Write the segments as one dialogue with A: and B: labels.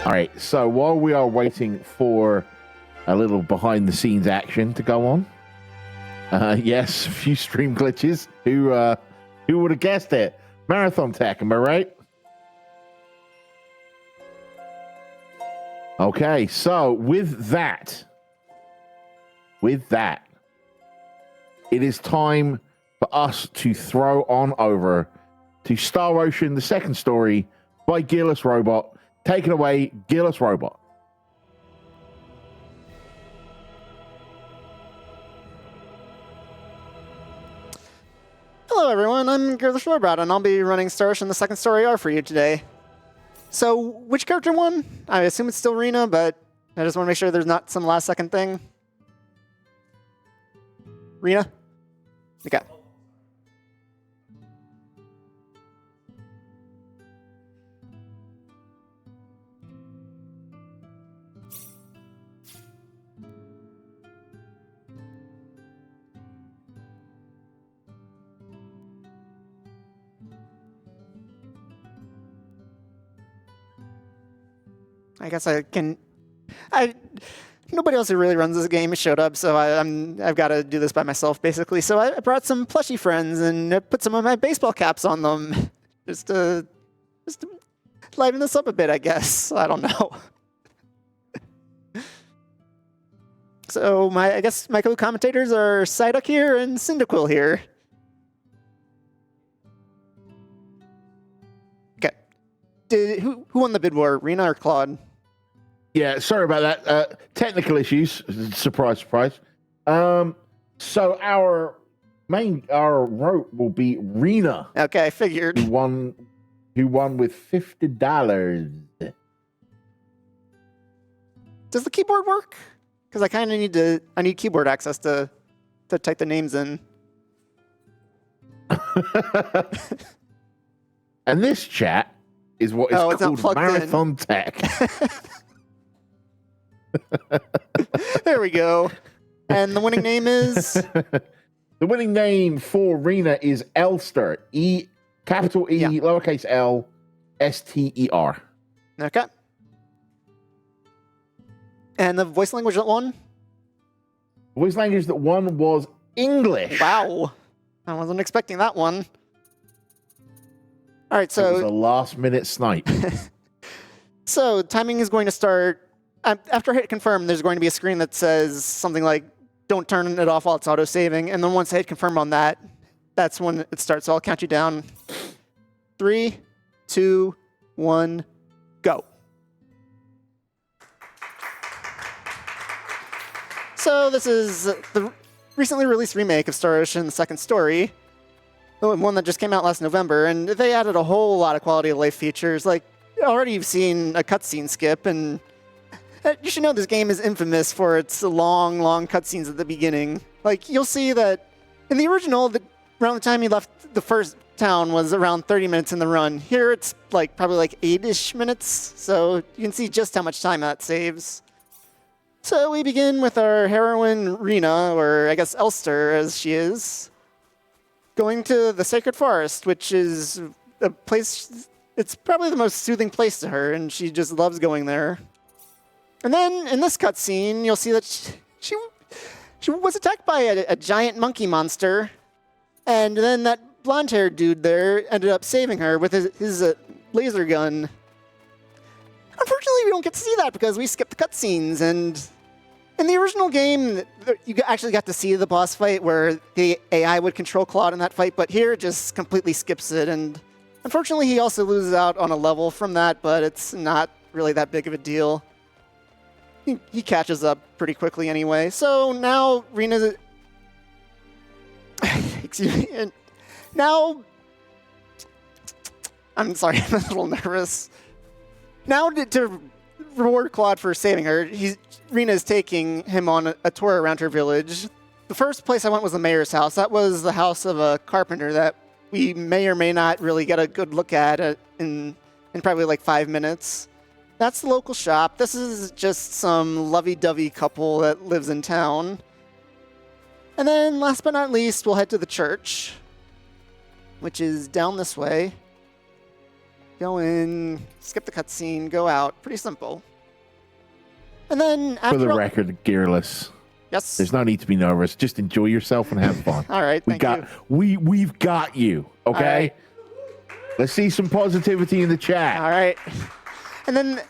A: All right, so while we are waiting for a little behind-the-scenes action to go on, yes, a few stream glitches. Who would have guessed it? Marathon Tech, am I right? Okay, so with that, it is time for us to throw on over to Star Ocean, the second story by GearlessRobot. Take it away, GearlessRobot.
B: Hello everyone, I'm GearlessRobot, and I'll be running Star Ocean, the second story R for you today. So, which character won? I assume it's still Rena, but I just want to make sure there's not some last second thing. Rena? Okay. I guess I can. Nobody else who really runs this game showed up, so I've got to do this by myself, basically. So I brought some plushy friends and put some of my baseball caps on them, just to liven this up a bit, I guess. I don't know. So I guess my co-commentators are Psyduck here and Cyndaquil here. Okay. Who won the bid war, Rena or Claude?
A: Yeah, sorry about that. Technical issues. Surprise, surprise. So our rope will be Rena.
B: Okay, I figured.
A: Who won with $50.
B: Does the keyboard work? Because I kind of need keyboard access to type the names in.
A: And this chat is what is called Marathon Tech.
B: There we go. And the winning name is?
A: The winning name for Rena is Elster. Capital E, lowercase L, S-T-E-R.
B: Okay. And the voice language that won?
A: The voice language that won was English.
B: Wow. I wasn't expecting that one. All right, so...
A: It was a last-minute snipe.
B: So timing is going to start... After I hit confirm, there's going to be a screen that says something like, don't turn it off while it's auto-saving. And then once I hit confirm on that, that's when it starts. So I'll count you down. 3, 2, 1, go. So this is the recently released remake of Star Ocean, the second story. The one that just came out last November. And they added a whole lot of quality of life features. Like, already you've seen a cutscene skip, and you should know this game is infamous for its long, long cutscenes at the beginning. Like, you'll see that in the original, around the time you left the first town was around 30 minutes in the run. Here it's probably like 8-ish minutes, so you can see just how much time that saves. So we begin with our heroine, Rena, or I guess Elster as she is, going to the Sacred Forest, which is a place, it's probably the most soothing place to her, and she just loves going there. And then in this cutscene, you'll see that she was attacked by a giant monkey monster, and then that blonde-haired dude there ended up saving her with his laser gun. Unfortunately, we don't get to see that because we skipped the cutscenes, and in the original game, you actually got to see the boss fight where the AI would control Claude in that fight, but here it just completely skips it, and unfortunately he also loses out on a level from that, but it's not really that big of a deal. He catches up pretty quickly anyway. So now Rena's... Excuse me. And now... I'm sorry, I'm a little nervous. Now to reward Claude for saving her, Rena is taking him on a tour around her village. The first place I went was the mayor's house. That was the house of a carpenter that we may or may not really get a good look at in probably like 5 minutes. That's the local shop. This is just some lovey-dovey couple that lives in town. And then, last but not least, we'll head to the church, which is down this way. Go in, skip the cutscene, go out. Pretty simple. And then
A: For
B: after
A: the record, Gearless,
B: yes.
A: there's no need to be nervous. Just enjoy yourself and have fun.
B: All right, thank you.
A: We've got you. Okay.
B: Right.
A: Let's see some positivity in the chat.
B: All right. And then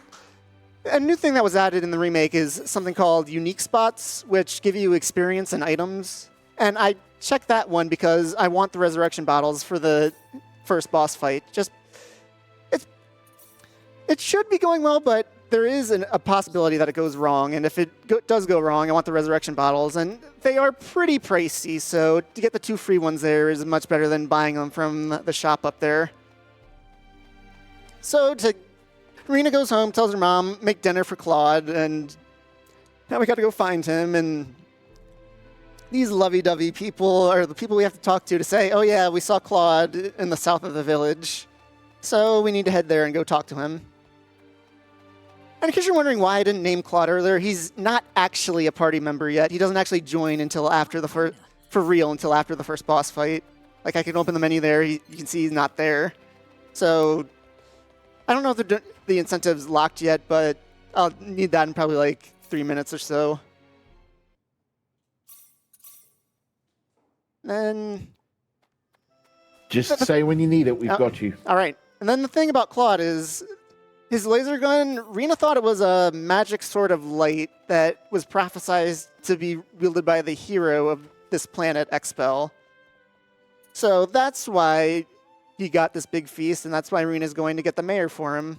B: a new thing that was added in the remake is something called unique spots, which give you experience and items. And I checked that one because I want the resurrection bottles for the first boss fight. It should be going well, but there is a possibility that it goes wrong. And if it does go wrong, I want the resurrection bottles. And they are pretty pricey, so to get the 2 free ones there is much better than buying them from the shop up there. So Rena goes home, tells her mom, make dinner for Claude, and now we got to go find him. And these lovey-dovey people are the people we have to talk to say, oh yeah, we saw Claude in the south of the village. So we need to head there and go talk to him. And in case you're wondering why I didn't name Claude earlier, he's not actually a party member yet. He doesn't actually join until after the for real until after the first boss fight. Like I can open the menu there, you can see he's not there. So I don't know if the incentive's locked yet, but I'll need that in probably like 3 minutes or so. Then
A: just say when you need it. We've got you.
B: All right. And then the thing about Claude is his laser gun, Rena thought it was a magic sword of light that was prophesized to be wielded by the hero of this planet, Expel. So that's why he got this big feast, and that's why Rena's going to get the mayor for him.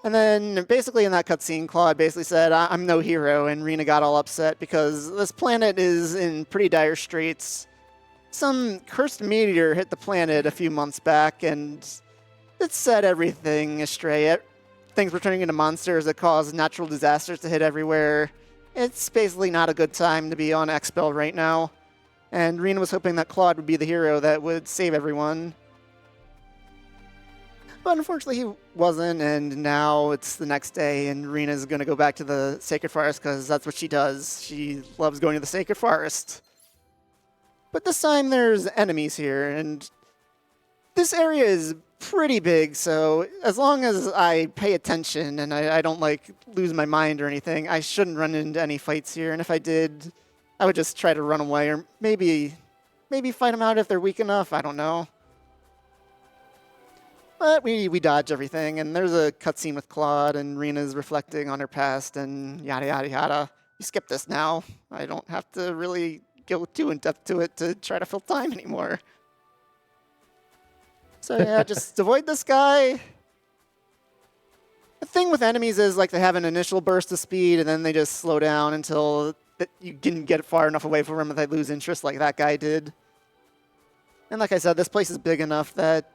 B: And then basically in that cutscene, Claude basically said, I'm no hero, and Rena got all upset because this planet is in pretty dire straits. Some cursed meteor hit the planet a few months back, and it set everything astray. Things were turning into monsters that caused natural disasters to hit everywhere. It's basically not a good time to be on Expel right now. And Rena was hoping that Claude would be the hero that would save everyone. But unfortunately, he wasn't, and now it's the next day, and Rena's going to go back to the Sacred Forest because that's what she does. She loves going to the Sacred Forest. But this time there's enemies here, and this area is pretty big, so as long as I pay attention and I don't like lose my mind or anything, I shouldn't run into any fights here. And if I did, I would just try to run away, or maybe fight them out if they're weak enough. I don't know. But we dodge everything, and there's a cutscene with Claude, and Rena's reflecting on her past, and yada yada yada. You skip this now. I don't have to really go too in depth to it to try to fill time anymore. So yeah, just avoid this guy. The thing with enemies is like they have an initial burst of speed and then they just slow down until you can get far enough away from them that they lose interest like that guy did. And like I said, this place is big enough that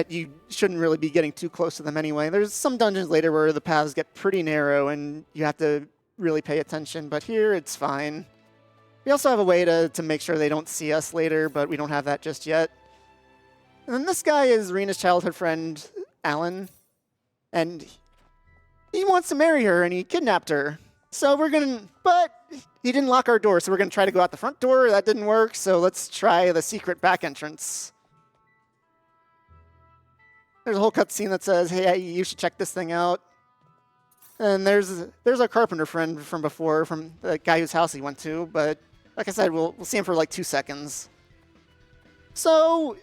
B: you shouldn't really be getting too close to them anyway. There's some dungeons later where the paths get pretty narrow and you have to really pay attention, but here it's fine. We also have a way to make sure they don't see us later, but we don't have that just yet. And then this guy is Rena's childhood friend, Alan, and he wants to marry her, and he kidnapped her. So but he didn't lock our door, so we're going to try to go out the front door. That didn't work, so let's try the secret back entrance. There's a whole cutscene that says, hey, you should check this thing out. And there's our carpenter friend from before, from the guy whose house he went to, but like I said, we'll see him for like 2 seconds. So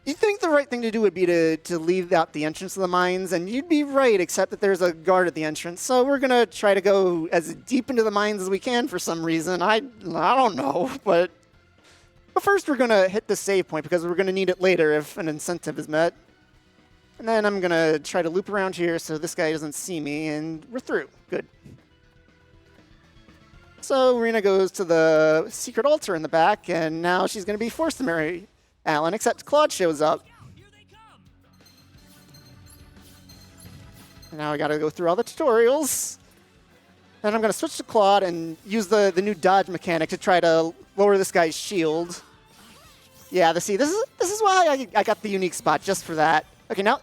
B: you'd think the right thing to do would be to leave out the entrance of the mines, and you'd be right, except that there's a guard at the entrance. So we're going to try to go as deep into the mines as we can for some reason. I don't know, but first we're going to hit the save point because we're going to need it later if an incentive is met. And then I'm going to try to loop around here so this guy doesn't see me, and we're through. Good. So Rena goes to the secret altar in the back, and now she's going to be forced to marry Alan, except Claude shows up. And now I got to go through all the tutorials. And I'm going to switch to Claude and use the new dodge mechanic to try to lower this guy's shield. Yeah, this is why I got the unique spot, just for that. Okay, now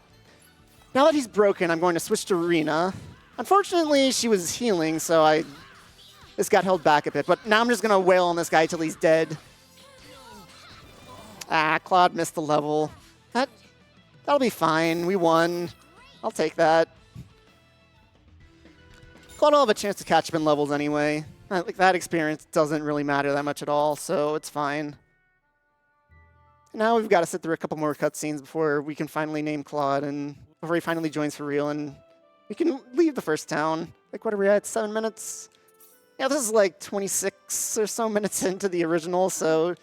B: that he's broken, I'm going to switch to Rena. Unfortunately, she was healing, so this got held back a bit. But now I'm just going to wail on this guy till he's dead. Claude missed the level. That'll be fine. We won. I'll take that. Claude will have a chance to catch up in levels anyway. Like that experience doesn't really matter that much at all, so it's fine. Now we've got to sit through a couple more cutscenes before we can finally name Claude and before he finally joins for real and we can leave the first town. Like, what are we at? 7 minutes? Yeah, this is like 26 or so minutes into the original, so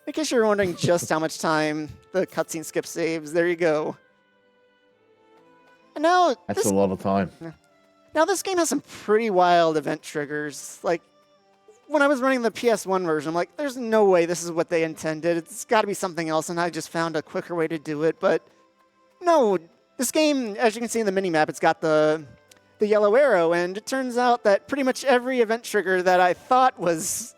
B: in case you're wondering just how much time the cutscene skip saves, there you go. And now
A: That's a lot of time.
B: Now this game has some pretty wild event triggers. Like, when I was running the PS1 version, I'm like, there's no way this is what they intended. It's got to be something else, and I just found a quicker way to do it. But no, this game, as you can see in the minimap, it's got the yellow arrow, and it turns out that pretty much every event trigger that I thought was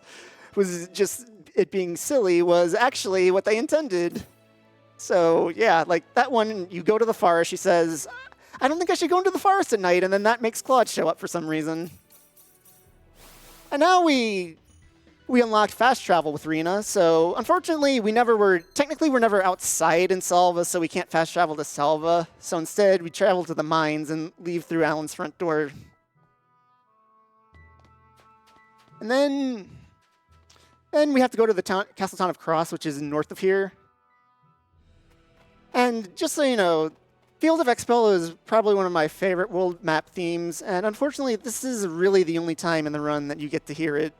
B: just it being silly was actually what they intended. So yeah, like that one, you go to the forest, she says, I don't think I should go into the forest at night, and then that makes Claude show up for some reason. And now we unlocked fast travel with Rena, so unfortunately we're never outside in Salva, so we can't fast travel to Salva. So instead we travel to the mines and leave through Alan's front door. And then we have to go to the castle town of Cross, which is north of here. And just so you know, Field of Expel is probably one of my favorite world map themes, and unfortunately this is really the only time in the run that you get to hear it,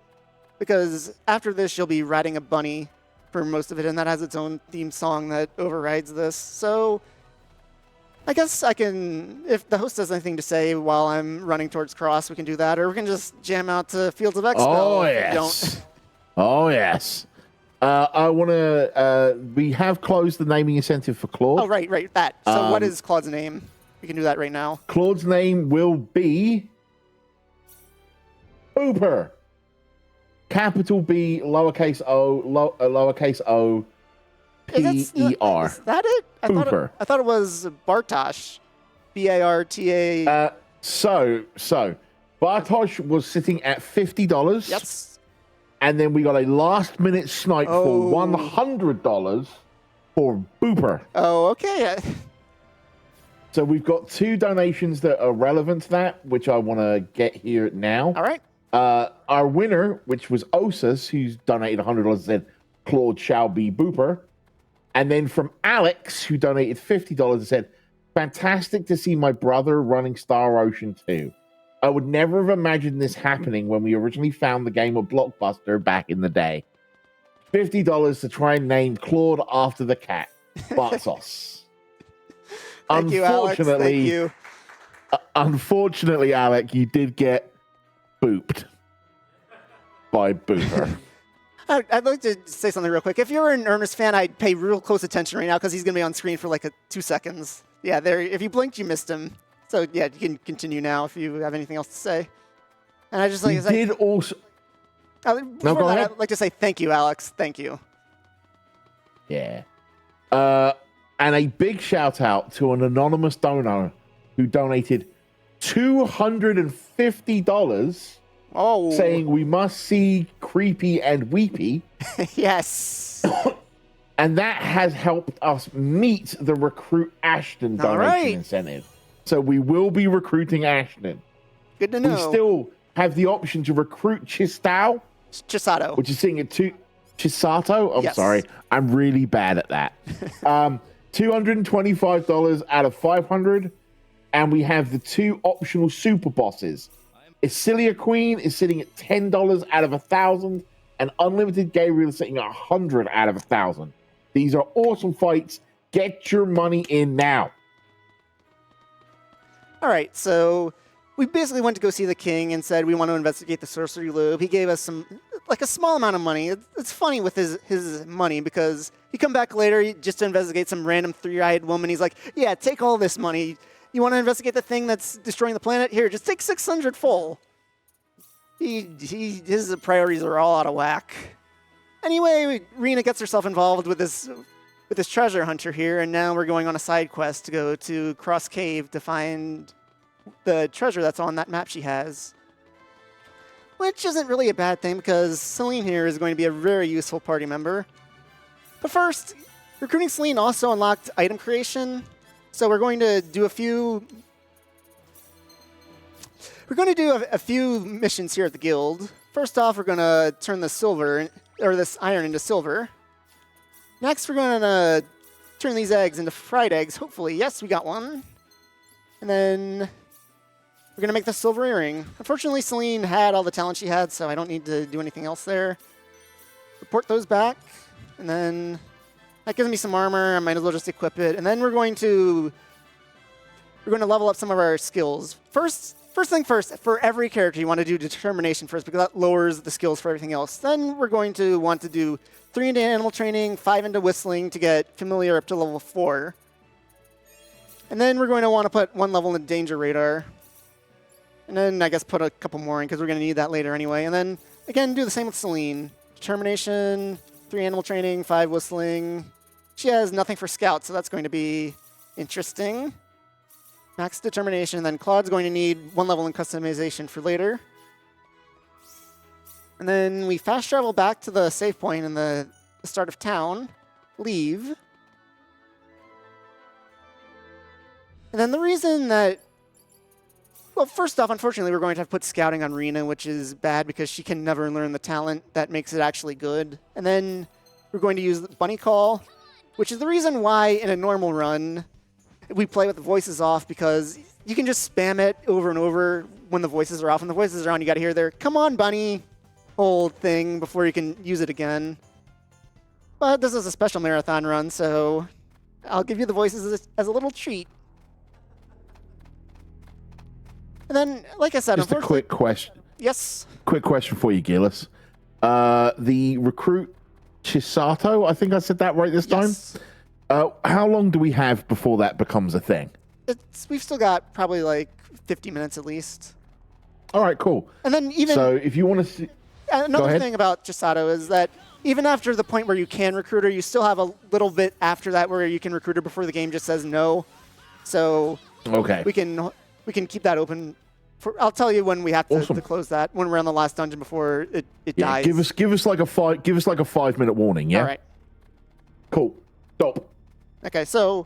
B: because after this you'll be riding a bunny for most of it, and that has its own theme song that overrides this. So I guess I can, if the host has anything to say while I'm running towards Cross, we can do that, or we can just jam out to Fields of Expel.
A: Oh, yes. Oh, yes. I want to, we have closed the naming incentive for Claude.
B: Oh, right, that. So what is Claude's name? We can do that right now.
A: Claude's name will be Booper. Capital B, lowercase o, lowercase o, P-E-R.
B: Is that it?
A: Booper.
B: I thought it was Bartosz. B-A-R-T-A.
A: So, Bartosz was sitting at $50.
B: Yes.
A: And then we got a last-minute snipe for $100 for Booper.
B: Oh, okay.
A: So we've got 2 donations that are relevant to that, which I want to get here now.
B: All right.
A: Our winner, which was Osas, who's donated $100, said Claude shall be Booper. And then from Alex, who donated $50, said, fantastic to see my brother running Star Ocean 2. I would never have imagined this happening when we originally found the game at Blockbuster back in the day. $50 to try and name Claude after the cat, Bartos.
B: Thank you, Alex. Thank you.
A: Unfortunately, Alec, you did get booped by Booper.
B: I'd like to say something real quick. If you're an Ernest fan, I'd pay real close attention right now because he's going to be on screen for like 2 seconds. Yeah, there. If you blinked, you missed him. So yeah, you can continue now if you have anything else to say. And I just like
A: I'd
B: like to say thank you, Alex. Thank you.
A: Yeah. And a big shout out to an anonymous donor who donated $250.
B: Oh.
A: Saying we must see Creepy and Weepy.
B: Yes.
A: And that has helped us meet the recruit Ashton donation incentive. So we will be recruiting Ashton.
B: Good to know.
A: We still have the option to recruit Chisato, which is sitting at Chisato. I'm sorry, I'm really bad at that. $225 out of 500, and we have the 2 optional super bosses. Isilia Queen is sitting at $10 out of 1,000, and Unlimited Gabriel is sitting at 100 out of 1,000. These are awesome fights. Get your money in now.
B: All right, so we basically went to go see the king and said we want to investigate the sorcery loop. He gave us a small amount of money. It's funny with his money because he come back later just to investigate some random 3-eyed woman. He's like, yeah, take all this money. You want to investigate the thing that's destroying the planet? Here, just take 600 full. His priorities are all out of whack. Anyway, Rena gets herself involved with this treasure hunter here, and now we're going on a side quest to go to Cross Cave to find the treasure that's on that map she has. Which isn't really a bad thing because Celine here is going to be a very useful party member. But first, recruiting Celine also unlocked item creation. So we're going to do a few. We're going to do a few missions here at the guild. First off, we're going to turn the silver or this iron into silver. Next, we're going to turn these eggs into fried eggs. Hopefully, yes, we got one. And then we're going to make the silver earring. Unfortunately, Celine had all the talent she had, so I don't need to do anything else there. Report those back, and then that gives me some armor. I might as well just equip it. And then we're going to level up some of our skills. First thing first, for every character, you want to do determination first because that lowers the skills for everything else. Then we're going to want to do 3 into animal training, 5 into whistling to get familiar up to level 4. And then we're going to want to put 1 level in danger radar. And then I guess put a couple more in because we're going to need that later anyway. And then again, do the same with Celine. Determination, 3 animal training, 5 whistling. She has nothing for scout, so that's going to be interesting. Max determination, and then Claude's going to need 1 level in customization for later. And then we fast travel back to the save point in the start of town, leave. And then the reason that, well, first off, unfortunately, we're going to have to put scouting on Rena, which is bad because she can never learn the talent that makes it actually good. And then we're going to use Bunny Call, which is the reason why in a normal run we play with the voices off, because you can just spam it over and over when the voices are off. When the voices are on, you got to hear their "Come on, Bunny" whole thing before you can use it again. But this is a special marathon run, so I'll give you the voices as a little treat. And then, like I said,
A: just a quick question.
B: Yes.
A: Quick question for you, Gearless. The recruit Chisato, I think I said that right this time. How long do we have before that becomes a thing?
B: We've still got probably like 50 minutes at least.
A: All right, cool.
B: And then even
A: so, if you want to see,
B: another thing about Chisato is that even after the point where you can recruit her, you still have a little bit after that where you can recruit her before the game just says no. So
A: okay,
B: we can keep that open. I'll tell you when we have to close that, when we're on the last dungeon before it dies.
A: Give us like a 5-minute warning. Yeah.
B: All right.
A: Cool. Stop.
B: Okay, so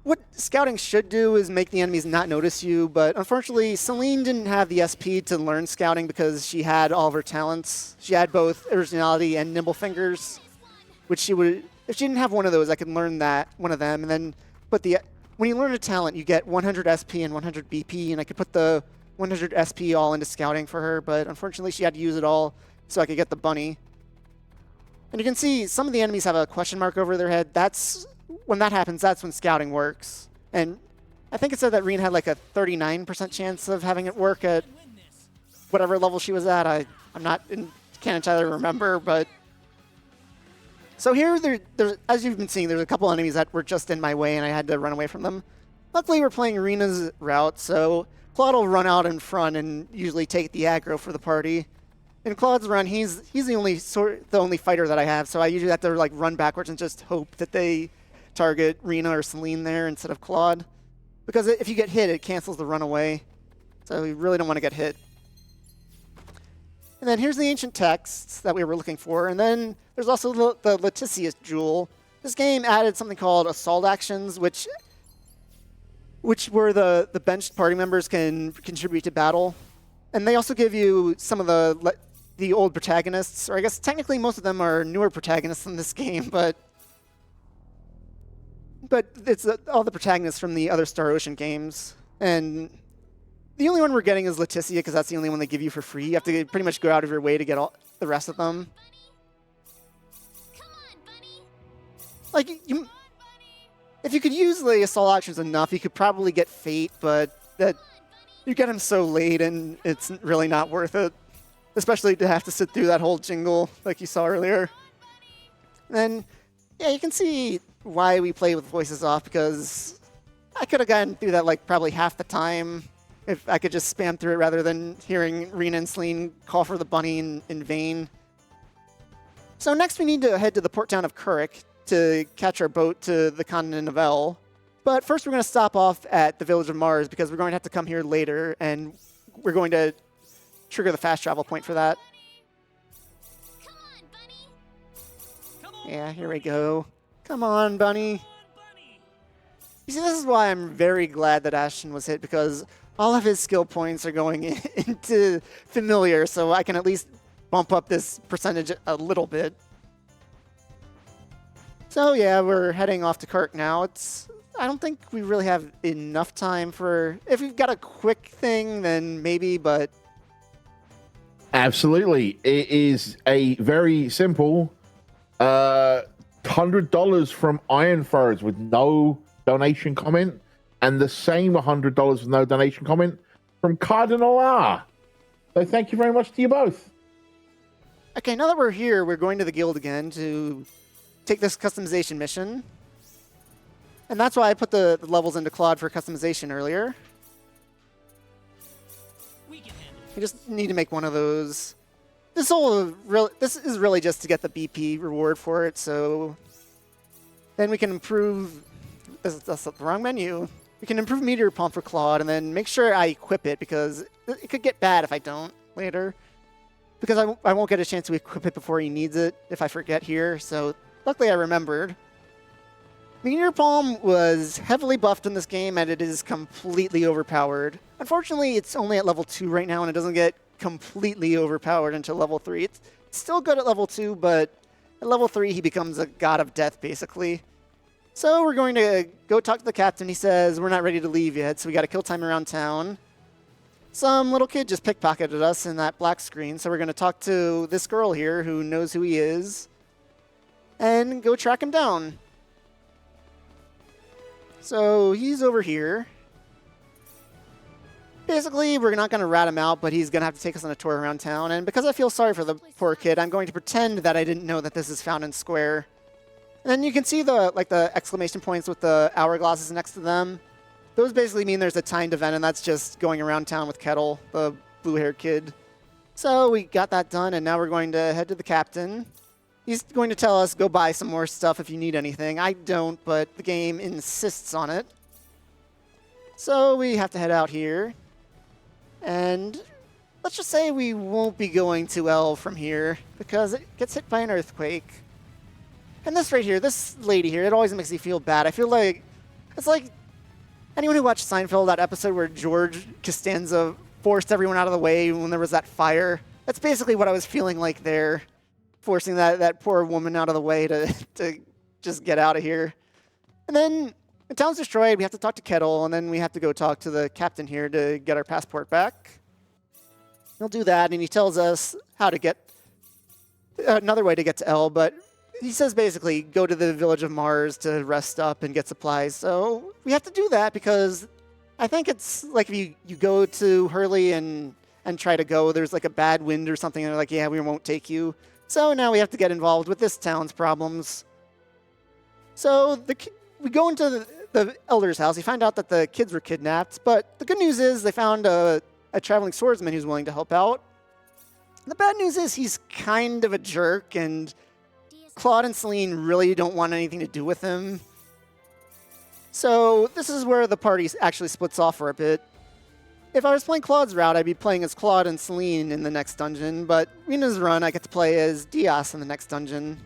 B: what scouting should do is make the enemies not notice you, but unfortunately, Celine didn't have the SP to learn scouting because she had all of her talents. She had both originality and nimble fingers, which she would, if she didn't have one of those, I could learn one of them, and then when you learn a talent, you get 100 SP and 100 BP, and I could put the 100 SP all into scouting for her, but unfortunately she had to use it all so I could get the bunny. And you can see some of the enemies have a question mark over their head. When that happens, that's when scouting works. And I think it said that Rena had like a 39% chance of having it work at whatever level she was at. Can't entirely remember, but... So here, as you've been seeing, there's a couple enemies that were just in my way and I had to run away from them. Luckily, we're playing Rena's route, so Claude will run out in front and usually take the aggro for the party. In Claude's run, he's the only fighter that I have, so I usually have to like run backwards and just hope that they target Rena or Celine there instead of Claude. Because if you get hit, it cancels the run away. So we really don't want to get hit. And then here's the ancient texts that we were looking for. And then there's also the Leticia jewel. This game added something called assault actions, which were the benched party members can contribute to battle. And they also give you some of the old protagonists, or I guess technically most of them are newer protagonists in this game, but it's all the protagonists from the other Star Ocean games. And the only one we're getting is Leticia, because that's the only one they give you for free. You have to pretty much go out of your way to get all the rest of them. Like, if you could use the assault actions enough, you could probably get Fate, but you get him so late and it's really not worth it. Especially to have to sit through that whole jingle like you saw earlier. And then, yeah, you can see why we play with voices off, because I could have gotten through that like probably half the time if I could just spam through it rather than hearing Rena and Celine call for the bunny in vain. So next we need to head to the port town of Kurik to catch our boat to the continent of El. But first we're going to stop off at the village of Mars because we're going to have to come here later, and we're going to trigger the fast travel point for that.
C: Come on, bunny.
B: Yeah, here we go. Come on, bunny. You see, this is why I'm very glad that Ashton was hit, because all of his skill points are going into familiar, so I can at least bump up this percentage a little bit. So yeah, we're heading off to Kirk now. I don't think we really have enough time for... If we've got a quick thing, then maybe, but...
A: Absolutely. It is a very simple $100 from Iron Furs with no donation comment, and the same $100 with no donation comment from Cardinal R. So thank you very much to you both.
B: Okay, now that we're here, we're going to the guild again to take this customization mission. And that's why I put the levels into Claude for customization earlier. You just need to make one of those. This is really just to get the BP reward for it, so then we can improve. That's the wrong menu. We can improve meteor pump for Claude, and then make sure I equip it, because it could get bad if I don't later. Because I won't get a chance to equip it before he needs it if I forget here. So luckily I remembered. Meteor Palm was heavily buffed in this game, and it is completely overpowered. Unfortunately, it's only at level 2 right now, and it doesn't get completely overpowered until level 3. It's still good at level 2, but at level 3, he becomes a god of death, basically. So we're going to go talk to the captain. He says, we're not ready to leave yet, so we got to kill time around town. Some little kid just pickpocketed us in that black screen, so we're going to talk to this girl here who knows who he is and go track him down. So he's over here. Basically, we're not going to rat him out, but he's going to have to take us on a tour around town. And because I feel sorry for the poor kid, I'm going to pretend that I didn't know that this is Fountain Square. And then you can see the exclamation points with the hourglasses next to them. Those basically mean there's a timed event, and that's just going around town with Kettle, the blue-haired kid. So we got that done, and now we're going to head to the captain. He's going to tell us, go buy some more stuff if you need anything. I don't, but the game insists on it. So we have to head out here. And let's just say we won't be going to L from here, because it gets hit by an earthquake. And this right here, this lady here, it always makes me feel bad. I feel like, it's like, anyone who watched Seinfeld, that episode where George Costanza forced everyone out of the way when there was that fire? That's basically what I was feeling like there. Forcing that poor woman out of the way to just get out of here. And then the town's destroyed. We have to talk to Kettle, and then we have to go talk to the captain here to get our passport back. He'll do that, and he tells us how to get another way to get to L, but he says basically go to the village of Mars to rest up and get supplies. So we have to do that because I think it's like if you go to Hurley and try to go, there's like a bad wind or something, and they're like, yeah, we won't take you. So now we have to get involved with this town's problems. So we go into the elder's house. We find out that the kids were kidnapped, but the good news is they found a traveling swordsman who's willing to help out. The bad news is he's kind of a jerk, and Claude and Celine really don't want anything to do with him. So this is where the party actually splits off for a bit. If I was playing Claude's route, I'd be playing as Claude and Celine in the next dungeon, but Rena's run, I get to play as Diaz in the next dungeon.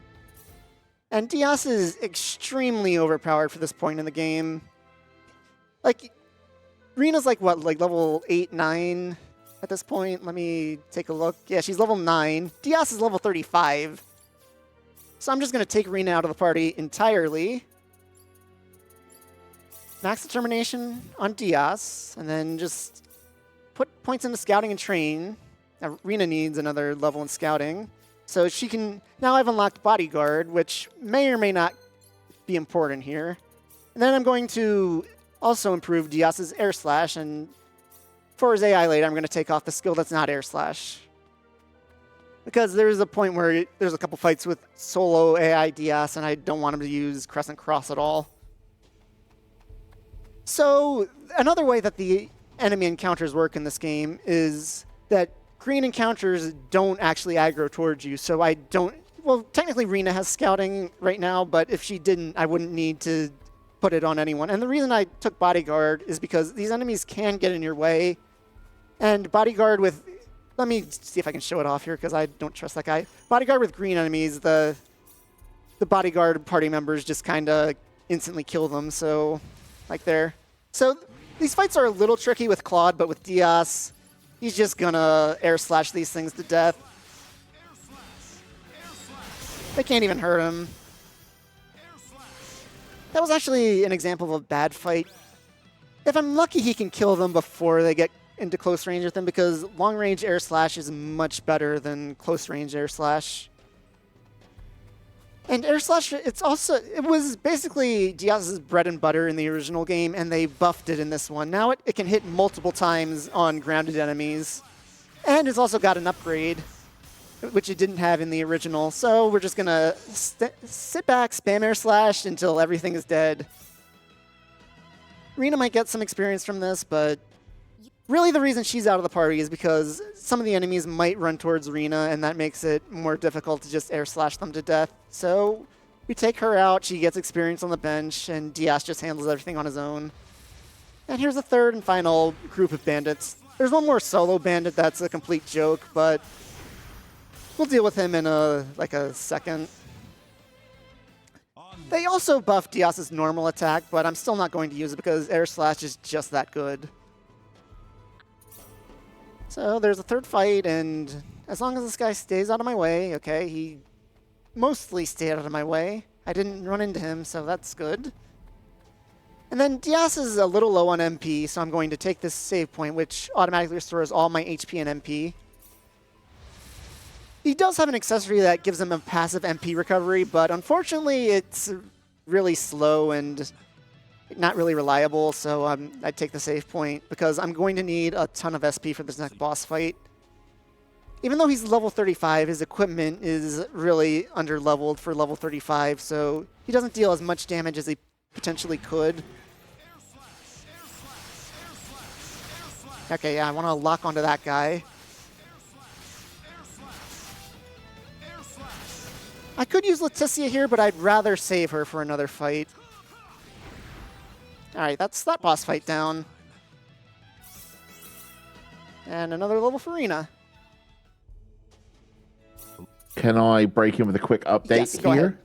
B: And Diaz is extremely overpowered for this point in the game. Like, Rena's like, what, like level 8, 9 at this point? Let me take a look. Yeah, she's level 9. Diaz is level 35. So I'm just going to take Rena out of the party entirely. Max determination on Diaz, and then just put points into scouting and train. Now, Rena needs another level in scouting. So she can... Now I've unlocked bodyguard, which may or may not be important here. And then I'm going to also improve Diaz's air slash, and for his AI later, I'm going to take off the skill that's not air slash. Because there's a point where there's a couple fights with solo AI Diaz, and I don't want him to use Crescent Cross at all. So another way that the enemy encounters work in this game is that green encounters don't actually aggro towards you. So I don't... Well, technically Rena has scouting right now, but if she didn't, I wouldn't need to put it on anyone. And the reason I took bodyguard is because these enemies can get in your way. And bodyguard with... Let me see if I can show it off here, because I don't trust that guy. Bodyguard with green enemies, the bodyguard party members just kind of instantly kill them. So like there. So these fights are a little tricky with Claude, but with Diaz, he's just gonna air slash these things to death. They can't even hurt him. That was actually an example of a bad fight. If I'm lucky, he can kill them before they get into close range with him, because long range air slash is much better than close range air slash. And air slash, it was basically Diaz's bread and butter in the original game, and they buffed it in this one. Now it can hit multiple times on grounded enemies. And it's also got an upgrade, which it didn't have in the original. So we're just gonna sit back, spam air slash until everything is dead. Rena might get some experience from this, but really the reason she's out of the party is because some of the enemies might run towards Rena, and that makes it more difficult to just air slash them to death. So we take her out, she gets experience on the bench, and Diaz just handles everything on his own. And here's the third and final group of bandits. There's one more solo bandit that's a complete joke, but we'll deal with him in a second. They also buffed Diaz's normal attack, but I'm still not going to use it because air slash is just that good. So there's a third fight, and as long as this guy stays out of my way, okay, he mostly stayed out of my way. I didn't run into him, so that's good. And then Diaz is a little low on MP, so I'm going to take this save point, which automatically restores all my HP and MP. He does have an accessory that gives him a passive MP recovery, but unfortunately it's really slow and not really reliable, so I'd take the save point because I'm going to need a ton of SP for this next boss fight. Even though he's level 35, his equipment is really under-leveled for level 35, so he doesn't deal as much damage as he potentially could. Okay, yeah, I want to lock onto that guy. I could use Leticia here, but I'd rather save her for another fight. Alright, that's that boss fight down. And another level for Rena.
A: Can I break in with a quick update
B: Yes, go
A: here?
B: ahead.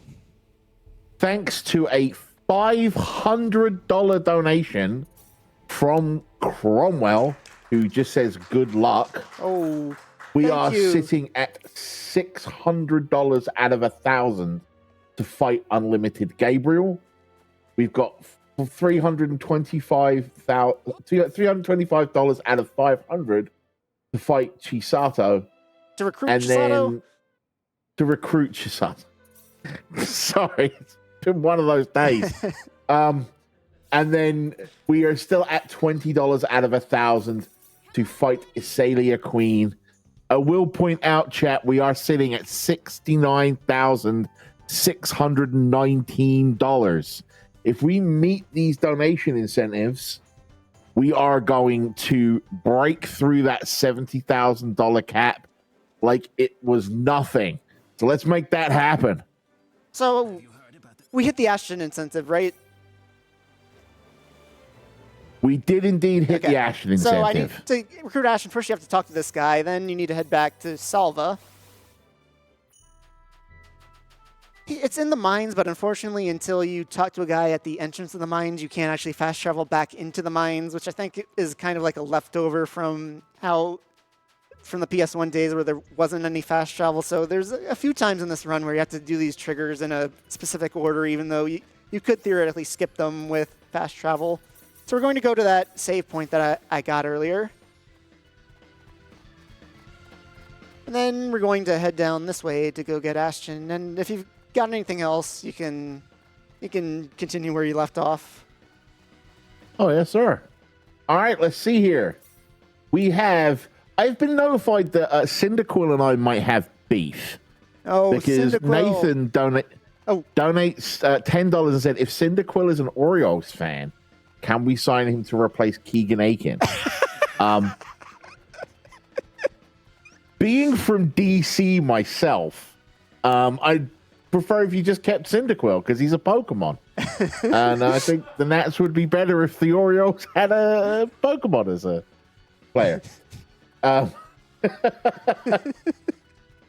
A: Thanks to a $500 donation from Cromwell, who just says good luck.
B: Oh,
A: We
B: thank
A: are
B: you.
A: sitting at $600 out of 1,000 to fight Unlimited Gabriel. We've got $325 out of 500 to fight Chisato,
B: To recruit
A: and
B: Chisato?
A: then to recruit Chisato. Sorry, it's been one of those days. And then we are still at $20 out of 1,000 to fight Isalia Queen. I will point out, chat, we are sitting at $69,619. If we meet these donation incentives, we are going to break through that $70,000 cap like it was nothing. So let's make that happen.
B: So, we hit the Ashton incentive, right?
A: We did indeed hit
B: Okay.
A: the Ashton
B: So I need
A: incentive.
B: to recruit Ashton. First you have to talk to this guy, then you need to head back to Salva. It's in the mines, but unfortunately until you talk to a guy at the entrance of the mines, you can't actually fast travel back into the mines, which I think is kind of like a leftover from the PS1 days where there wasn't any fast travel. So there's a few times in this run where you have to do these triggers in a specific order, even though you could theoretically skip them with fast travel. So we're going to go to that save point that I got earlier. And then we're going to head down this way to go get Ashton. And if you've got anything else, you can continue where you left off.
A: Oh, yes, sir. All right, let's see here. I've been notified that Cyndaquil and I might have beef.
B: Oh,
A: Because
B: Cyndaquil.
A: Nathan donates $10 and said, if Cyndaquil is an Orioles fan, can we sign him to replace Keegan Aiken? Being from DC myself, I'd prefer if you just kept Cyndaquil because he's a Pokemon. And I think the Nats would be better if the Orioles had a Pokemon as a player.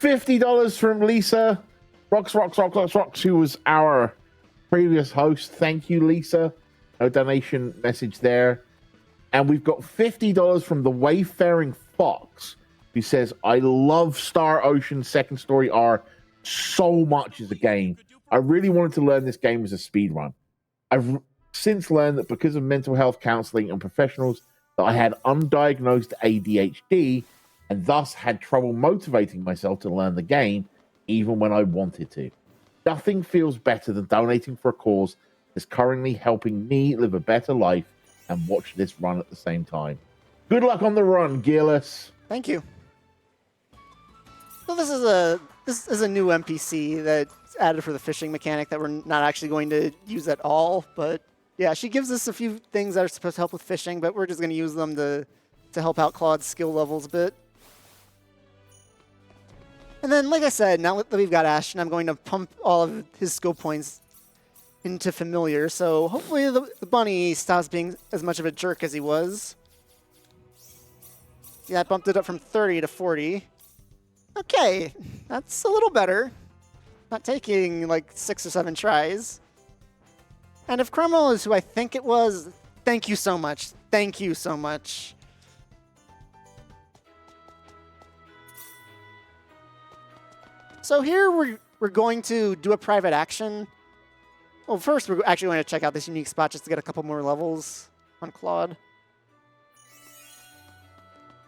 A: $50 from Lisa. Rocks, who was our previous host. Thank you, Lisa. No donation message there. And we've got $50 from the Wayfaring Fox, who says, I love Star Ocean Second Story R so much as a game. I really wanted to learn this game as a speedrun. I've since learned that because of mental health counseling and professionals that I had undiagnosed ADHD and thus had trouble motivating myself to learn the game even when I wanted to. Nothing feels better than donating for a cause that's currently helping me live a better life and watch this run at the same time. Good luck on the run, Gearless.
B: Thank you. So this is a new NPC that's added for the fishing mechanic that we're not actually going to use at all. But yeah, she gives us a few things that are supposed to help with fishing, but we're just going to use them to help out Claude's skill levels a bit. And then, like I said, now that we've got Ashton, I'm going to pump all of his skill points into familiar. So hopefully the bunny stops being as much of a jerk as he was. Yeah, I bumped it up from 30 to 40. Okay, that's a little better. Not taking like 6 or 7 tries. And if Criminal is who I think it was, thank you so much. Thank you so much. So here we're going to do a private action. Well, first we're actually going to check out this unique spot just to get a couple more levels on Claude.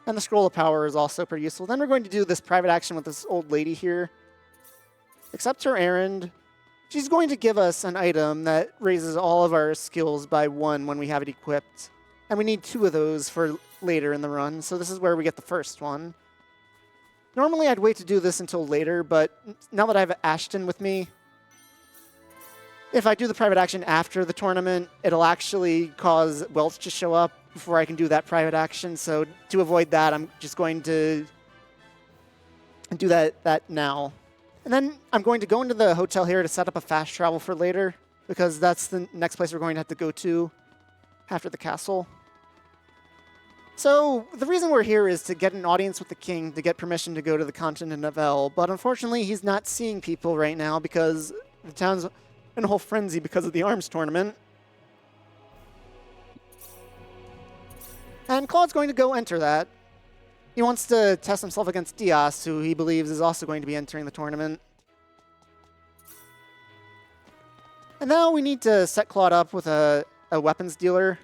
B: And the Scroll of Power is also pretty useful. Then we're going to do this private action with this old lady here. Accept her errand. She's going to give us an item that raises all of our skills by 1 when we have it equipped. And we need 2 of those for later in the run, so this is where we get the first one. Normally I'd wait to do this until later, but now that I have Ashton with me, if I do the private action after the tournament, it'll actually cause wealth to show up before I can do that private action. So to avoid that, I'm just going to do that now. And then I'm going to go into the hotel here to set up a fast travel for later, because that's the next place we're going to have to go to after the castle. So the reason we're here is to get an audience with the king to get permission to go to the continent of El, but unfortunately he's not seeing people right now because the town's in a whole frenzy because of the arms tournament. And Claude's going to go enter that. He wants to test himself against Diaz, who he believes is also going to be entering the tournament. And now we need to set Claude up with a weapons dealer.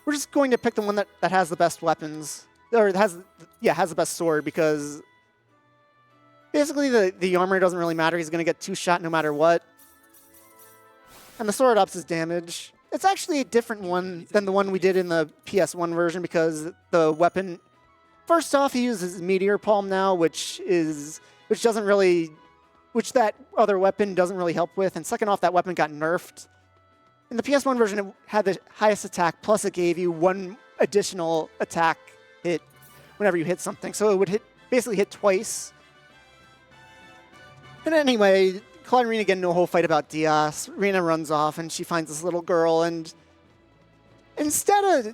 B: We're just going to pick the one that has the best weapons, or has the best sword, because basically the armor doesn't really matter. He's going to get 2-shot no matter what. And the sword ups his damage. It's actually a different one than the one we did in the PS1 version, because the weapon, first off, he uses Meteor Palm now, which that other weapon doesn't really help with. And second off, that weapon got nerfed. In the PS1 version, it had the highest attack, plus it gave you 1 additional attack hit whenever you hit something. So it would basically hit twice. And anyway, Claude and Rena get into a whole fight about Diaz. Rena runs off and she finds this little girl, and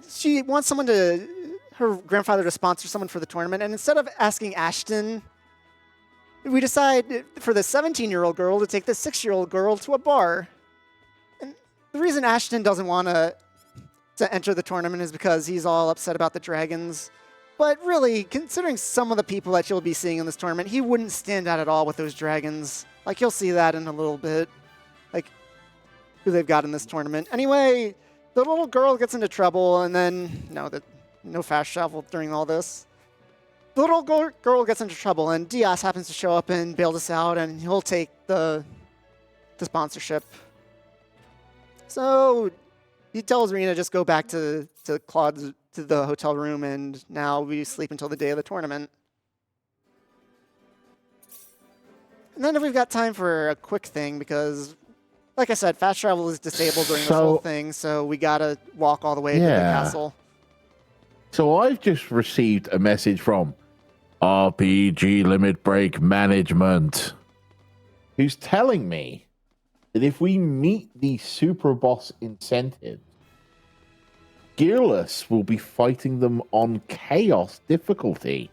B: she wants her grandfather to sponsor someone for the tournament, and instead of asking Ashton, we decide for the 17-year-old girl to take the 6-year-old girl to a bar. And the reason Ashton doesn't want to enter the tournament is because he's all upset about the dragons. But really, considering some of the people that you'll be seeing in this tournament, he wouldn't stand out at all with those dragons. Like, you'll see that in a little bit, like who they've got in this tournament. Anyway, the little girl gets into trouble, and then no fast travel during all this. The little girl gets into trouble, and Diaz happens to show up and bail us out, and he'll take the sponsorship. So he tells Rena just go back to Claude's to the hotel room, and now we sleep until the day of the tournament. And then if we've got time for a quick thing, because, like I said, fast travel is disabled during this whole thing, so we gotta walk all the way to the castle.
A: So I've just received a message from RPG Limit Break Management, who's telling me that if we meet the Super Boss incentive, Gearless will be fighting them on Chaos difficulty.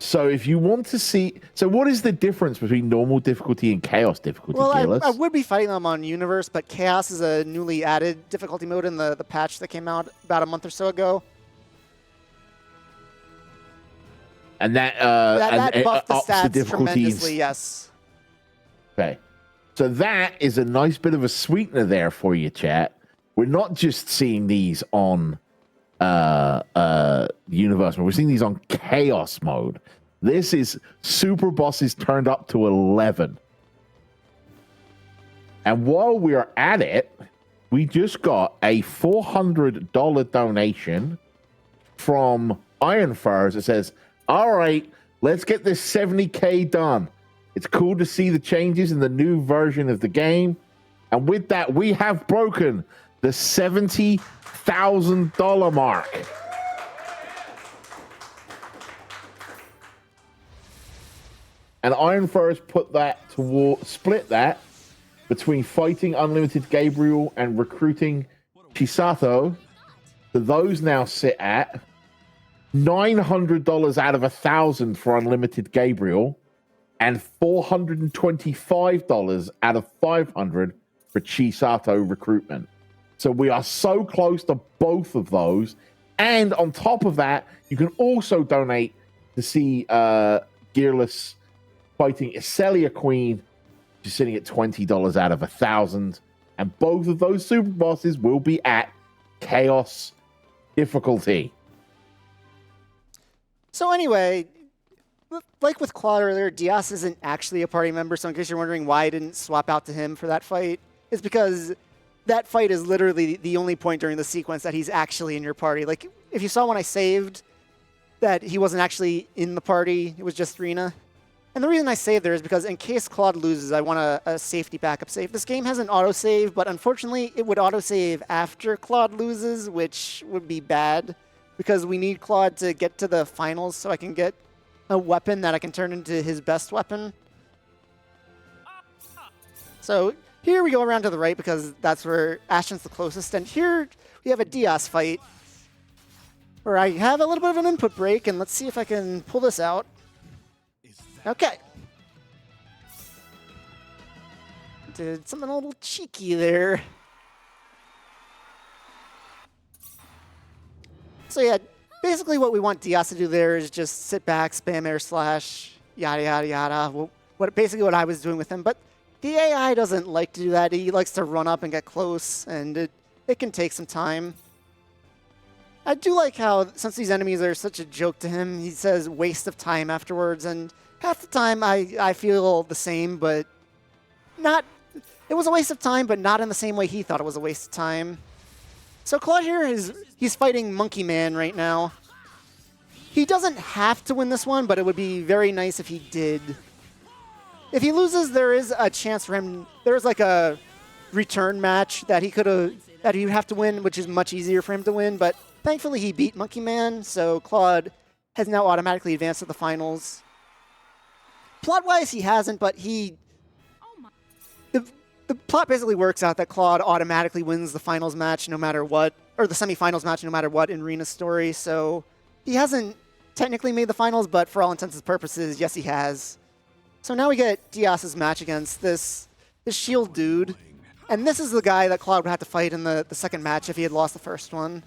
A: So if you want to see, so what is the difference between normal difficulty and chaos difficulty?
B: Well,
A: Gearless?
B: I would be fighting them on Universe, but Chaos is a newly added difficulty mode in the patch that came out about a month or so ago.
A: And that
B: That buffed the
A: ups
B: stats
A: difficulty
B: tremendously, yes.
A: Okay. So that is a nice bit of a sweetener there for you, chat. We're not just seeing these on Universe mode. We're seeing these on Chaos mode. This is super bosses turned up to 11. And while we're at it, we just got a $400 donation from Iron Furs that says, all right, let's get this 70K done. It's cool to see the changes in the new version of the game. And with that, we have broken the $70,000 mark. And Iron Furs put that split that between fighting Unlimited Gabriel and recruiting Chisato. So those now sit at $900 out of $1,000 for Unlimited Gabriel and $425 out of $500 for Chisato recruitment. So we are so close to both of those. And on top of that, you can also donate to see Gearless fighting Iselia Queen. She's sitting at $20 out of $1,000. And both of those super bosses will be at Chaos difficulty.
B: So anyway, like with Claude earlier, Diaz isn't actually a party member, so in case you're wondering why I didn't swap out to him for that fight, it's because that fight is literally the only point during the sequence that he's actually in your party. Like, if you saw when I saved that he wasn't actually in the party, it was just Rena. And the reason I saved there is because in case Claude loses, I want a safety backup save. This game has an autosave, but unfortunately, it would autosave after Claude loses, which would be bad, because we need Claude to get to the finals so I can get a weapon that I can turn into his best weapon. So here we go around to the right because that's where Ashton's the closest. And here we have a Diaz fight where I have a little bit of an input break, and let's see if I can pull this out. Okay. Did something a little cheeky there. So yeah, basically what we want Diaz to do there is just sit back, spam air slash, yada, yada, yada. Basically what I was doing with him. But the AI doesn't like to do that. He likes to run up and get close, and it can take some time. I do like how, since these enemies are such a joke to him, he says waste of time afterwards, and half the time I feel the same, but not... It was a waste of time, but not in the same way he thought it was a waste of time. So Claude here he's fighting Monkey Man right now. He doesn't have to win this one, but it would be very nice if he did. If he loses, there is a chance for him. There's like a return match that he would have to win, which is much easier for him to win. But thankfully, he beat Monkey Man, so Claude has now automatically advanced to the finals. Plot-wise, he hasn't, but the plot basically works out that Claude automatically wins the finals match no matter what, or the semifinals match no matter what in Rena's story. So he hasn't technically made the finals, but for all intents and purposes, yes, he has. So now we get Diaz's match against this shield dude. And this is the guy that Claude would have to fight in the second match if he had lost the first one,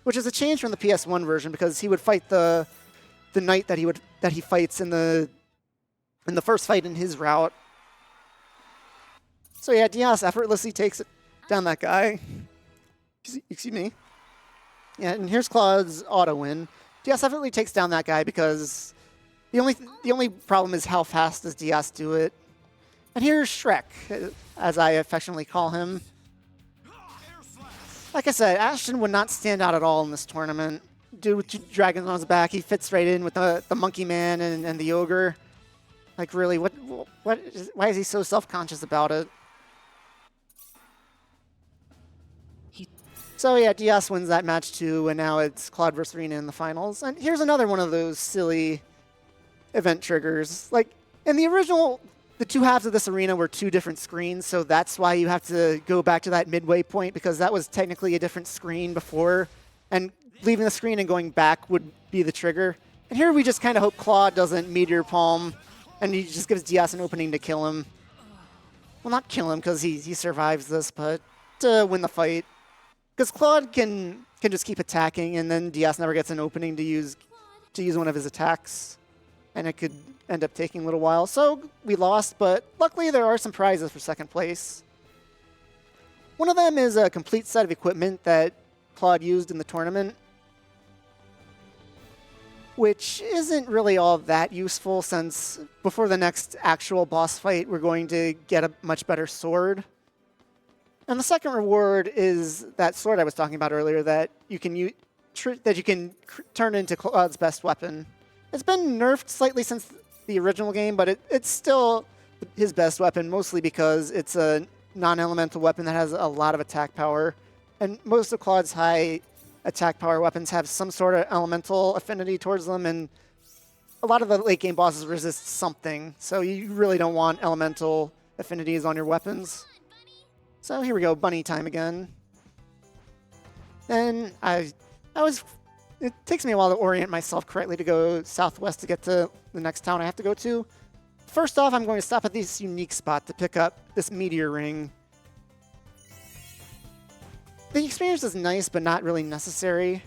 B: which is a change from the PS1 version because he would fight the knight that he fights in the first fight in his route. So yeah, Diaz effortlessly takes down that guy. Excuse me. Yeah, and here's Claude's auto win. Diaz effortlessly takes down that guy because the only problem is how fast does Diaz do it. And here's Shrek, as I affectionately call him. Like I said, Ashton would not stand out at all in this tournament. Dude with 2 dragons on his back, he fits right in with the Monkey Man and the Ogre. Like really, why is he so self-conscious about it? So yeah, Diaz wins that match too, and now it's Claude versus Rena in the finals. And here's another one of those silly event triggers. Like, in the original, the 2 halves of this arena were 2 different screens, so that's why you have to go back to that midway point, because that was technically a different screen before, and leaving the screen and going back would be the trigger. And here we just kind of hope Claude doesn't Meteor Palm, and he just gives Diaz an opening to kill him. Well, not kill him, because he survives this, but to win the fight. Because Claude can just keep attacking, and then Diaz never gets an opening to use one of his attacks. And it could end up taking a little while. So we lost, but luckily there are some prizes for second place. One of them is a complete set of equipment that Claude used in the tournament, which isn't really all that useful since before the next actual boss fight, we're going to get a much better sword. And the second reward is that sword I was talking about earlier that you can turn into Claude's best weapon. It's been nerfed slightly since the original game, but it's still his best weapon, mostly because it's a non-elemental weapon that has a lot of attack power. And most of Claude's high attack power weapons have some sort of elemental affinity towards them, and a lot of the late game bosses resist something, so you really don't want elemental affinities on your weapons. So here we go, bunny time again. And it takes me a while to orient myself correctly to go southwest to get to the next town I have to go to. First off, I'm going to stop at this unique spot to pick up this meteor ring. The experience is nice, but not really necessary.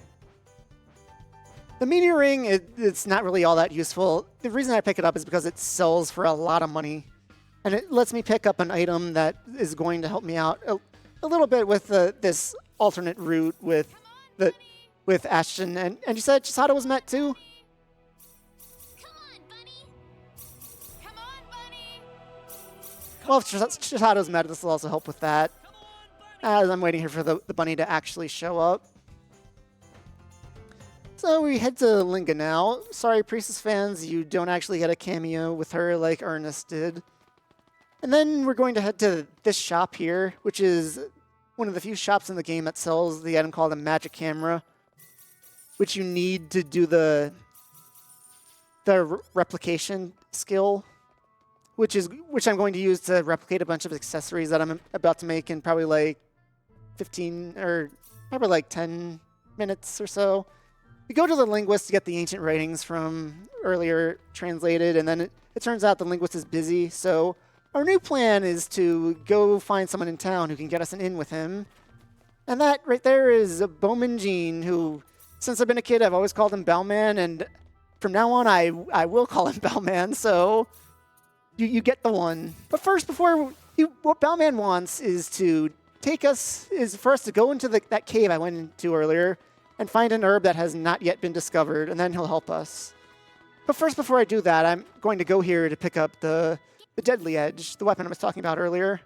B: The meteor ring, it's not really all that useful. The reason I pick it up is because it sells for a lot of money. And it lets me pick up an item that is going to help me out a little bit with this alternate route with Ashton. And you said Chisato was met too?
C: Come on, bunny. Come on, bunny.
B: Well, if Chisato's met, this will also help with that. As I'm waiting here for the bunny to actually show up. So we head to Linga now. Sorry, Priestess fans, you don't actually get a cameo with her like Ernest did. And then we're going to head to this shop here, which is one of the few shops in the game that sells the item called a magic camera, which you need to do the replication skill, which I'm going to use to replicate a bunch of accessories that I'm about to make in probably like 15 or probably like 10 minutes or so. We go to the linguist to get the ancient writings from earlier translated, and then it turns out the linguist is busy, so our new plan is to go find someone in town who can get us an in with him. And that right there is Bowman Jean, who, since I've been a kid, I've always called him Bellman, and from now on I will call him Bellman, so you get the one. But first, what Bellman wants is for us to go into that cave I went into earlier and find an herb that has not yet been discovered, and then he'll help us. But first, before I do that, I'm going to go here to pick up the Deadly Edge, the weapon I was talking about earlier.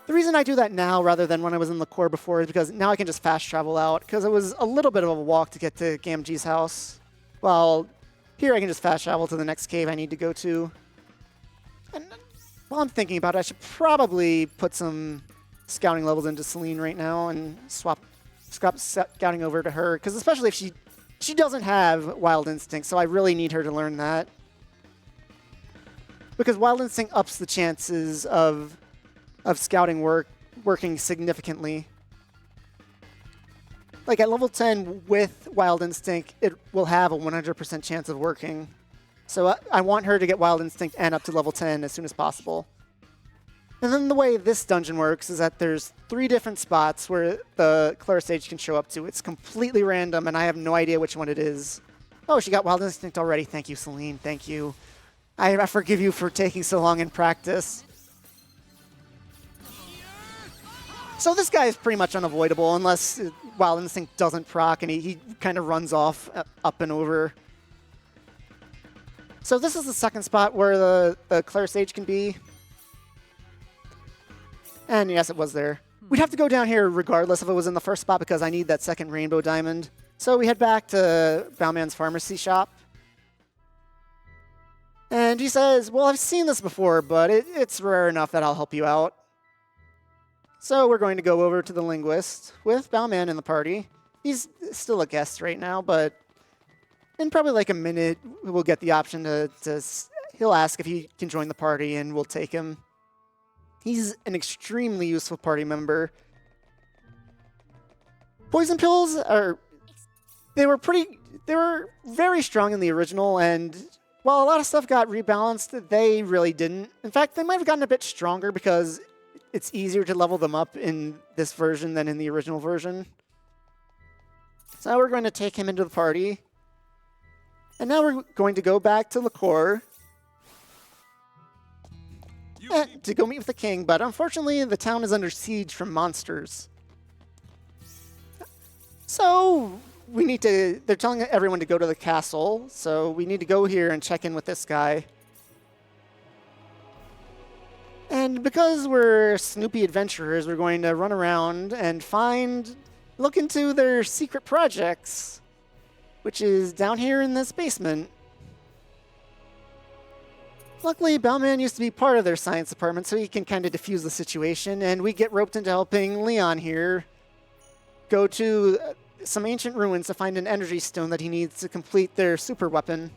B: The reason I do that now rather than when I was in the core before is because now I can just fast travel out, because it was a little bit of a walk to get to Gamgee's house. Well, here I can just fast travel to the next cave I need to go to. And while I'm thinking about it, I should probably put some scouting levels into Celine right now and swap scouting over to her, because especially if she doesn't have Wild Instinct, so I really need her to learn that. Because Wild Instinct ups the chances of scouting working significantly. Like at level 10 with Wild Instinct, it will have a 100% chance of working. So I want her to get Wild Instinct and up to level 10 as soon as possible. And then the way this dungeon works is that there's 3 different spots where the Clara Sage can show up to. It's completely random, and I have no idea which one it is. Oh, she got Wild Instinct already. Thank you, Celine. Thank you. I forgive you for taking so long in practice. So this guy is pretty much unavoidable unless Wild Instinct doesn't proc, and he kind of runs off up and over. So this is the second spot where the Clara Sage can be. And yes, it was there. We'd have to go down here regardless if it was in the first spot because I need that second rainbow diamond. So we head back to Bowman's pharmacy shop. And he says, well, I've seen this before, but it's rare enough that I'll help you out. So we're going to go over to the linguist with Bowman in the party. He's still a guest right now, but in probably like a minute, we'll get the option he'll ask if he can join the party and we'll take him. He's an extremely useful party member. Poison pills are they were very strong in the original, and while a lot of stuff got rebalanced, they really didn't. In fact, they might have gotten a bit stronger because it's easier to level them up in this version than in the original version. So now we're going to take him into the party. And now we're going to go back to Liqueur to go meet with the king, but unfortunately the town is under siege from monsters. So they're telling everyone to go to the castle, so we need to go here and check in with this guy. And because we're Snoopy adventurers, we're going to run around and look into their secret projects, which is down here in this basement. Luckily, Bellman used to be part of their science department, so he can kind of defuse the situation, and we get roped into helping Leon here go to some ancient ruins to find an energy stone that he needs to complete their super weapon.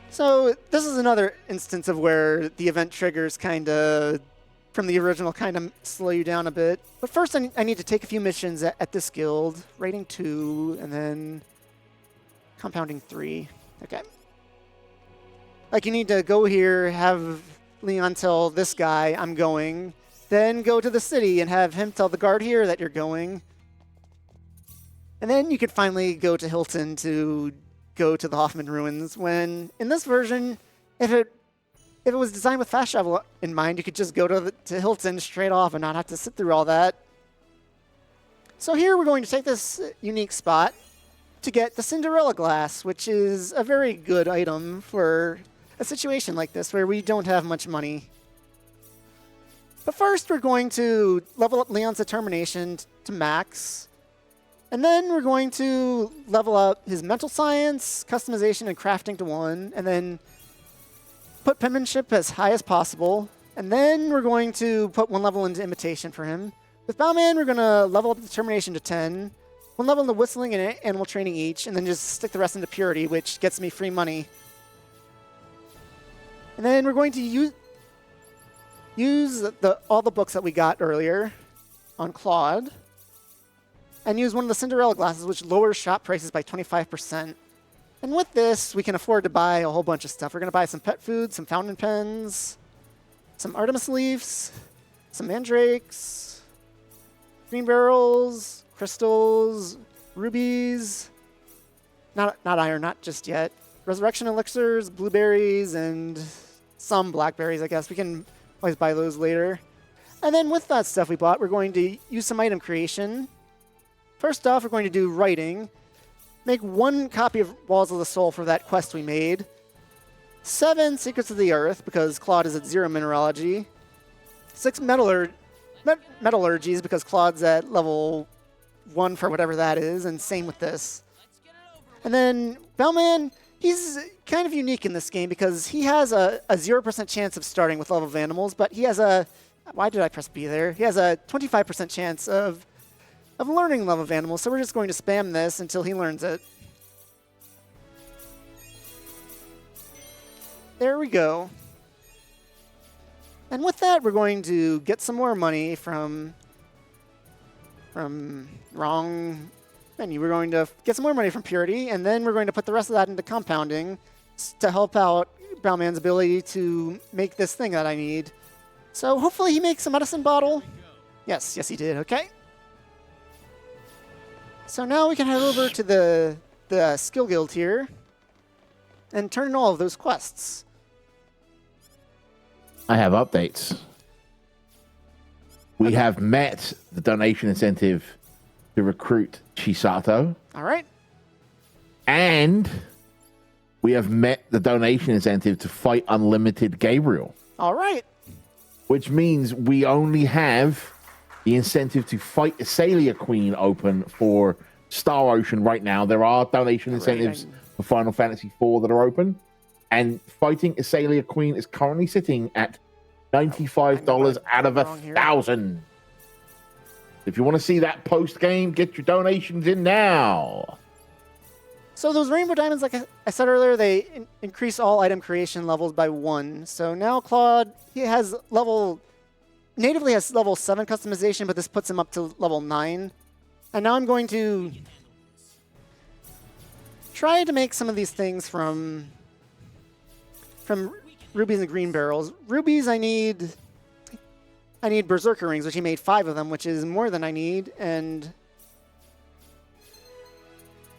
B: So this is another instance of where the event triggers from the original kind of slow you down a bit. But first I need to take a few missions at this guild. Rating 2 and then compounding 3. Okay. Like you need to go here, have Leon tell this guy I'm going, then go to the city and have him tell the guard here that you're going. And then you could finally go to Hilton to go to the Hoffman ruins, when in this version, if it was designed with fast travel in mind, you could just go to Hilton straight off and not have to sit through all that. So here we're going to take this unique spot to get the Cinderella glass, which is a very good item for a situation like this where we don't have much money. But first we're going to level up Leon's determination to max. And then we're going to level up his mental science, customization, and crafting to 1. And then put penmanship as high as possible. And then we're going to put 1 level into imitation for him. With Bowman, we're going to level up determination to 10. 1 level into whistling and animal training each. And then just stick the rest into purity, which gets me free money. And then we're going to use all the books that we got earlier on Claude. And use one of the Cinderella glasses, which lowers shop prices by 25%. And with this, we can afford to buy a whole bunch of stuff. We're going to buy some pet food, some fountain pens, some Artemis leaves, some mandrakes, green barrels, crystals, rubies, not iron, not just yet, resurrection elixirs, blueberries, and some blackberries, I guess. We can always buy those later. And then with that stuff we bought, we're going to use some item creation. First off, we're going to do writing. Make 1 copy of Walls of the Soul for that quest we made. 7 Secrets of the Earth, because Claude is at 0 mineralogy. 6 metallurgies, because Claude's at level 1 for whatever that is, and same with this. And then Bellman, he's kind of unique in this game because he has a 0% chance of starting with level of animals, but he has a... Why did I press B there? He has a 25% chance of learning level of animals, so we're just going to spam this until he learns it. There we go. And with that, we're going to get some more money from wrong menu. We're going to get some more money from Purity, and then we're going to put the rest of that into compounding to help out Bowman's ability to make this thing that I need. So hopefully he makes a medicine bottle. Yes, he did. Okay. So now we can head over to the skill guild here and turn in all of those quests.
A: I have updates. We have met the donation incentive to recruit Chisato.
B: All right.
A: And we have met the donation incentive to fight Unlimited Gabriel.
B: All right.
A: Which means we only have the incentive to fight Azalea Queen open for Star Ocean right now. There are donation incentives for Final Fantasy IV that are open. And fighting Azalea Queen is currently sitting at $95 out of 1,000. If you want to see that post-game, get your donations in now.
B: So those rainbow diamonds, like I said earlier, they increase all item creation levels by 1. So now Claude, he has natively has level 7 customization, but this puts him up to level 9. And now I'm going to try to make some of these things from rubies and green barrels. Rubies, I need berserker rings, which he made 5 of them, which is more than I need. And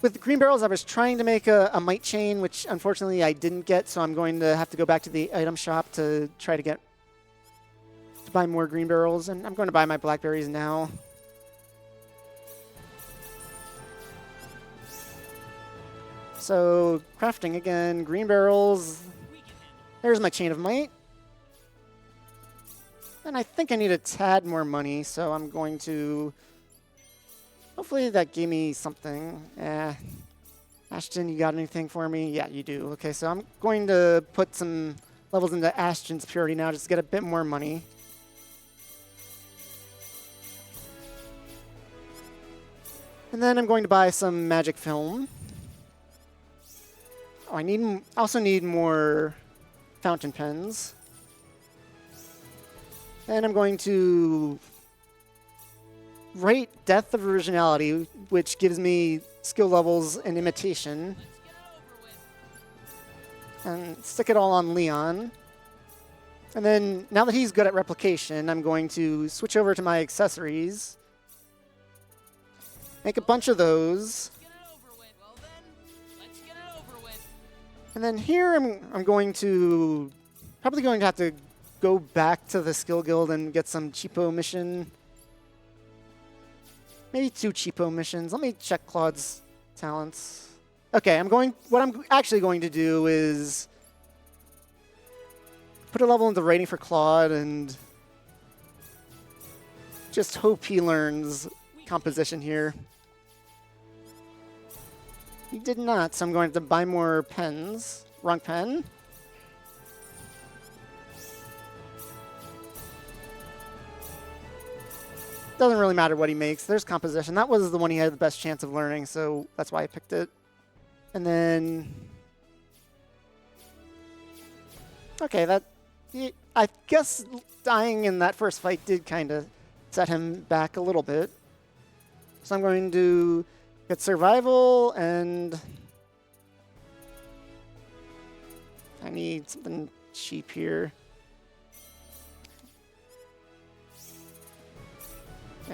B: with the green barrels, I was trying to make a might chain, which unfortunately I didn't get, so I'm going to have to go back to the item shop to try to buy more green barrels. And I'm going to buy my blackberries now. So crafting again, green barrels. There's my chain of might. And I think I need a tad more money, so I'm going to... Hopefully that gave me something. Ashton, you got anything for me? Yeah, you do. Okay, so I'm going to put some levels into Ashton's purity now just to get a bit more money. And then I'm going to buy some magic film. Oh, I also need more fountain pens. And I'm going to write Death of Originality, which gives me skill levels in imitation. And stick it all on Leon. And then, now that he's good at replication, I'm going to switch over to my accessories. Make a bunch of those. And then here I'm going to... Probably going to have to go back to the skill guild and get some cheapo mission. Maybe 2 cheapo missions. Let me check Claude's talents. Okay, what I'm actually going to do is put a level into rating for Claude and just hope he learns composition here. He did not, so I'm going to buy more pens. Wrong pen. Doesn't really matter what he makes. There's composition. That was the one he had the best chance of learning, so that's why I picked it. And then... Okay, I guess dying in that first fight did kind of set him back a little bit. So I'm going to get survival, and I need something cheap here.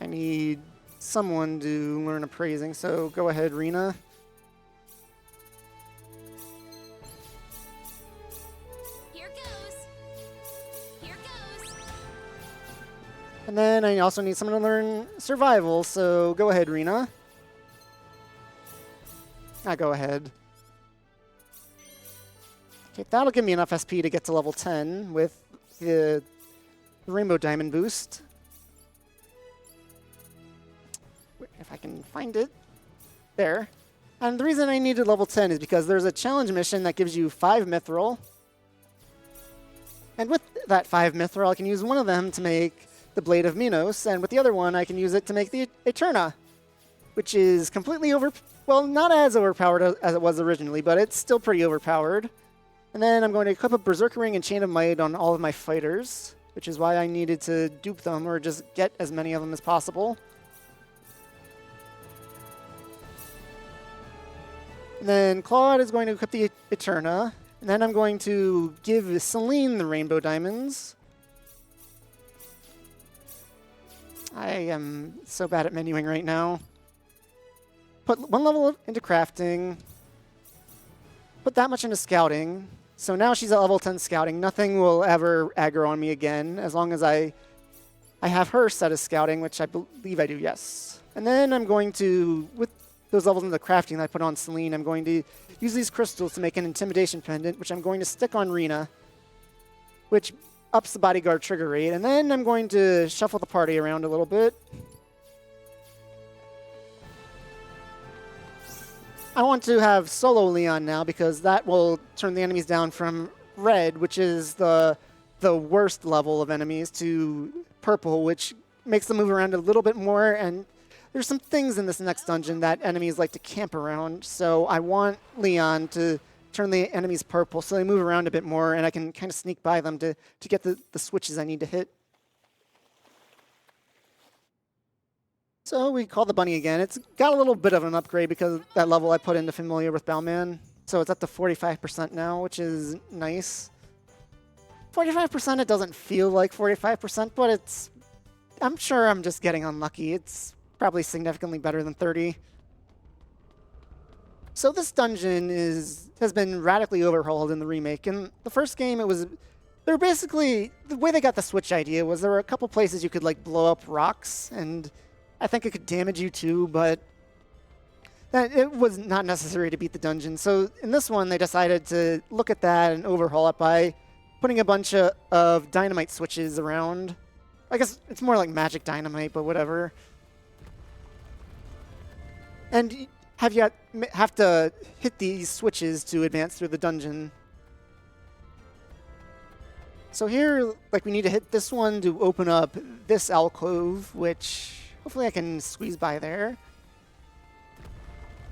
B: I need someone to learn appraising, so go ahead, Rena.
C: Here goes. Here goes.
B: And then I also need someone to learn survival, so go ahead, Rena. Go ahead. Okay, that'll give me enough SP to get to level 10 with the Rainbow Diamond boost. If I can find it. There. And the reason I needed level 10 is because there's a challenge mission that gives you 5 mithril. And with that 5 mithril, I can use one of them to make the Blade of Minos, and with the other one, I can use it to make the Eterna, which is completely well, not as overpowered as it was originally, but it's still pretty overpowered. And then I'm going to equip a Berserker Ring and Chain of Might on all of my fighters, which is why I needed to dupe them or just get as many of them as possible. And then Claude is going to equip the Eterna. And then I'm going to give Celine the Rainbow Diamonds. I am so bad at menuing right now. Put 1 level into crafting. Put that much into scouting. So now she's at level 10 scouting. Nothing will ever aggro on me again as long as I have her set as scouting, which I believe I do, yes. And then I'm going to, with those levels into crafting that I put on Celine, I'm going to use these crystals to make an intimidation pendant, which I'm going to stick on Rena, which ups the bodyguard trigger rate. And then I'm going to shuffle the party around a little bit. I want to have solo Leon now because that will turn the enemies down from red, which is the worst level of enemies, to purple, which makes them move around a little bit more. And there's some things in this next dungeon that enemies like to camp around, so I want Leon to turn the enemies purple so they move around a bit more and I can kind of sneak by them to get the switches I need to hit. So we call the bunny again. It's got a little bit of an upgrade because of that level I put into Familiar with Bellman. So it's up to 45% now, which is nice. 45%, it doesn't feel like 45%, but it's... I'm sure I'm just getting unlucky. It's probably significantly better than 30. So this dungeon has been radically overhauled in the remake. In the first game, it was... They're basically... The way they got the Switch idea was there were a couple places you could, like, blow up rocks, and I think it could damage you too, but that it was not necessary to beat the dungeon. So in this one, they decided to look at that and overhaul it by putting a bunch of dynamite switches around. I guess it's more like magic dynamite, but whatever. And you have to hit these switches to advance through the dungeon. So here, like, we need to hit this one to open up this alcove, which hopefully I can squeeze by there.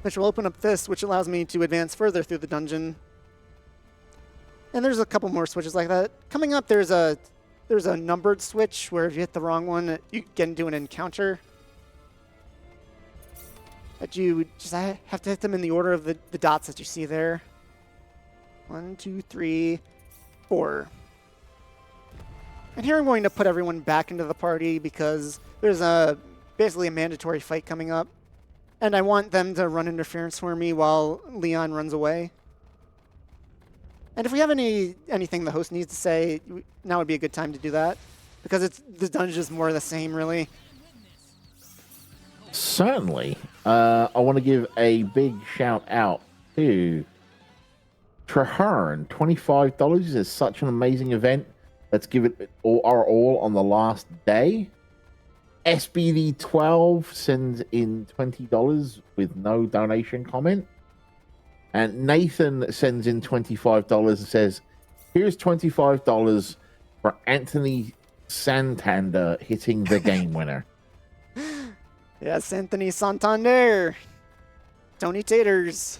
B: Which will open up this, which allows me to advance further through the dungeon. And there's a couple more switches like that. Coming up, there's a numbered switch where if you hit the wrong one, you get into an encounter. But you just have to hit them in the order of the dots that you see there. 1, 2, 3, 4. And here I'm going to put everyone back into the party because there's basically a mandatory fight coming up. And I want them to run interference for me while Leon runs away. And if we have anything the host needs to say, now would be a good time to do that. Because the dungeon is more of the same, really.
A: Certainly. I want to give a big shout out to Trahern. $25 is such an amazing event. Let's give it our all on the last day. SBD12 sends in $20 with no donation comment. And Nathan sends in $25 and says, here's $25 for Anthony Santander hitting the game winner.
B: Yes, Anthony Santander. Tony Taters.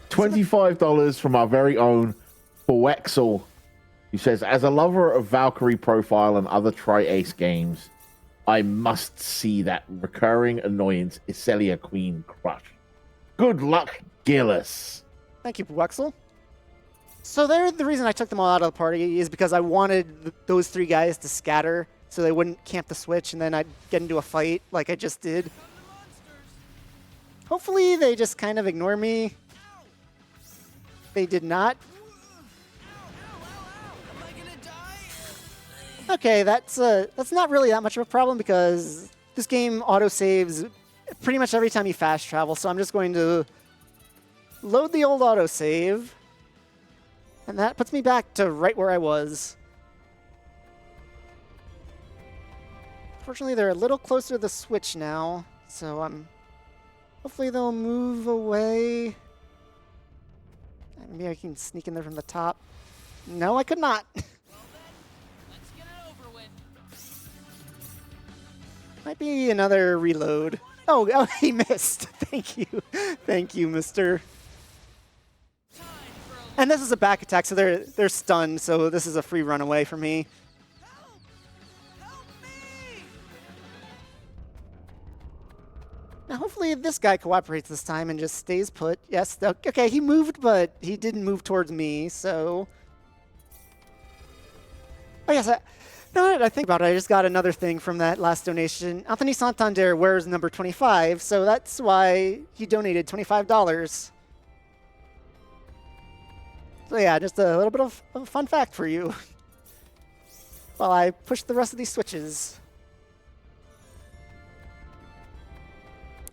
A: $25 from our very own Poexel, who says, as a lover of Valkyrie Profile and other Tri-Ace games, I must see that recurring annoyance Iselia Queen crush. Good luck, Gillis.
B: Thank you, Wexel. So the reason I took them all out of the party is because I wanted those three guys to scatter so they wouldn't camp the switch and then I'd get into a fight like I just did. Hopefully they just kind of ignore me. They did not. Okay, that's not really that much of a problem because this game autosaves pretty much every time you fast travel, so I'm just going to load the old autosave, and that puts me back to right where I was. Fortunately, they're a little closer to the switch now, so hopefully they'll move away. Maybe I can sneak in there from the top. No, I could not. Might be another reload. Oh, he missed. Thank you. Thank you, mister. And this is a back attack, so they're stunned, so this is a free runaway for me. Help me! Now, hopefully this guy cooperates this time and just stays put. Yes, okay, he moved, but he didn't move towards me, so... Oh, yes, now that I think about it, I just got another thing from that last donation. Anthony Santander wears number 25, so that's why he donated $25. So yeah, just a little bit of a fun fact for you. While I push the rest of these switches.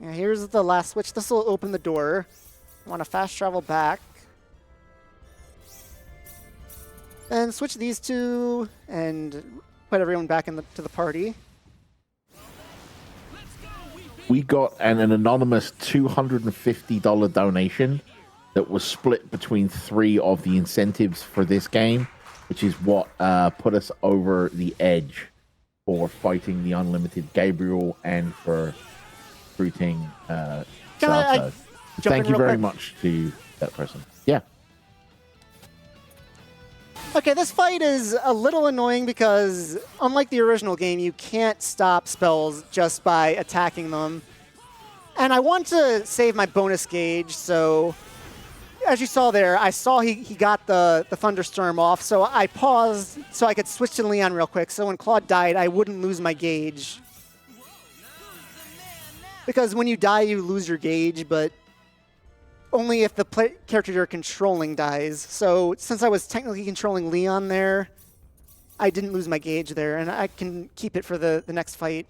B: Yeah, here's the last switch. This will open the door. I want to fast travel back. And switch these two and put everyone back into the party.
A: We got an anonymous $250 donation that was split between 3 of the incentives for this game, which is what put us over the edge for fighting the Unlimited Gabriel and for recruiting Salto. Thank you very much to that person. Yeah.
B: Okay, this fight is a little annoying because, unlike the original game, you can't stop spells just by attacking them. And I want to save my bonus gauge, so as you saw there, I saw he got the Thunderstorm off, so I paused so I could switch to Leon real quick, so when Claude died, I wouldn't lose my gauge. Because when you die, you lose your gauge, but only if the character you're controlling dies. So since I was technically controlling Leon there, I didn't lose my gauge there, and I can keep it for the next fight.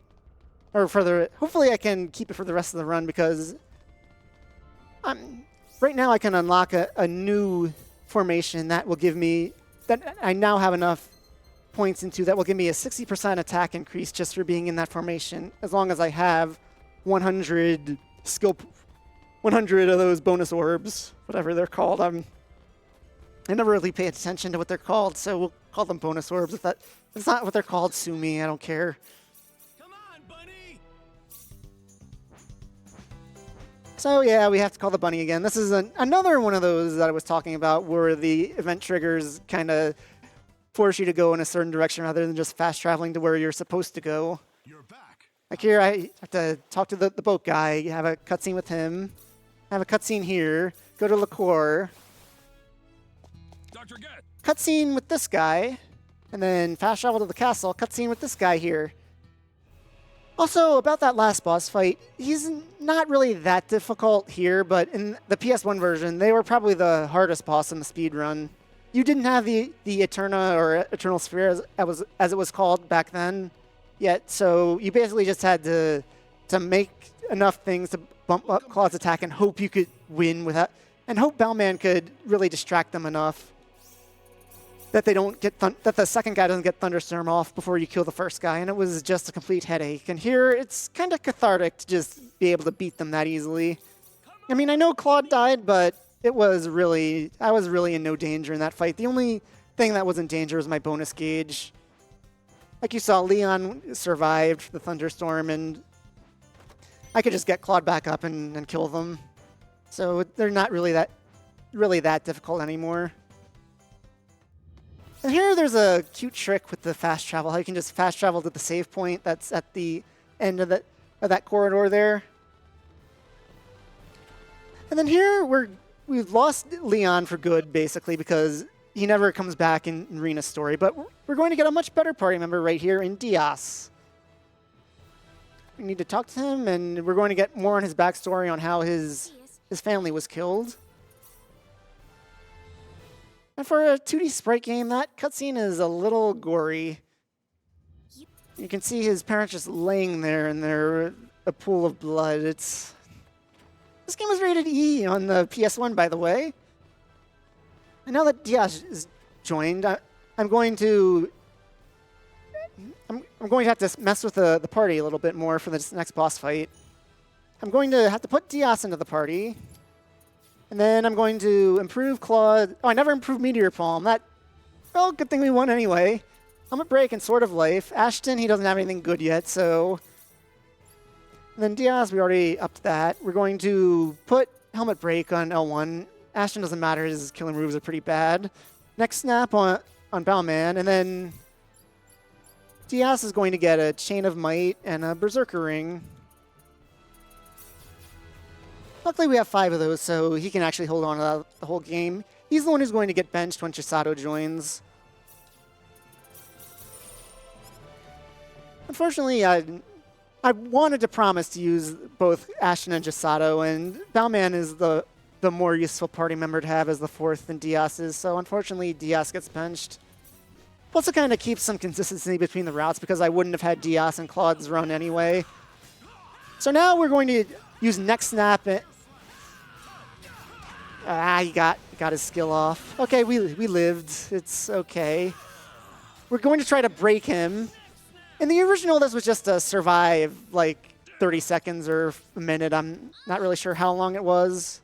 B: Or for the, hopefully I can keep it for the rest of the run, because right now I can unlock a new formation that will give me, that I now have enough points into, that will give me a 60% attack increase just for being in that formation, as long as I have 100 100 of those bonus orbs, whatever they're called. I never really pay attention to what they're called, so we'll call them bonus orbs. If it's not what they're called, sue me, I don't care.
D: Come on, bunny!
B: So yeah, we have to call the bunny again. This is another one of those that I was talking about where the event triggers kind of force you to go in a certain direction rather than just fast traveling to where you're supposed to go.
D: You're back.
B: Like here, I have to talk to the boat guy, have a cutscene with him, have a cutscene here, go to Liqueur,
D: Dr. Get.
B: cutscene with this guy, and then fast travel to the castle, cutscene with this guy here. Also, about that last boss fight, he's not really that difficult here, but in the PS1 version, they were probably the hardest boss in the speedrun. You didn't have the Eterna or Eternal Sphere as it was called back then yet, so you basically just had to make enough things to bump up Claude's attack and hope you could win without, and hope Bellman could really distract them enough that they don't get that the second guy doesn't get Thunderstorm off before you kill the first guy, and it was just a complete headache. And here, it's kind of cathartic to just be able to beat them that easily. I mean, I know Claude died, but I was really in no danger in that fight. The only thing that was in danger was my bonus gauge. Like you saw, Leon survived the Thunderstorm, and I could just get Claude back up and kill them. So they're not really that difficult anymore. And here there's a cute trick with the fast travel, how you can just fast travel to the save point that's at the end of that corridor there. And then here we've lost Leon for good, basically, because he never comes back in Rena's story. But we're going to get a much better party member right here in Diaz. We need to talk to him, and we're going to get more on his backstory on how his family was killed. And for a 2D sprite game, that cutscene is a little gory. You can see his parents just laying there in a pool of blood. This game is rated E on the PS1, by the way. And now that Diaz is joined, I'm going to have to mess with the party a little bit more for this next boss fight. I'm going to have to put Diaz into the party. And then I'm going to improve Claude. Oh, I never improved Meteor Palm. Well, good thing we won anyway. Helmet Break and Sword of Life. Ashton, he doesn't have anything good yet, so... And then Diaz, we already upped that. We're going to put Helmet Break on L1. Ashton doesn't matter, his killing moves are pretty bad. Next snap on Bowman, and then Diaz is going to get a Chain of Might and a Berserker Ring. Luckily, we have 5 of those, so he can actually hold on to the whole game. He's the one who's going to get benched when Chisato joins. Unfortunately, I wanted to promise to use both Ashton and Chisato, and Bowman is the more useful party member to have as the 4th than Diaz is, so unfortunately, Diaz gets benched. Plus, it kind of keeps some consistency between the routes because I wouldn't have had Diaz and Claude's run anyway. So now we're going to use Next Snap. He got his skill off. Okay, we lived. It's okay. We're going to try to break him. In the original, this was just to survive like 30 seconds or a minute. I'm not really sure how long it was.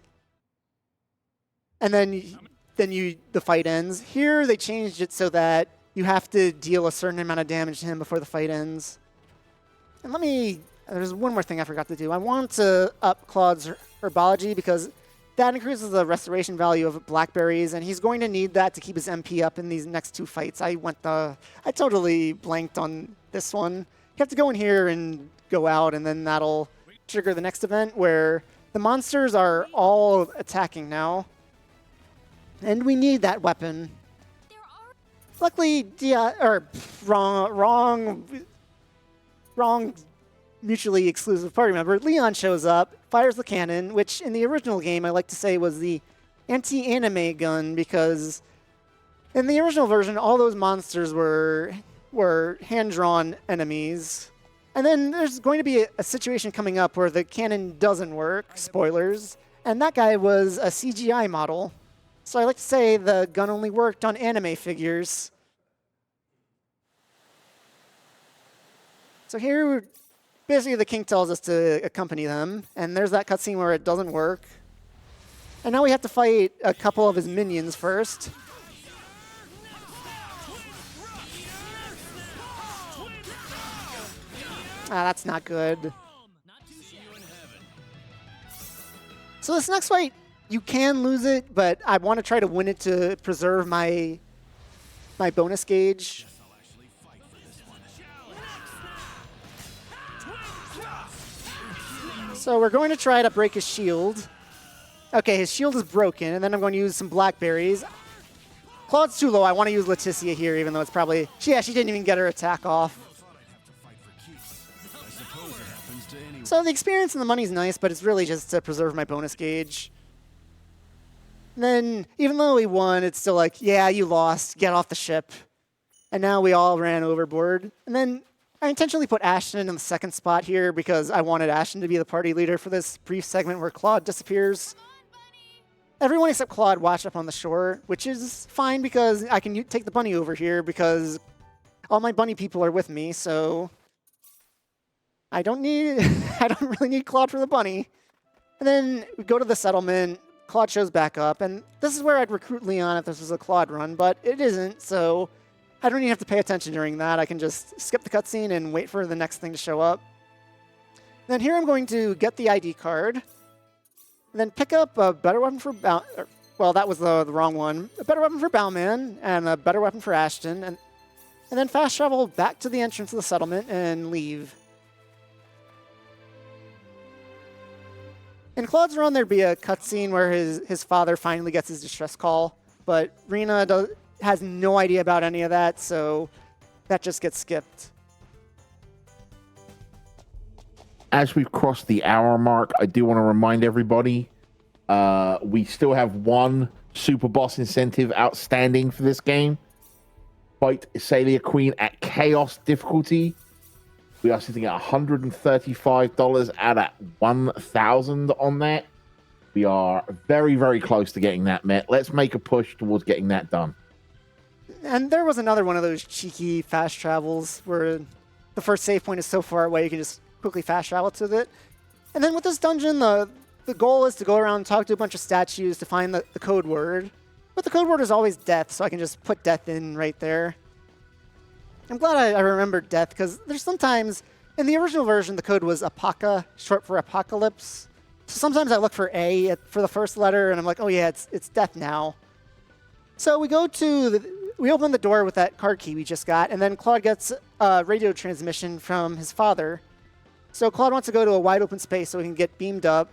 B: And then the fight ends. Here, they changed it so that you have to deal a certain amount of damage to him before the fight ends. And there's one more thing I forgot to do. I want to up Claude's herbology because that increases the restoration value of blackberries, and he's going to need that to keep his MP up in these next 2 fights. I totally blanked on this one. You have to go in here and go out, and then that'll trigger the next event where the monsters are all attacking now. And we need that weapon. Luckily, wrong mutually exclusive party member, Leon shows up, fires the cannon, which in the original game I like to say was the anti-anime gun, because in the original version all those monsters were hand-drawn enemies. And then there's going to be a situation coming up where the cannon doesn't work, spoilers, and that guy was a CGI model. So I like to say the gun only worked on anime figures. So here, basically the king tells us to accompany them, and there's that cutscene where it doesn't work. And now we have to fight a couple of his minions first. Ah, that's not good. So this next fight, you can lose it, but I want to try to win it to preserve my bonus gauge. So we're going to try to break his shield. Okay, his shield is broken, and then I'm going to use some blackberries. Claude's too low. I want to use Leticia here, even though it's probably... she didn't even get her attack off. So the experience and the money's nice, but it's really just to preserve my bonus gauge. And then, even though we won, it's still like, yeah, you lost. Get off the ship. And now we all ran overboard. And then I intentionally put Ashton in the second spot here because I wanted Ashton to be the party leader for this brief segment where Claude disappears. Everyone except Claude watched up on the shore, which is fine because I can take the bunny over here because all my bunny people are with me, so I don't really need Claude for the bunny. And then we go to the settlement. Claude shows back up, and this is where I'd recruit Leon if this was a Claude run, but it isn't, so I don't even have to pay attention during that. I can just skip the cutscene and wait for the next thing to show up. Then here I'm going to get the ID card, and then pick up a better weapon for well, that was the wrong one. A better weapon for Bowman, and a better weapon for Ashton, and then fast travel back to the entrance of the settlement and leave. In Claude's run, there'd be a cutscene where his father finally gets his distress call, but Rena has no idea about any of that, so that just gets skipped.
A: As we've crossed the hour mark, I do want to remind everybody, we still have one super boss incentive outstanding for this game. Fight Celia Queen at Chaos difficulty. We are sitting at $135 out at $1,000 on that. We are very, very close to getting that met. Let's make a push towards getting that done.
B: And there was another one of those cheeky fast travels where the first save point is so far away you can just quickly fast travel to it. And then with this dungeon, the goal is to go around and talk to a bunch of statues to find the code word. But the code word is always death, so I can just put death in right there. I'm glad I remembered death, because there's sometimes, in the original version, the code was Apoca, short for apocalypse. So sometimes I look for A for the first letter, and I'm like, oh yeah, it's death now. So we open the door with that card key we just got, and then Claude gets a radio transmission from his father. So Claude wants to go to a wide open space so he can get beamed up.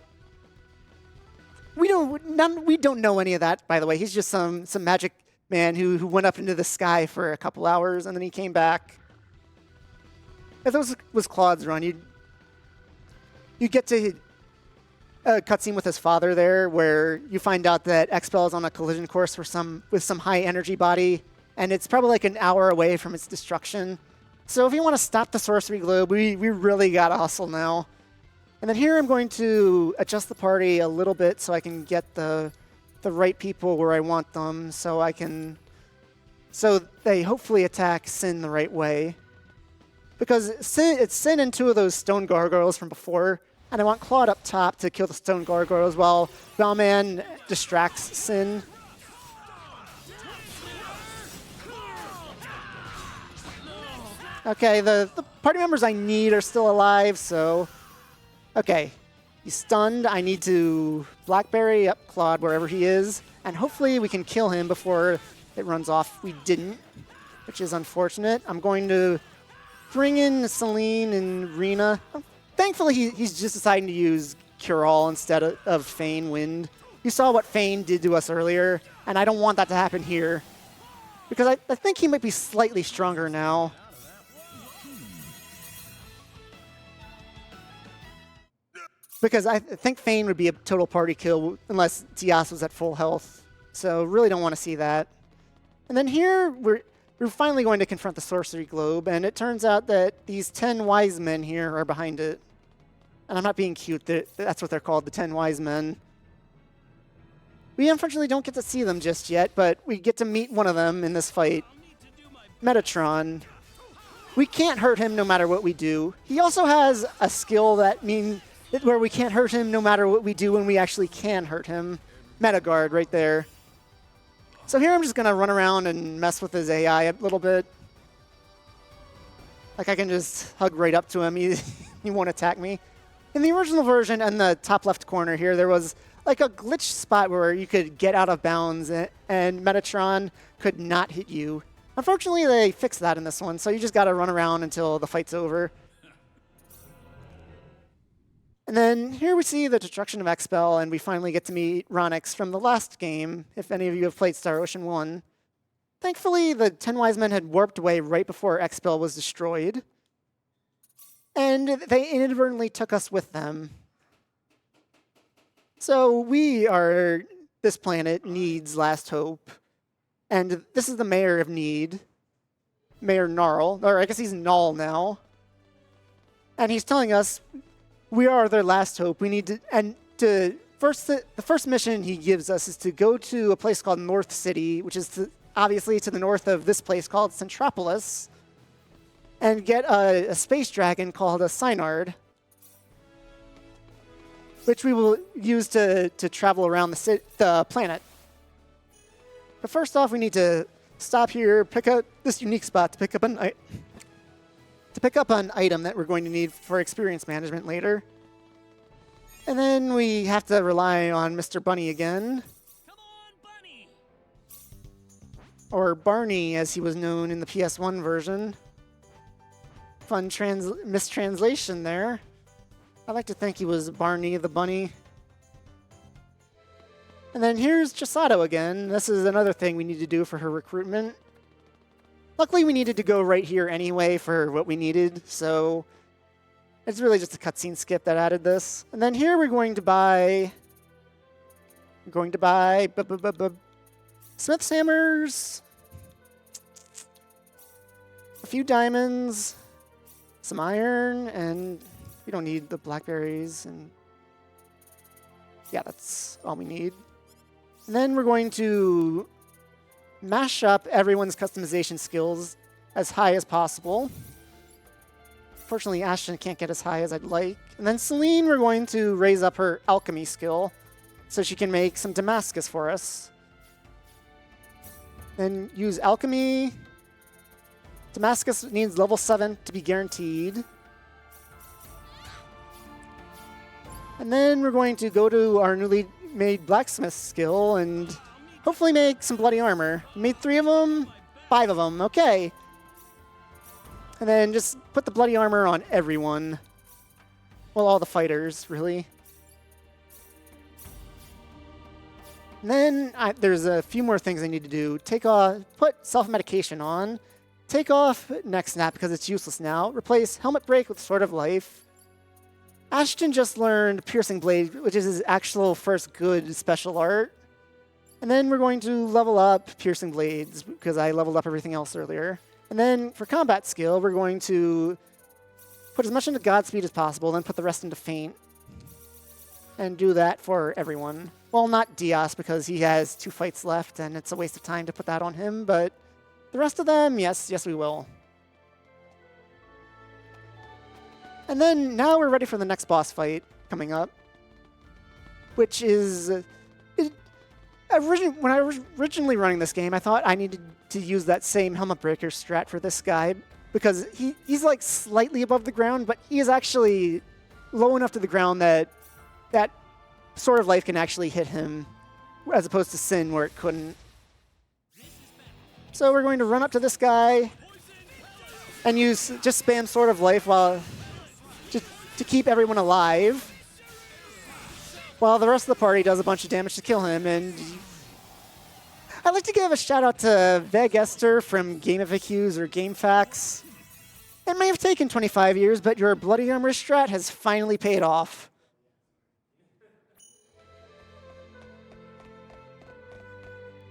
B: We don't know any of that, by the way. He's just some magic man who went up into the sky for a couple hours, and then he came back. If this was Claude's run, you'd get to a cutscene with his father there, where you find out that Expel is on a collision course with some high energy body, and it's probably like an hour away from its destruction. So if you want to stop the sorcery globe, we really gotta hustle now. And then here I'm going to adjust the party a little bit so I can get the right people where I want them, so they hopefully attack Sin the right way. Because it's Sin and two of those stone gargoyles from before, and I want Claude up top to kill the stone gargoyles while Bellman distracts Sin. Okay, the party members I need are still alive, so... Okay, He's stunned. I need to Blackberry up Claude wherever he is, and hopefully we can kill him before it runs off. We didn't, which is unfortunate. I'm going to bring in Celine and Rena. Thankfully, he's just deciding to use Cure-All instead of Feign Wind. You saw what Feign did to us earlier, and I don't want that to happen here. Because I think he might be slightly stronger now. Because I think Feign would be a total party kill unless Diaz was at full health. So really don't want to see that. And then here, we're finally going to confront the Sorcery Globe, and it turns out that these 10 wise men here are behind it. And I'm not being cute, that's what they're called, the 10 wise men. We unfortunately don't get to see them just yet, but we get to meet one of them in this fight, Metatron. We can't hurt him no matter what we do. He also has a skill that means where we can't hurt him no matter what we do when we actually can hurt him. Metaguard right there. So here I'm just going to run around and mess with his AI a little bit. Like I can just hug right up to him. He won't attack me. In the original version, in the top left corner here, there was like a glitch spot where you could get out of bounds and Metatron could not hit you. Unfortunately, they fixed that in this one, so you just got to run around until the fight's over. And then here we see the destruction of Expel, and we finally get to meet Ronix from the last game, if any of you have played Star Ocean 1. Thankfully, the 10 Wise Men had warped away right before Expel was destroyed. And they inadvertently took us with them. So we are this planet, Need's last hope. And this is the mayor of Need, Mayor Gnarl, or I guess he's Null now. And he's telling us, we are their last hope. We need to, and the first mission he gives us is to go to a place called North City, which is obviously to the north of this place called Centropolis, and get a space dragon called a Synard, which we will use to travel around the planet. But first off, we need to stop here, pick up this unique spot to pick up an item that we're going to need for experience management later. And then we have to rely on Mr. Bunny again.
D: Come on, Bunny!
B: Or Barney, as he was known in the PS1 version. Fun mistranslation there. I like to think he was Barney the Bunny. And then here's Chisato again. This is another thing we need to do for her recruitment. Luckily, we needed to go right here anyway for what we needed, so it's really just a cutscene skip that added this. And then here we're going to buy Smith's hammers, a few diamonds, some iron, and we don't need the blackberries. And yeah, that's all we need. And then we're going to mash up everyone's customization skills as high as possible. Fortunately, Ashton can't get as high as I'd like. And then Celine, we're going to raise up her alchemy skill so she can make some Damascus for us. Then use alchemy. Damascus needs level 7 to be guaranteed. And then we're going to go to our newly made blacksmith skill and hopefully make some bloody armor. Made 3 of them, 5 of them, okay. And then just put the bloody armor on everyone. Well, all the fighters, really. And then there's a few more things I need to do. Put self-medication on. Take off neck snap because it's useless now. Replace helmet break with sword of life. Ashton just learned piercing blade, which is his actual first good special art. And then we're going to level up piercing blades because I leveled up everything else earlier. And then for combat skill, we're going to put as much into Godspeed as possible, then put the rest into Feint. And do that for everyone. Well, not Diaz because he has 2 fights left and it's a waste of time to put that on him, but the rest of them, yes, we will. And then now we're ready for the next boss fight coming up, which is... when I was originally running this game, I thought I needed to use that same helmet breaker strat for this guy because he's like slightly above the ground, but he is actually low enough to the ground that that sort of life can actually hit him, as opposed to Sin where it couldn't. So we're going to run up to this guy and just spam Sword of Life to keep everyone alive, while the rest of the party does a bunch of damage to kill him. And I'd like to give a shout out to Veg Esther from GameFAQs or GameFAQs. It may have taken 25 years, but your Bloody Armor strat has finally paid off.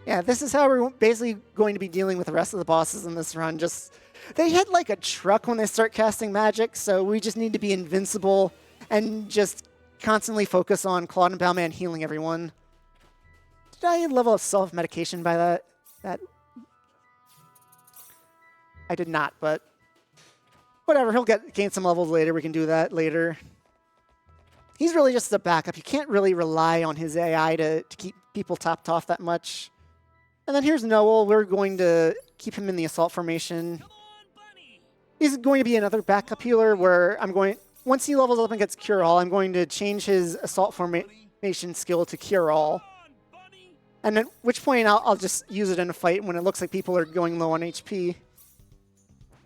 B: Yeah, this is how we're basically going to be dealing with the rest of the bosses in this run. They hit like a truck when they start casting magic, so we just need to be invincible and just constantly focus on Claude and Bowman healing everyone. Did I level up self-medication by that? I did not, but whatever. He'll gain some levels later. We can do that later. He's really just a backup. You can't really rely on his AI to keep people topped off that much. And then here's Noel. We're going to keep him in the assault formation. He's going to be another backup healer where once he levels up and gets Cure All, I'm going to change his assault formation skill to Cure All. And at which point I'll just use it in a fight when it looks like people are going low on HP.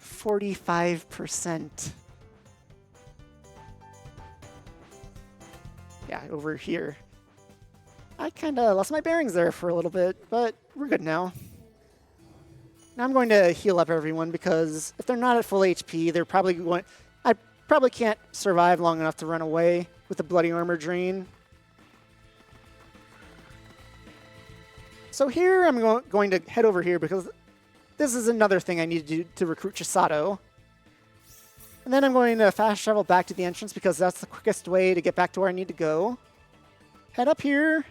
B: 45%. Yeah, over here. I kind of lost my bearings there for a little bit, but we're good now. Now I'm going to heal up everyone because if they're not at full HP, they're probably going... I probably can't survive long enough to run away with the Bloody Armor drain. So here I'm going to head over here because this is another thing I need to do to recruit Chisato. And then I'm going to fast travel back to the entrance because that's the quickest way to get back to where I need to go. Head up here.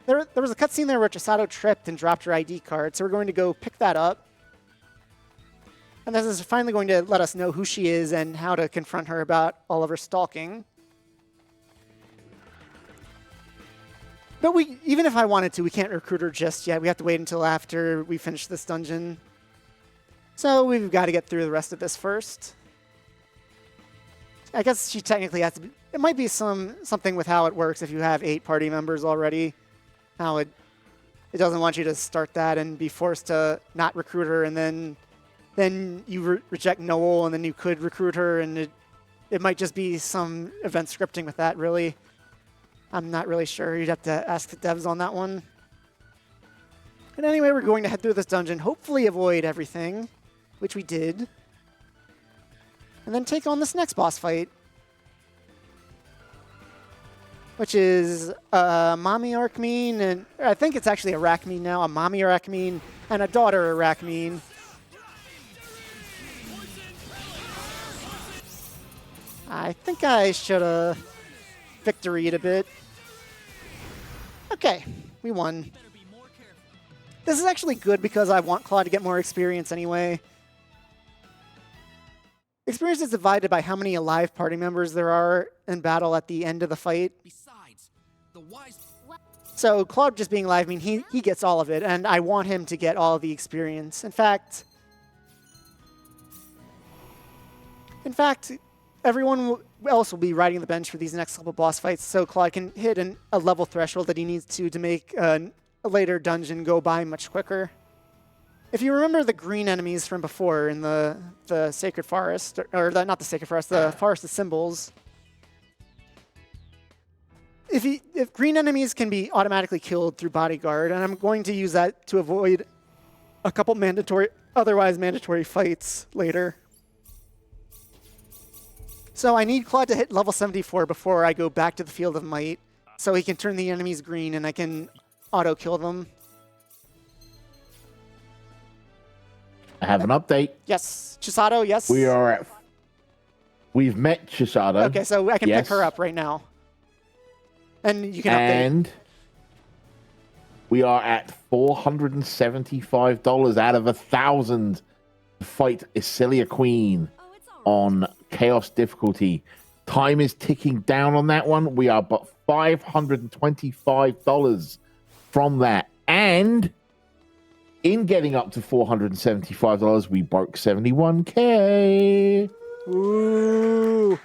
B: There was a cutscene there where Chisato tripped and dropped her ID card, so we're going to go pick that up. And this is finally going to let us know who she is and how to confront her about all of her stalking. But even if I wanted to, we can't recruit her just yet. We have to wait until after we finish this dungeon. So we've got to get through the rest of this first. I guess she technically has to be... It might be something with how it works if you have 8 party members already. How it doesn't want you to start that and be forced to not recruit her, and then you reject Noel, and then you could recruit her, and it might just be some event scripting with that, really. I'm not really sure. You'd have to ask the devs on that one. But anyway, we're going to head through this dungeon, hopefully avoid everything, which we did, and then take on this next boss fight, which is a mommy Arachmene, and I think it's actually Arachmene now, a mommy Arachmene and a daughter Arachmene. I think I should have victoried a bit. Okay, we won. This is actually good because I want Claude to get more experience anyway. Experience is divided by how many alive party members there are in battle at the end of the fight.
D: Besides, the wise...
B: So Claude just being alive, I mean, he gets all of it, and I want him to get all of the experience. In fact, everyone else will be riding the bench for these next couple boss fights, so Claude can hit a level threshold that he needs to make a later dungeon go by much quicker. If you remember the green enemies from before in the Sacred Forest, not the Sacred Forest, the Forest of Symbols, if green enemies can be automatically killed through Bodyguard, and I'm going to use that to avoid a couple otherwise mandatory fights later. So I need Claude to hit level 74 before I go back to the Field of Might, so he can turn the enemies green and I can auto-kill them.
A: I have an update.
B: Yes. Chisato, yes?
A: We've met Chisato.
B: Okay, so I can pick her up right now. And you can update.
A: And we are at $475 out of 1,000 to fight Isilia Queen
C: Oh, it's all right.
A: on Chaos difficulty. Time is ticking down on that one. We are but $525 from that. And in getting up to $475, we broke 71K.
B: Ooh.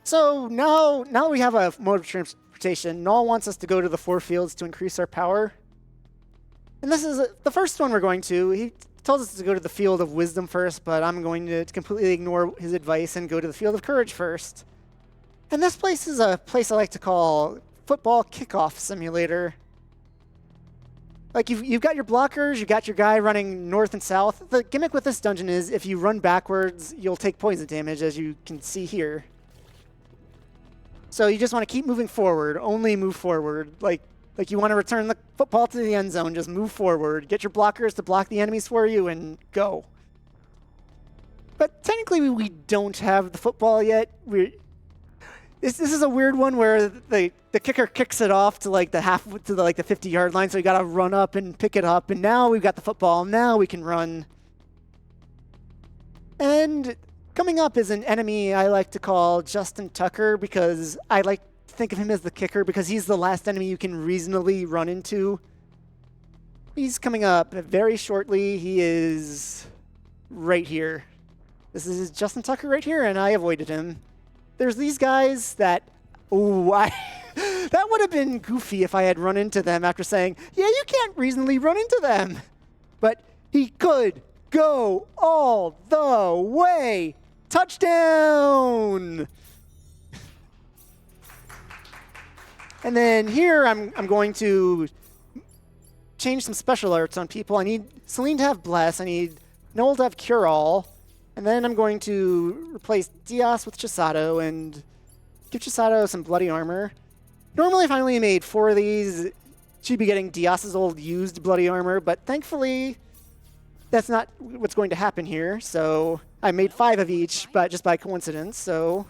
B: So now we have a mode of transportation. Null wants us to go to the 4 fields to increase our power. And this is the first one we're going to. He tells us to go to the field of wisdom first, but I'm going to completely ignore his advice and go to the field of courage first. And this place is a place I like to call football kickoff simulator. Like you've got your blockers, you've got your guy running north and south. The gimmick with this dungeon is if you run backwards, you'll take poison damage, as you can see here. So you just want to keep moving forward, only move forward. Like you want to return the football to the end zone, just move forward. Get your blockers to block the enemies for you and go. But technically we don't have the football yet. This is a weird one where the kicker kicks it off to like the 50-yard line, so you got to run up and pick it up. And now we've got the football. Now we can run. And coming up is an enemy I like to call Justin Tucker, because I like to think of him as the kicker because he's the last enemy you can reasonably run into. He's coming up very shortly. He is right here. This is Justin Tucker right here, and I avoided him. There's these guys that, that would have been goofy if I had run into them after saying, yeah, you can't reasonably run into them. But he could go all the way. Touchdown! And then here I'm going to change some special alerts on people. I need Celine to have Bless. I need Noel to have Cure All. And then I'm going to replace Diaz with Chisato and give Chisato some bloody armor. Normally, if I only made 4 of these, she'd be getting Diaz's old used bloody armor, but thankfully, that's not what's going to happen here. So I made 5 of each, but just by coincidence. So,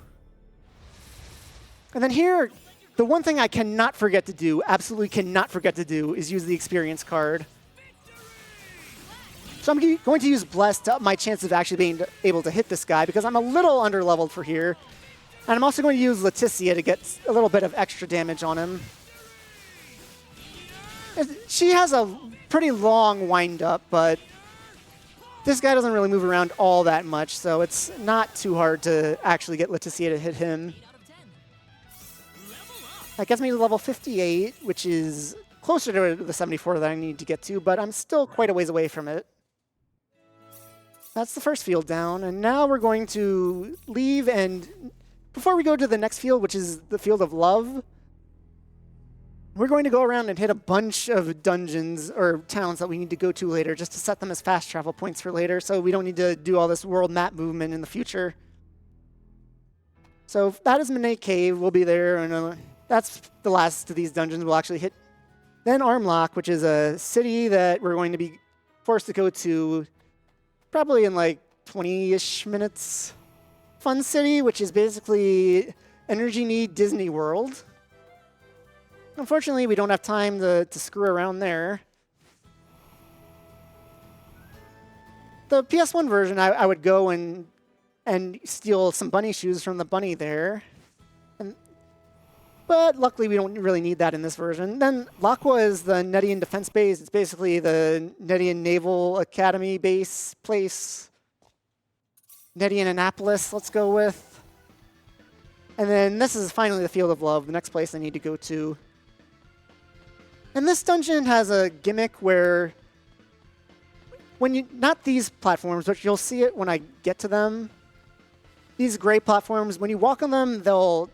B: and then here, the one thing I cannot forget to do, absolutely cannot forget to do, is use the experience card. So I'm going to use Bless to up my chance of actually being able to hit this guy because I'm a little underleveled for here. And I'm also going to use Leticia to get a little bit of extra damage on him. She has a pretty long wind-up, but this guy doesn't really move around all that much, so it's not too hard to actually get Leticia to hit him. That gets me to level 58, which is closer to the 74 that I need to get to, but I'm still quite a ways away from it. That's the first field down, and now we're going to leave, and before we go to the next field, which is the field of love, we're going to go around and hit a bunch of dungeons or towns that we need to go to later just to set them as fast travel points for later, so we don't need to do all this world map movement in the future. So that is Minate Cave. We'll be there, and that's the last of these dungeons we'll actually hit. Then Armlock, which is a city that we're going to be forced to go to probably in like 20-ish minutes. Fun City, which is basically Energy Need Disney World. Unfortunately, we don't have time to screw around there. The PS1 version, I would go and steal some bunny shoes from the bunny there. But luckily, we don't really need that in this version. Then Laqua is the Nedian Defense Base. It's basically the Nedian Naval Academy base place. Nedian Annapolis, let's go with. And then this is finally the Field of Love, the next place I need to go to. And this dungeon has a gimmick where, not these platforms, but you'll see it when I get to them. These gray platforms, when you walk on them, they'll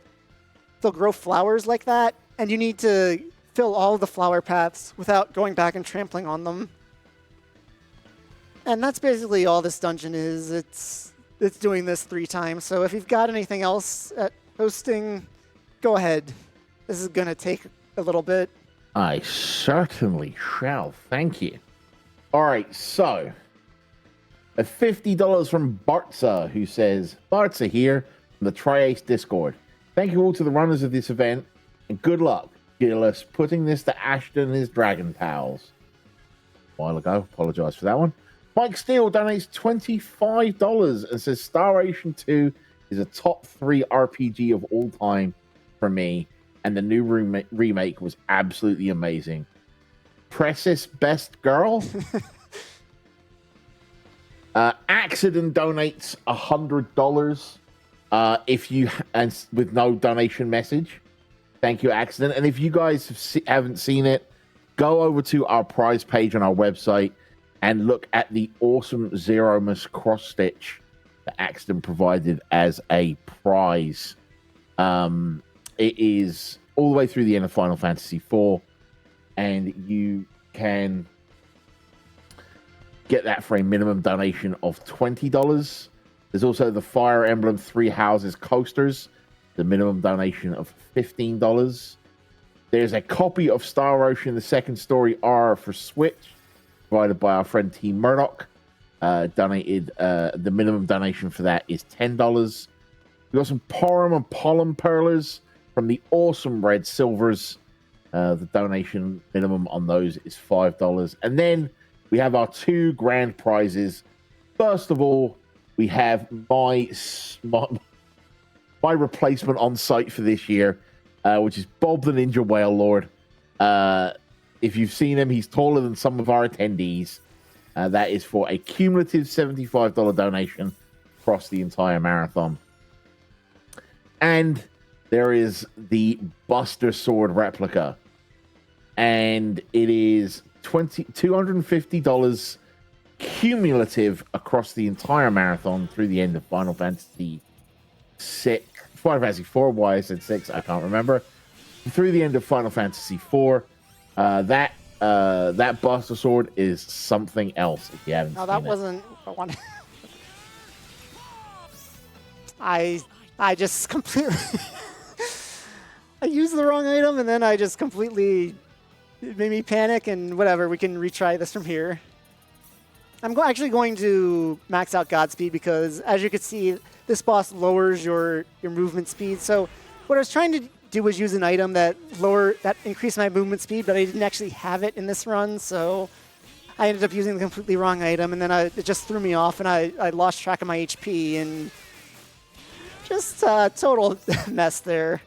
B: grow flowers like that, and you need to fill all of the flower paths without going back and trampling on them. And that's basically all this dungeon is. It's doing this 3 times, so if you've got anything else at hosting, go ahead. This is going to take a little bit.
A: I certainly shall. Thank you. All right, so a $50 from Bartza, who says, Bartza here from the Tri-Ace Discord. Thank you all to the runners of this event, and good luck, Gearless, putting this to Ashton and his dragon pals. A while ago, apologize for that one. Mike Steele donates $25 and says Star Ocean 2 is a top 3 RPG of all time for me, and the new remake was absolutely amazing. Precious Best Girl? Accident donates $100. If you and with no donation message, thank you, Accident. And if you guys haven't seen it, go over to our prize page on our website and look at the awesome Zero Miss cross stitch that Accident provided as a prize. It is all the way through the end of Final Fantasy IV, and you can get that for a minimum donation of $20. There's also the Fire Emblem Three Houses coasters, the minimum donation of $15. There's a copy of Star Ocean, the second story R for Switch, provided by our friend Team Murdoch. Donated, the minimum donation for that is $10. We got some Porum and Pollen Perlers from the awesome Red Silvers. The donation minimum on those is $5. And then we have our two grand prizes. First of all, we have my replacement on site for this year, which is Bob the Ninja Whale Lord. If you've seen him, he's taller than some of our attendees. That is for a cumulative $75 donation across the entire marathon. And there is the Buster Sword replica. And it is $250 cumulative across the entire marathon through the end of Final Fantasy 6. Final Fantasy 4, why I said 6, I can't remember. Through the end of Final Fantasy 4. That Buster Sword is something else if you haven't seen
B: that
A: it.
B: wasn't one. I just completely I used the wrong item, and then I just completely, it made me panic, and whatever, we can retry this from here. I'm actually going to max out Godspeed because, as you can see, this boss lowers your movement speed. So what I was trying to do was use an item that increased my movement speed, but I didn't actually have it in this run, so I ended up using the completely wrong item, and then it just threw me off, and I lost track of my HP, and just a total mess there.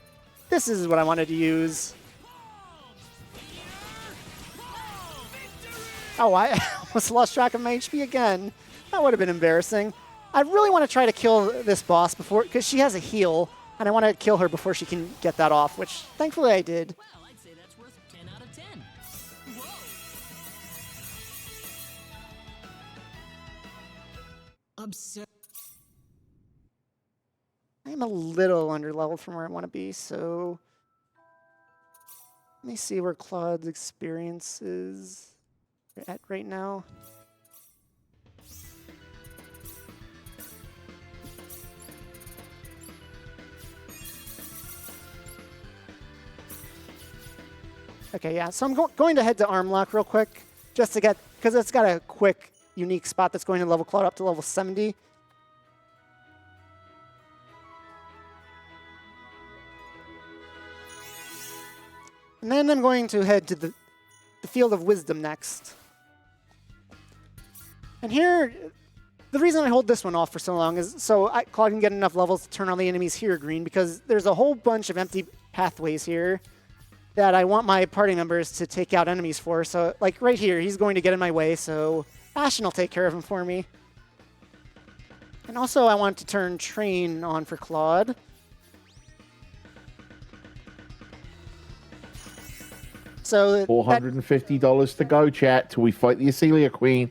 B: This is what I wanted to use. Oh, I almost lost track of my HP again. That would have been embarrassing. I really want to try to kill this boss before, because she has a heal, and I want to kill her before she can get that off, which thankfully I did.
D: Well, I'd say that's worth 10 out of 10. Whoa! Absurd.
B: I'm a little underleveled from where I want to be, so let me see where Claude's experience is at right now. Okay, yeah, so I'm going to head to Armlock real quick, just to get, because it's got a quick, unique spot that's going to level Claude up to level 70. And then I'm going to head to the Field of Wisdom next. And here, the reason I hold this one off for so long is so Claude can get enough levels to turn all the enemies here green, because there's a whole bunch of empty pathways here that I want my party members to take out enemies for. So, like right here, he's going to get in my way, so Ashen will take care of him for me. And also, I want to turn Train on for Claude. So
A: $450 to go, chat, till we fight the Acelia Queen.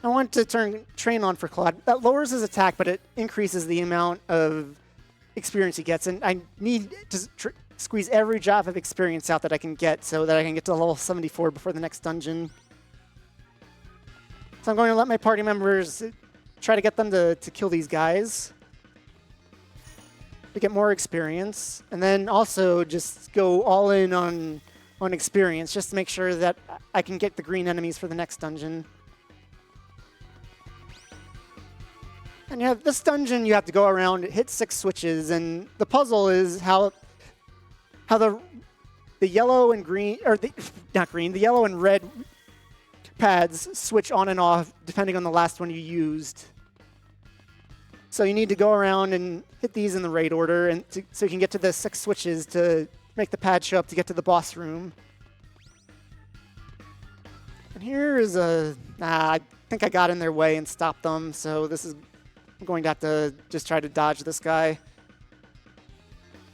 B: I want to turn Train on for Claude. That lowers his attack, but it increases the amount of experience he gets. And I need to squeeze every drop of experience out that I can get so that I can get to level 74 before the next dungeon. So I'm going to let my party members try to get them to kill these guys to get more experience. And then also just go all in on experience, just to make sure that I can get the green enemies for the next dungeon. And yeah, this dungeon you have to go around, hit 6 switches, and the puzzle is how the yellow and green, or not green, the yellow and red pads switch on and off depending on the last one you used. So you need to go around and hit these in the right order, and so you can get to the 6 switches to make the pad show up to get to the boss room. And here is I think I got in their way and stopped them, so this is, I'm going to have to just try to dodge this guy.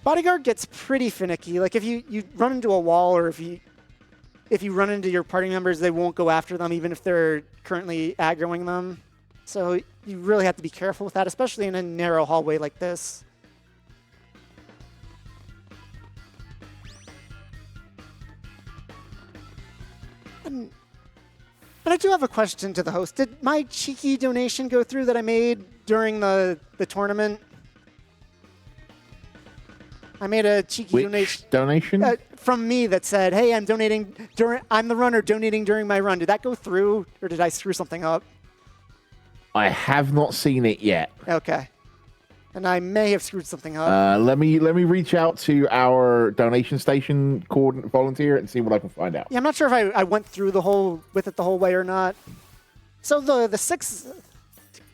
B: Bodyguard gets pretty finicky. Like if you run into a wall, or if you run into your party members, they won't go after them even if they're currently aggroing them. So you really have to be careful with that, especially in a narrow hallway like this. But I do have a question to the host. Did my cheeky donation go through that I made during the tournament? I made a cheeky
A: donation
B: from me that said, "Hey, I'm donating I'm the runner donating during my run." Did that go through, or did I screw something up?
A: I have not seen it yet.
B: Okay, and I may have screwed something up.
A: Let me reach out to our donation station volunteer and see what I can find out.
B: Yeah, I'm not sure if I went through the whole way or not. So the sixth,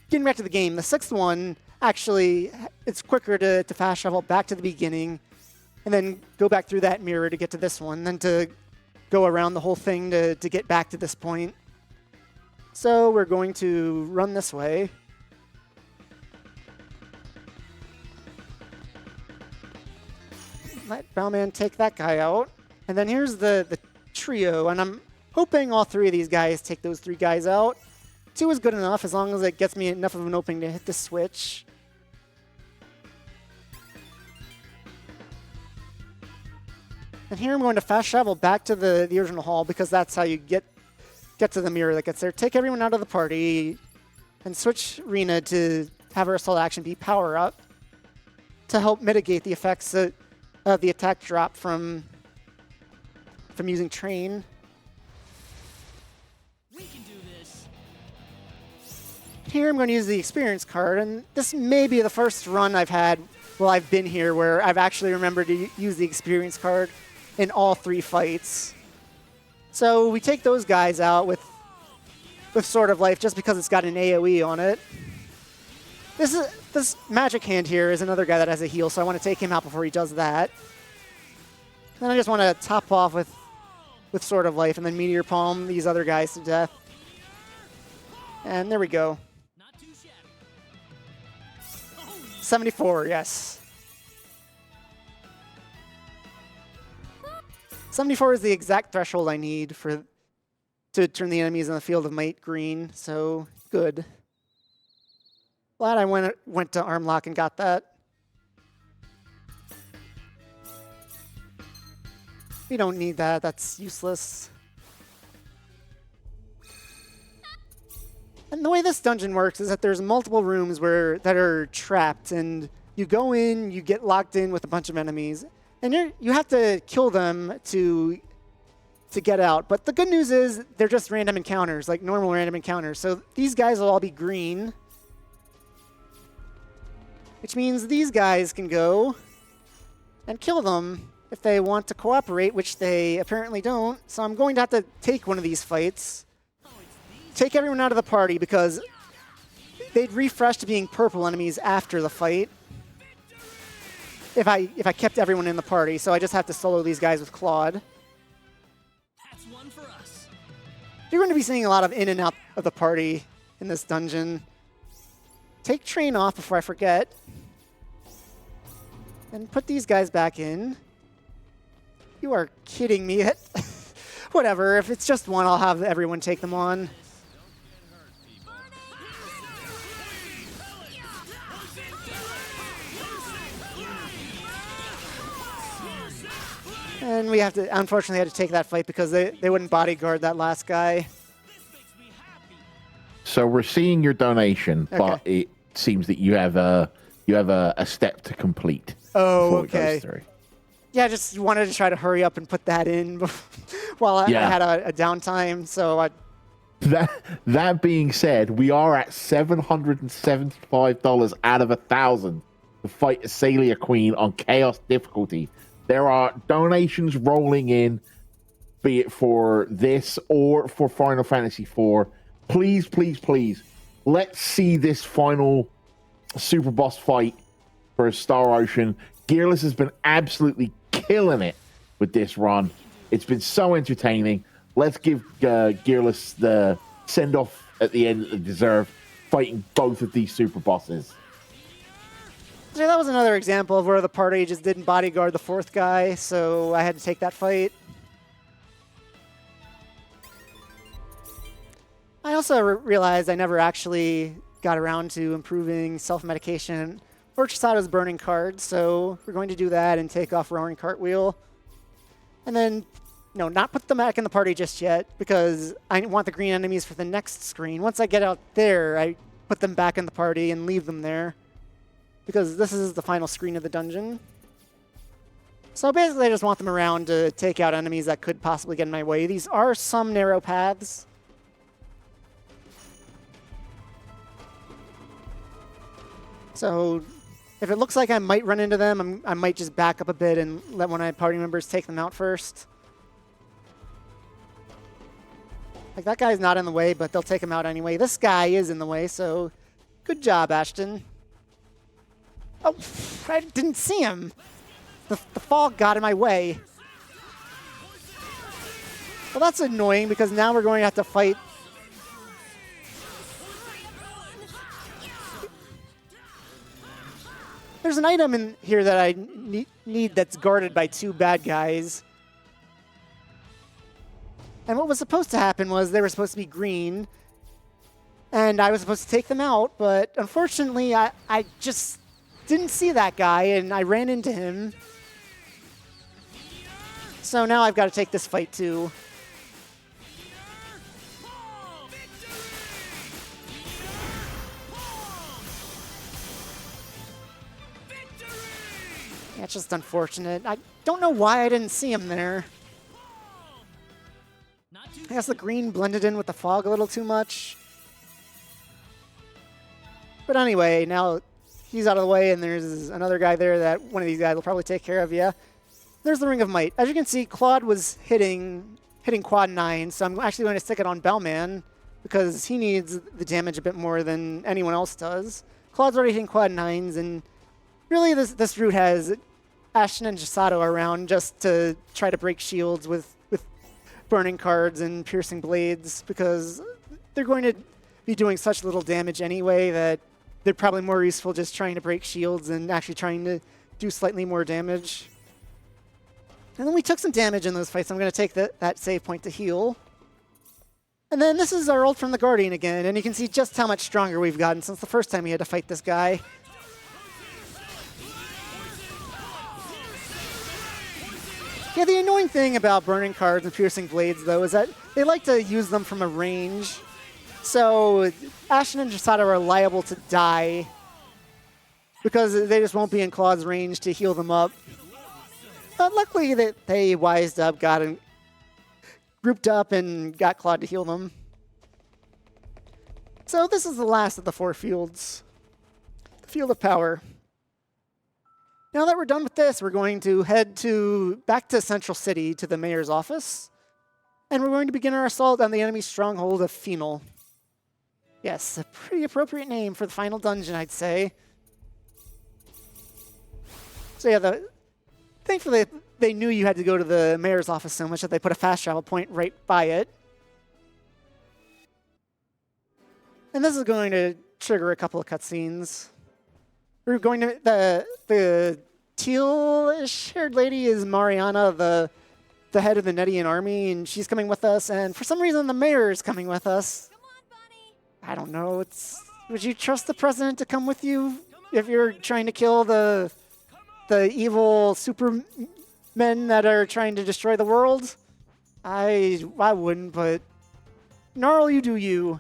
B: getting back to the game, the sixth one. Actually, it's quicker to fast travel back to the beginning and then go back through that mirror to get to this one, than to go around the whole thing to get back to this point. So we're going to run this way. Let Bowman take that guy out. And then here's the trio, and I'm hoping all three of these guys take those three guys out. 2 is good enough as long as it gets me enough of an opening to hit the switch. And here I'm going to fast travel back to the original hall, because that's how you get to the mirror that gets there. Take everyone out of the party and switch Rena to have her assault action be power up to help mitigate the effects of the attack drop from using train.
D: We can do this.
B: Here I'm going to use the experience card, and this may be the first run I've had while I've been here where I've actually remembered to use the experience card in all 3 fights. So we take those guys out with Sword of Life just because it's got an AoE on it. This magic hand here is another guy that has a heal, so I want to take him out before he does that. Then I just want to top off with Sword of Life and then Meteor Palm these other guys to death. And there we go.
D: Not too shabby.
B: 74, yes. 74 is the exact threshold I need to turn the enemies in the field of might green, so good. Glad I went to arm lock and got that. We don't need that, that's useless. And the way this dungeon works is that there's multiple rooms that are trapped, and you go in, you get locked in with a bunch of enemies, and you have to kill them to get out. But the good news is they're just random encounters, like normal random encounters. So these guys will all be green, which means these guys can go and kill them if they want to cooperate, which they apparently don't. So I'm going to have to take one of these fights, take everyone out of the party, because they'd refresh to being purple enemies after the fight if I kept everyone in the party. So I just have to solo these guys with Claude.
D: That's one for us.
B: You're going to be seeing a lot of in and out of the party in this dungeon. Take train off before I forget. And put these guys back in. You are kidding me. Whatever, if it's just one, I'll have everyone take them on. And we have to, unfortunately, had to take that fight because they wouldn't bodyguard that last guy.
A: So we're seeing your donation,
B: Okay.
A: but it seems that you have a step to complete.
B: Oh,
A: before it goes
B: okay.
A: through.
B: Yeah, I just wanted to try to hurry up and put that in while I had a downtime. So
A: That being said, we are at $775 out of 1,000 to fight Azalea Queen on Chaos difficulty. There are donations rolling in, be it for this or for Final Fantasy IV. Please, please, please, let's see this final super boss fight for Star Ocean. Gearless has been absolutely killing it with this run. It's been so entertaining. Let's give Gearless the send-off at the end that they deserve, fighting both of these super bosses.
B: So that was another example of where the party just didn't bodyguard the fourth guy, so I had to take that fight. I also realized I never actually got around to improving self-medication or Chisato's burning card, so we're going to do that and take off Roaring Cartwheel. And then, no, not put them back in the party just yet, because I want the green enemies for the next screen. Once I get out there, I put them back in the party and leave them there, because this is the final screen of the dungeon. So basically, I just want them around to take out enemies that could possibly get in my way. These are some narrow paths. So if it looks like I might run into them, I might just back up a bit and let one of my party members take them out first. Like, that guy's not in the way, but they'll take him out anyway. This guy is in the way, so good job, Ashton. Oh, I didn't see him. The fog got in my way. Well, that's annoying, because now we're going to have to fight. There's an item in here that I need that's guarded by two bad guys. And what was supposed to happen was they were supposed to be green, and I was supposed to take them out, but unfortunately I just didn't see that guy, and I ran into him. So now I've got to take this fight too. Yeah, it's just unfortunate. I don't know why I didn't see him there. I guess the green blended in with the fog a little too much. But anyway, now he's out of the way, and there's another guy there that one of these guys will probably take care of. Yeah. There's the Ring of Might. As you can see, Claude was hitting quad 9, so I'm actually going to stick it on Bellman because he needs the damage a bit more than anyone else does. Claude's already hitting quad 9s, and really this route has Ashton and Chisato around just to try to break shields with burning cards and piercing blades, because they're going to be doing such little damage anyway that they're probably more useful just trying to break shields and actually trying to do slightly more damage. And then we took some damage in those fights. I'm going to take that save point to heal. And then this is our ult from the Guardian again, and you can see just how much stronger we've gotten since the first time we had to fight this guy. Yeah, the annoying thing about burning cards and piercing blades, though, is that they like to use them from a range. So Ashton and Chisato are liable to die because they just won't be in Claude's range to heal them up. But luckily, they wised up, grouped up, and got Claude to heal them. So this is the last of the 4 fields. The Field of Power. Now that we're done with this, we're going to head back to Central City to the mayor's office, and we're going to begin our assault on the enemy stronghold of Phenol. Yes, a pretty appropriate name for the final dungeon, I'd say. So yeah, thankfully they knew you had to go to the mayor's office so much that they put a fast travel point right by it. And this is going to trigger a couple of cutscenes. We're going to the teal-ish haired lady is Mariana, the head of the Nedian army, and she's coming with us. And for some reason, the mayor is coming with us.
C: Come on, Bunny.
B: I don't know. Would you trust the president to come with you if you're trying to kill the evil supermen that are trying to destroy the world? I wouldn't, but Gnarl, you do you.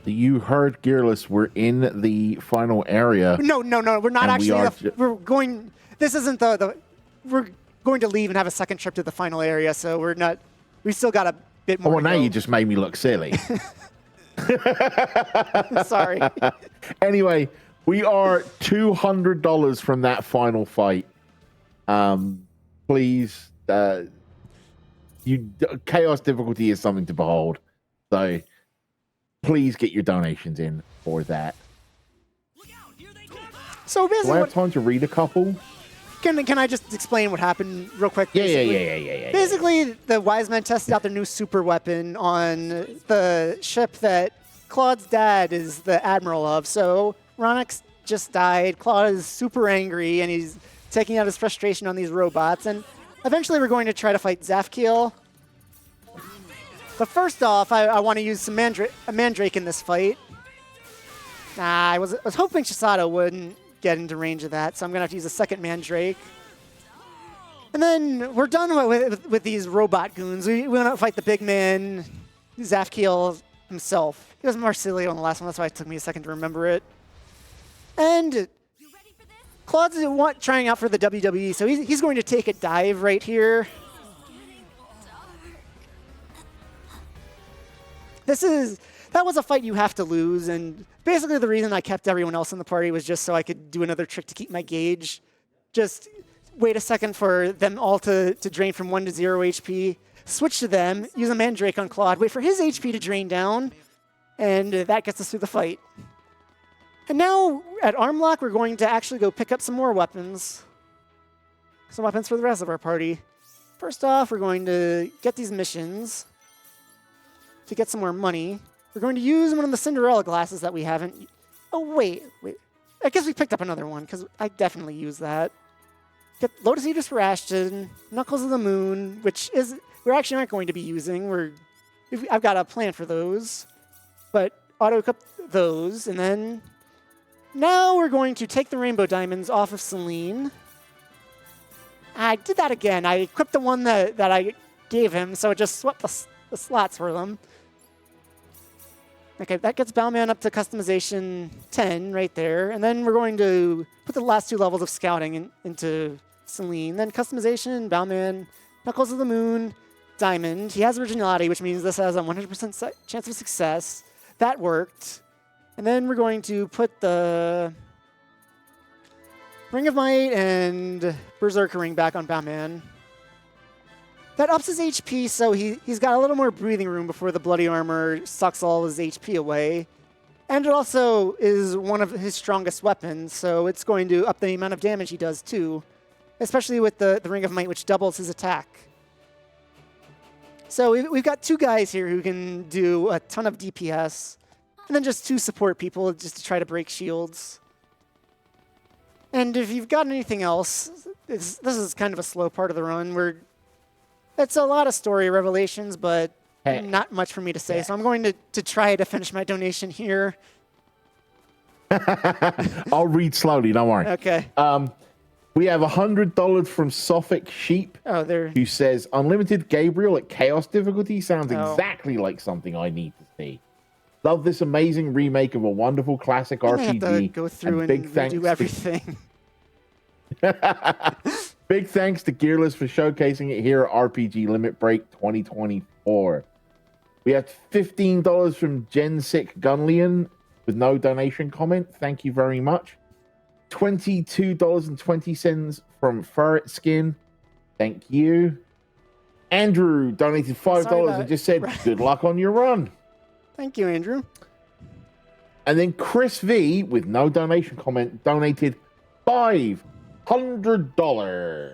A: You heard, Gearless, we're in the final area.
B: No, we're not
A: And
B: actually. We're going. This isn't we're going to leave and have a second trip to the final area, so we're not. We still got a bit more.
A: Oh, well,
B: to
A: now
B: go.
A: you just made me look silly.
B: Sorry.
A: Anyway, we are $200 from that final fight. Please, chaos difficulty is something to behold. So please get your donations in for that.
D: Look out, here they come.
B: So
A: Do I
B: basically,
A: have time to read a couple?
B: can I just explain what happened real quick?
A: Yeah.
B: Basically, the wise men tested out their new super weapon on the ship that Claude's dad is the admiral of. So Ronix just died. Claude is super angry, and he's taking out his frustration on these robots. And eventually we're going to try to fight Zafkiel. But first off, I want to use some a Mandrake in this fight. Nah, I was hoping Chisato wouldn't get into range of that, so I'm going to have to use a second Mandrake. And then we're done with these robot goons. We want to fight the big man, Zafkiel himself. He was Marsilio in the last one, that's why it took me a second to remember it. And Claude's trying out for the WWE, so he's going to take a dive right here. That was a fight you have to lose, and basically the reason I kept everyone else in the party was just so I could do another trick to keep my gauge. Just wait a second for them all to drain from 1 to 0 HP, switch to them, use a Mandrake on Claude, wait for his HP to drain down, and that gets us through the fight. And now, at arm lock, we're going to actually go pick up some more weapons. Some weapons for the rest of our party. First off, we're going to get these missions to get some more money. We're going to use one of the Cinderella glasses that we haven't... Oh, wait. I guess we picked up another one, because I definitely used that. Get Lotus Eaters for Ashton, Knuckles of the Moon, which is... We actually aren't going to be using. I've got a plan for those. But auto-equip those, and then... Now we're going to take the Rainbow Diamonds off of Celine. I did that again. I equipped the one that I gave him, so it just swept the slots for them. Okay, that gets Bowman up to customization 10 right there. And then we're going to put the last 2 levels of scouting into Celine. Then customization, Bowman, Knuckles of the Moon, Diamond. He has originality, which means this has a 100% chance of success. That worked. And then we're going to put the Ring of Might and Berserker Ring back on Bowman. That ups his HP, so he's got a little more breathing room before the Bloody Armor sucks all his HP away. And it also is one of his strongest weapons, so it's going to up the amount of damage he does too, especially with the Ring of Might, which doubles his attack. So we've got 2 guys here who can do a ton of DPS, and then just 2 support people just to try to break shields. And if you've got anything else, this is kind of a slow part of the run. It's a lot of story revelations, but not much for me to say. So I'm going to try to finish my donation here.
A: I'll read slowly, don't worry.
B: Okay.
A: We have $100 from Sophic Sheep, who says, Unlimited Gabriel at Chaos difficulty sounds exactly like something I need to see. Love this amazing remake of a wonderful classic RPG.
B: I have to go through and redo everything.
A: Big thanks to Gearless for showcasing it here at RPG Limit Break 2024. We have $15 from Gensick Gunlian with no donation comment. Thank you very much. $22.20 from Ferret Skin. Thank you. Andrew donated $5 and just said, good luck on your run.
B: Thank you, Andrew.
A: And then Chris V, with no donation comment, donated $500.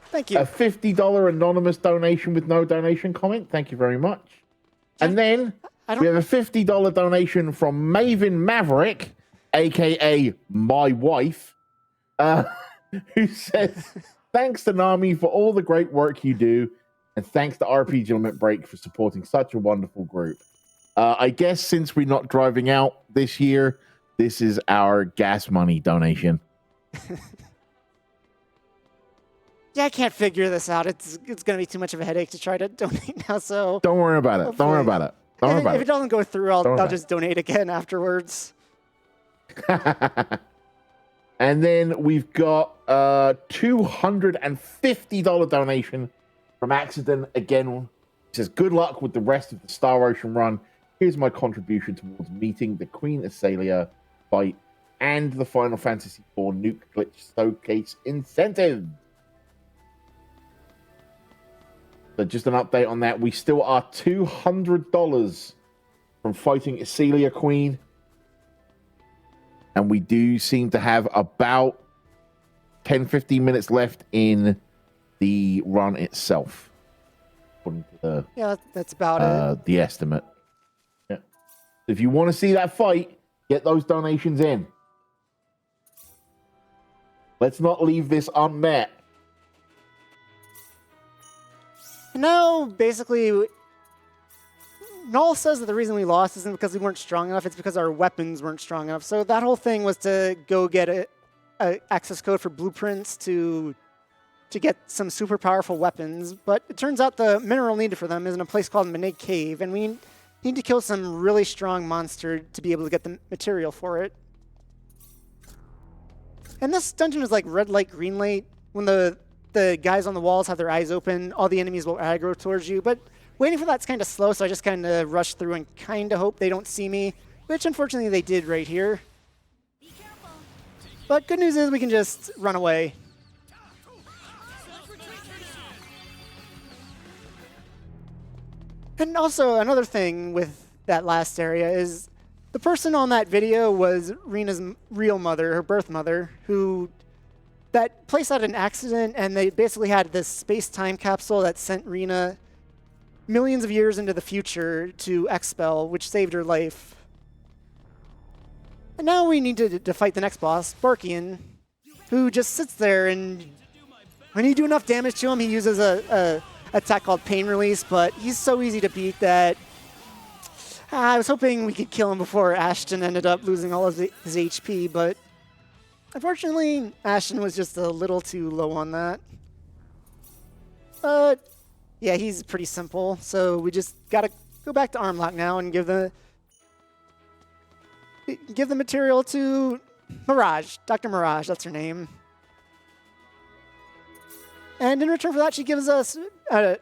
B: Thank you.
A: A $50 anonymous donation with no donation comment. Thank you very much. And then we have a $50 donation from Maven Maverick, a.k.a. my wife, who says, thanks to Nami for all the great work you do. And thanks to RPG Limit Break for supporting such a wonderful group. I guess since we're not driving out this year, this is our gas money donation.
B: Yeah, I can't figure this out. It's going to be too much of a headache to try to donate now. So
A: don't worry about it. Don't worry about it. Don't worry about it.
B: If it doesn't go through, I'll just donate again afterwards.
A: And then we've got a $250 donation from Accident again. It says, good luck with the rest of the Star Ocean run. Here's my contribution towards meeting the Queen Azalea fight and the Final Fantasy IV Nuke Glitch Showcase incentive. So just an update on that. We still are $200 from fighting Azalea Queen. And we do seem to have about 10-15 minutes left in the run itself. according to
B: Yeah, that's about it.
A: the estimate. Yeah. If you want to see that fight, get those donations in. Let's not leave this unmet.
B: And now, basically, Null says that the reason we lost isn't because we weren't strong enough, it's because our weapons weren't strong enough. So that whole thing was to go get a access code for blueprints to get some super powerful weapons. But it turns out the mineral needed for them is in a place called Minate Cave, and we need to kill some really strong monster to be able to get the material for it. And this dungeon is like red light, green light. When the guys on the walls have their eyes open, all the enemies will aggro towards you. But waiting for that's kind of slow, so I just kind of rush through and kind of hope they don't see me, which unfortunately they did right here. But good news is we can just run away. And also another thing with that last area is the person on that video was Rena's real mother, her birth mother, that place had an accident, and they basically had this space-time capsule that sent Rena millions of years into the future to expel, which saved her life. And now we need to fight the next boss, Barkian, who just sits there, and when you do enough damage to him, he uses a attack called Pain Release, but he's so easy to beat that I was hoping we could kill him before Ashton ended up losing all of his HP, but unfortunately, Ashton was just a little too low on that. But yeah, he's pretty simple, so we just gotta go back to Armlock now and give the material to Mirage, Dr. Mirage, that's her name. And in return for that, she gives us a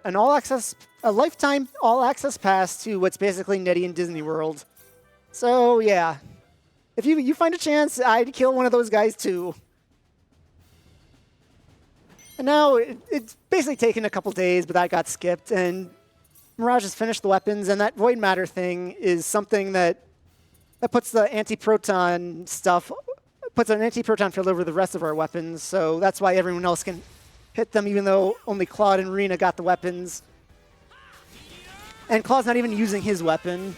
B: lifetime all-access pass to what's basically Nettie in Disney World. So yeah, if you find a chance, I'd kill one of those guys too. And now it's basically taken a couple days, but that got skipped, and Mirage has finished the weapons, and that Void Matter thing is something that puts the anti-proton stuff, puts an anti-proton field over the rest of our weapons, so that's why everyone else can hit them, even though only Claude and Rena got the weapons. And Claude's not even using his weapon.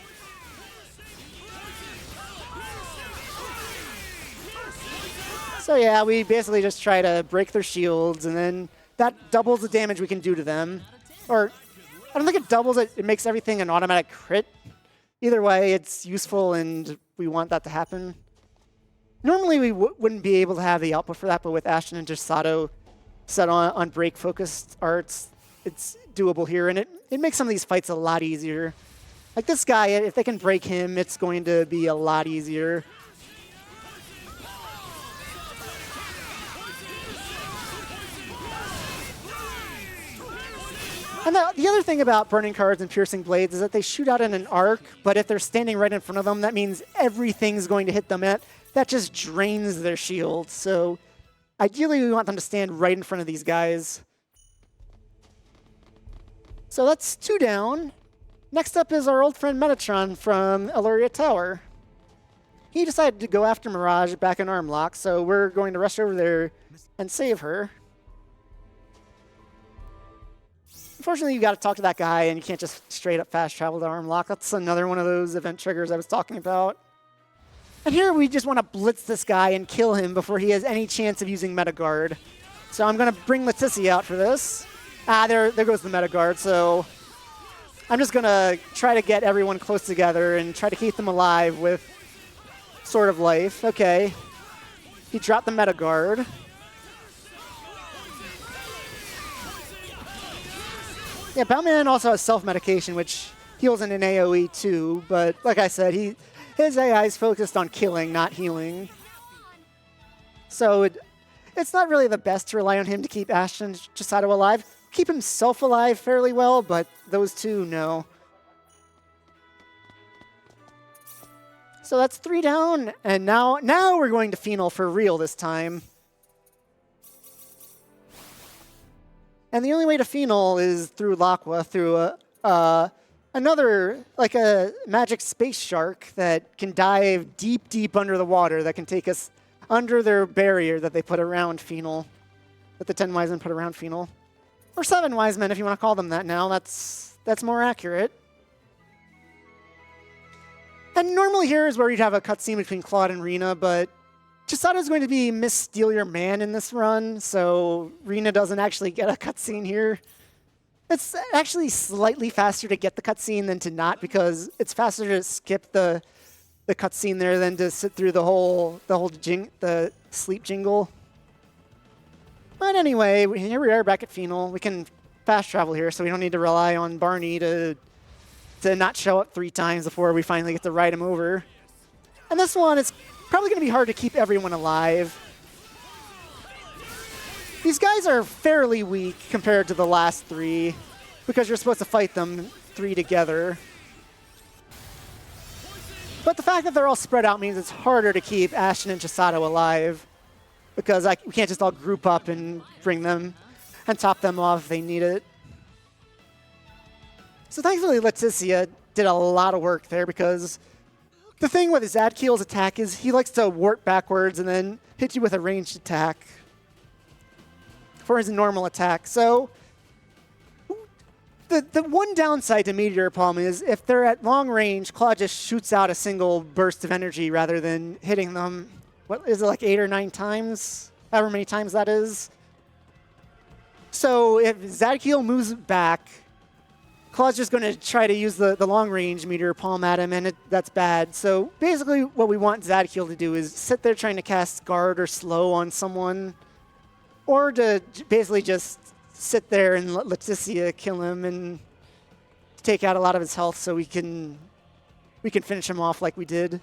B: So yeah, we basically just try to break their shields, and then that doubles the damage we can do to them. Or, I don't think it doubles it, it makes everything an automatic crit. Either way, it's useful, and we want that to happen. Normally we wouldn't be able to have the output for that, but with Ashton and Gisato set on break-focused arts, it's doable here, and it makes some of these fights a lot easier. Like this guy, if they can break him, it's going to be a lot easier. And the other thing about burning cards and piercing blades is that they shoot out in an arc, but if they're standing right in front of them, that means everything's going to hit them. That just drains their shield. So ideally, we want them to stand right in front of these guys. So that's 2 down. Next up is our old friend Metatron from Illyria Tower. He decided to go after Mirage back in Armlock, so we're going to rush over there and save her. Unfortunately, you got to talk to that guy, and you can't just straight up fast travel to Armlock. That's another one of those event triggers I was talking about. And here we just want to blitz this guy and kill him before he has any chance of using Metaguard. So I'm going to bring Leticia out for this. There goes the Metaguard. So I'm just going to try to get everyone close together and try to keep them alive with Sword of Life. Okay. He dropped the Metaguard. Yeah, Batman also has self-medication, which heals in an AoE too, but like I said, his AI is focused on killing, not healing. So it's not really the best to rely on him to keep Ashton Chisato alive. Keep himself alive fairly well, but those two, no. So that's 3 down, and now we're going to Phenol for real this time. And the only way to Phenol is through Laqua, through another, like a magic space shark that can dive deep, deep under the water, that can take us under their barrier that they put around Phenol, that the Ten Wise Men put around Phenol. Or 7 wise men, if you want to call them that now. That's more accurate. And normally here is where you'd have a cutscene between Claude and Rena, but Chisato's going to be Miss Steal Your Man in this run, so Rena doesn't actually get a cutscene here. It's actually slightly faster to get the cutscene than to not, because it's faster to skip the cutscene there than to sit through the sleep jingle. But anyway, here we are back at Phenol. We can fast travel here, so we don't need to rely on Barney to not show up 3 times before we finally get to ride him over. And this one, it's probably going to be hard to keep everyone alive. These guys are fairly weak compared to the last 3, because you're supposed to fight them 3 together. But the fact that they're all spread out means it's harder to keep Ashton and Chisato alive, because we can't just all group up and bring them and top them off if they need it. So thankfully, Leticia did a lot of work there, because the thing with Zadkiel's attack is he likes to warp backwards and then hit you with a ranged attack for his normal attack. So the one downside to Meteor Palm is if they're at long range, Claude just shoots out a single burst of energy rather than hitting them, what is it, like 8 or 9 times? However many times that is. So if Zadkiel moves back, Claude's just going to try to use the long-range Meteor Palm at him, and that's bad. So basically what we want Zadkiel to do is sit there trying to cast Guard or Slow on someone, or to basically just sit there and let Leticia kill him and take out a lot of his health so we can finish him off like we did.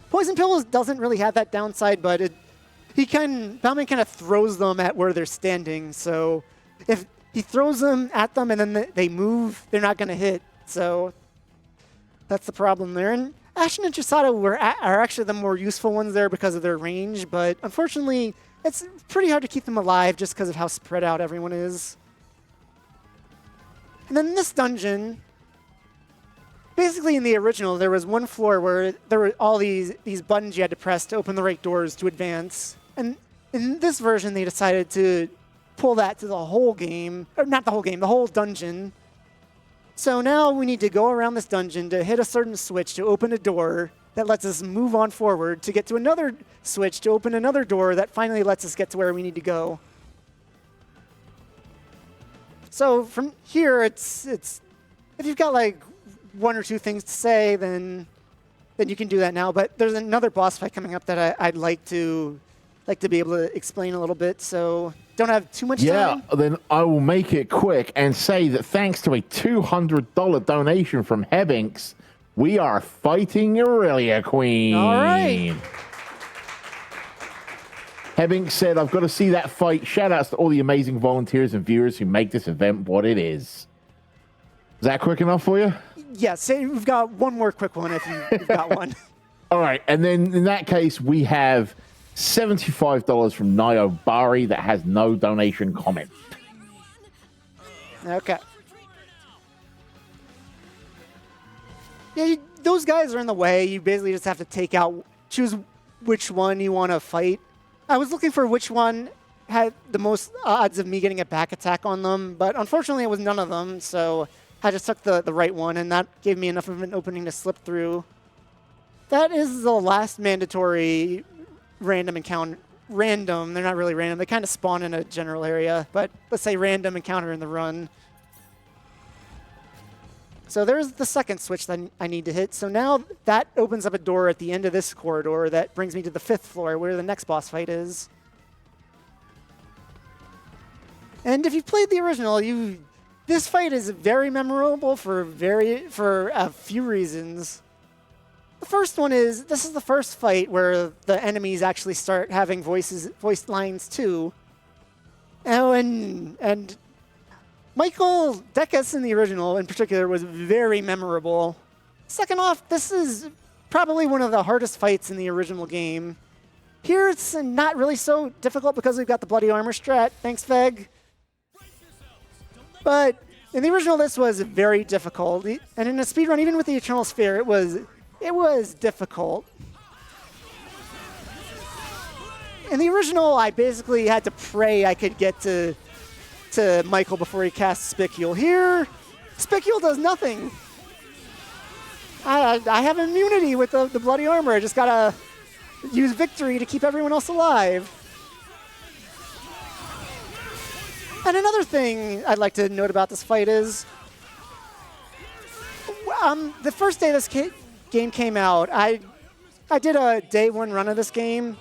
B: Poison Pill doesn't really have that downside, but Bauman kind of throws them at where they're standing. So if he throws them at them and then they move, they're not going to hit. So that's the problem there. And Ashton and Chisato are actually the more useful ones there because of their range, but unfortunately, it's pretty hard to keep them alive just because of how spread out everyone is. And then this dungeon, basically in the original, there was one floor where there were all these buttons you had to press to open the right doors to advance. And in this version, they decided to pull that to the whole game, or not the whole game, the whole dungeon. So now we need to go around this dungeon to hit a certain switch to open a door that lets us move on forward, to get to another switch to open another door that finally lets us get to where we need to go. So from here, it's if you've got like 1 or 2 things to say, then you can do that now. But there's another boss fight coming up that I'd like to be able to explain a little bit. So don't have too much time.
A: Yeah, then I will make it quick and say that thanks to a $200 donation from Hebinks, we are fighting Aurelia Queen.
B: All right.
A: Hebinks said, I've got to see that fight. Shout outs to all the amazing volunteers and viewers who make this event what it is. Is that quick enough for you?
B: Yes, we've got one more quick one if you've got one.
A: All right, and then in that case, we have $75 from Nio Bari that has no donation comment.
B: Okay. Yeah, those guys are in the way. You basically just have to choose which one you want to fight. I was looking for which one had the most odds of me getting a back attack on them, but unfortunately it was none of them, so I just took the right one, and that gave me enough of an opening to slip through. That is the last mandatory random encounter. Random, they're not really random. They kind of spawn in a general area, but let's say random encounter in the run. So there's the second switch that I need to hit. So now that opens up a door at the end of this corridor that brings me to the 5th floor where the next boss fight is. And if you've played the original, this fight is very memorable for a few reasons. The first one is this is the first fight where the enemies actually start having voice lines too. And Michael Dekas in the original in particular was very memorable. Second off, this is probably one of the hardest fights in the original game. Here it's not really so difficult because we've got the bloody armor strat. Thanks, Veg. But in the original, this was very difficult. And in a speedrun, even with the Eternal Sphere, it was difficult. In the original, I basically had to pray I could get to to Michael before he casts Spicule. Here, Spicule does nothing. I have immunity with the bloody armor. I just gotta use victory to keep everyone else alive. And another thing I'd like to note about this fight is, the first day this game came out, I did a day one run of this game.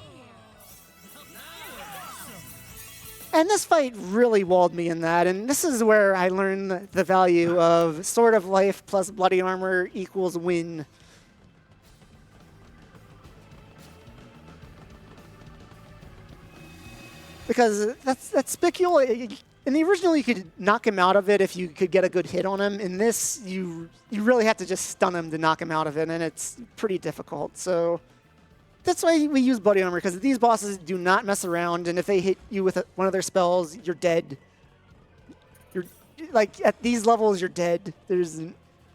B: And this fight really walled me in that, and this is where I learned the value of Sword of Life plus Bloody Armor equals win. Because that's Spicule. In the original, you could knock him out of it if you could get a good hit on him. In this, you really have to just stun him to knock him out of it, and it's pretty difficult. So that's why we use Bloody Armor, because these bosses do not mess around, and if they hit you with one of their spells, you're dead. You're like, at these levels, you're dead. You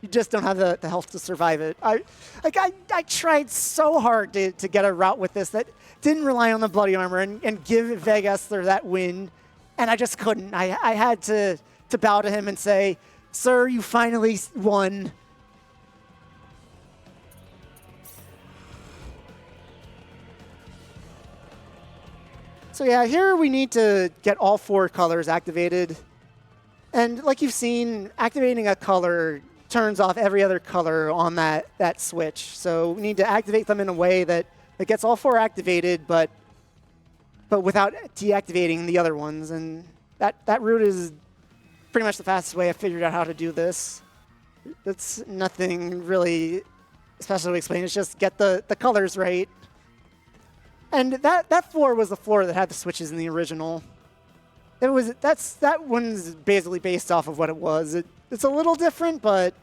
B: just don't have the health to survive it. I tried so hard to get a route with this that didn't rely on the Bloody Armor and give Vegas that win, and I just couldn't. I had to bow to him and say, "Sir, you finally won." So yeah, here we need to get all 4 colors activated. And like you've seen, activating a color turns off every other color on that switch. So we need to activate them in a way that gets all 4 activated, but without deactivating the other ones. And that route is pretty much the fastest way I figured out how to do this. It's nothing really special to explain. It's just get the colors right. And that floor was the floor that had the switches in the original. That one's basically based off of what it was. It's a little different, but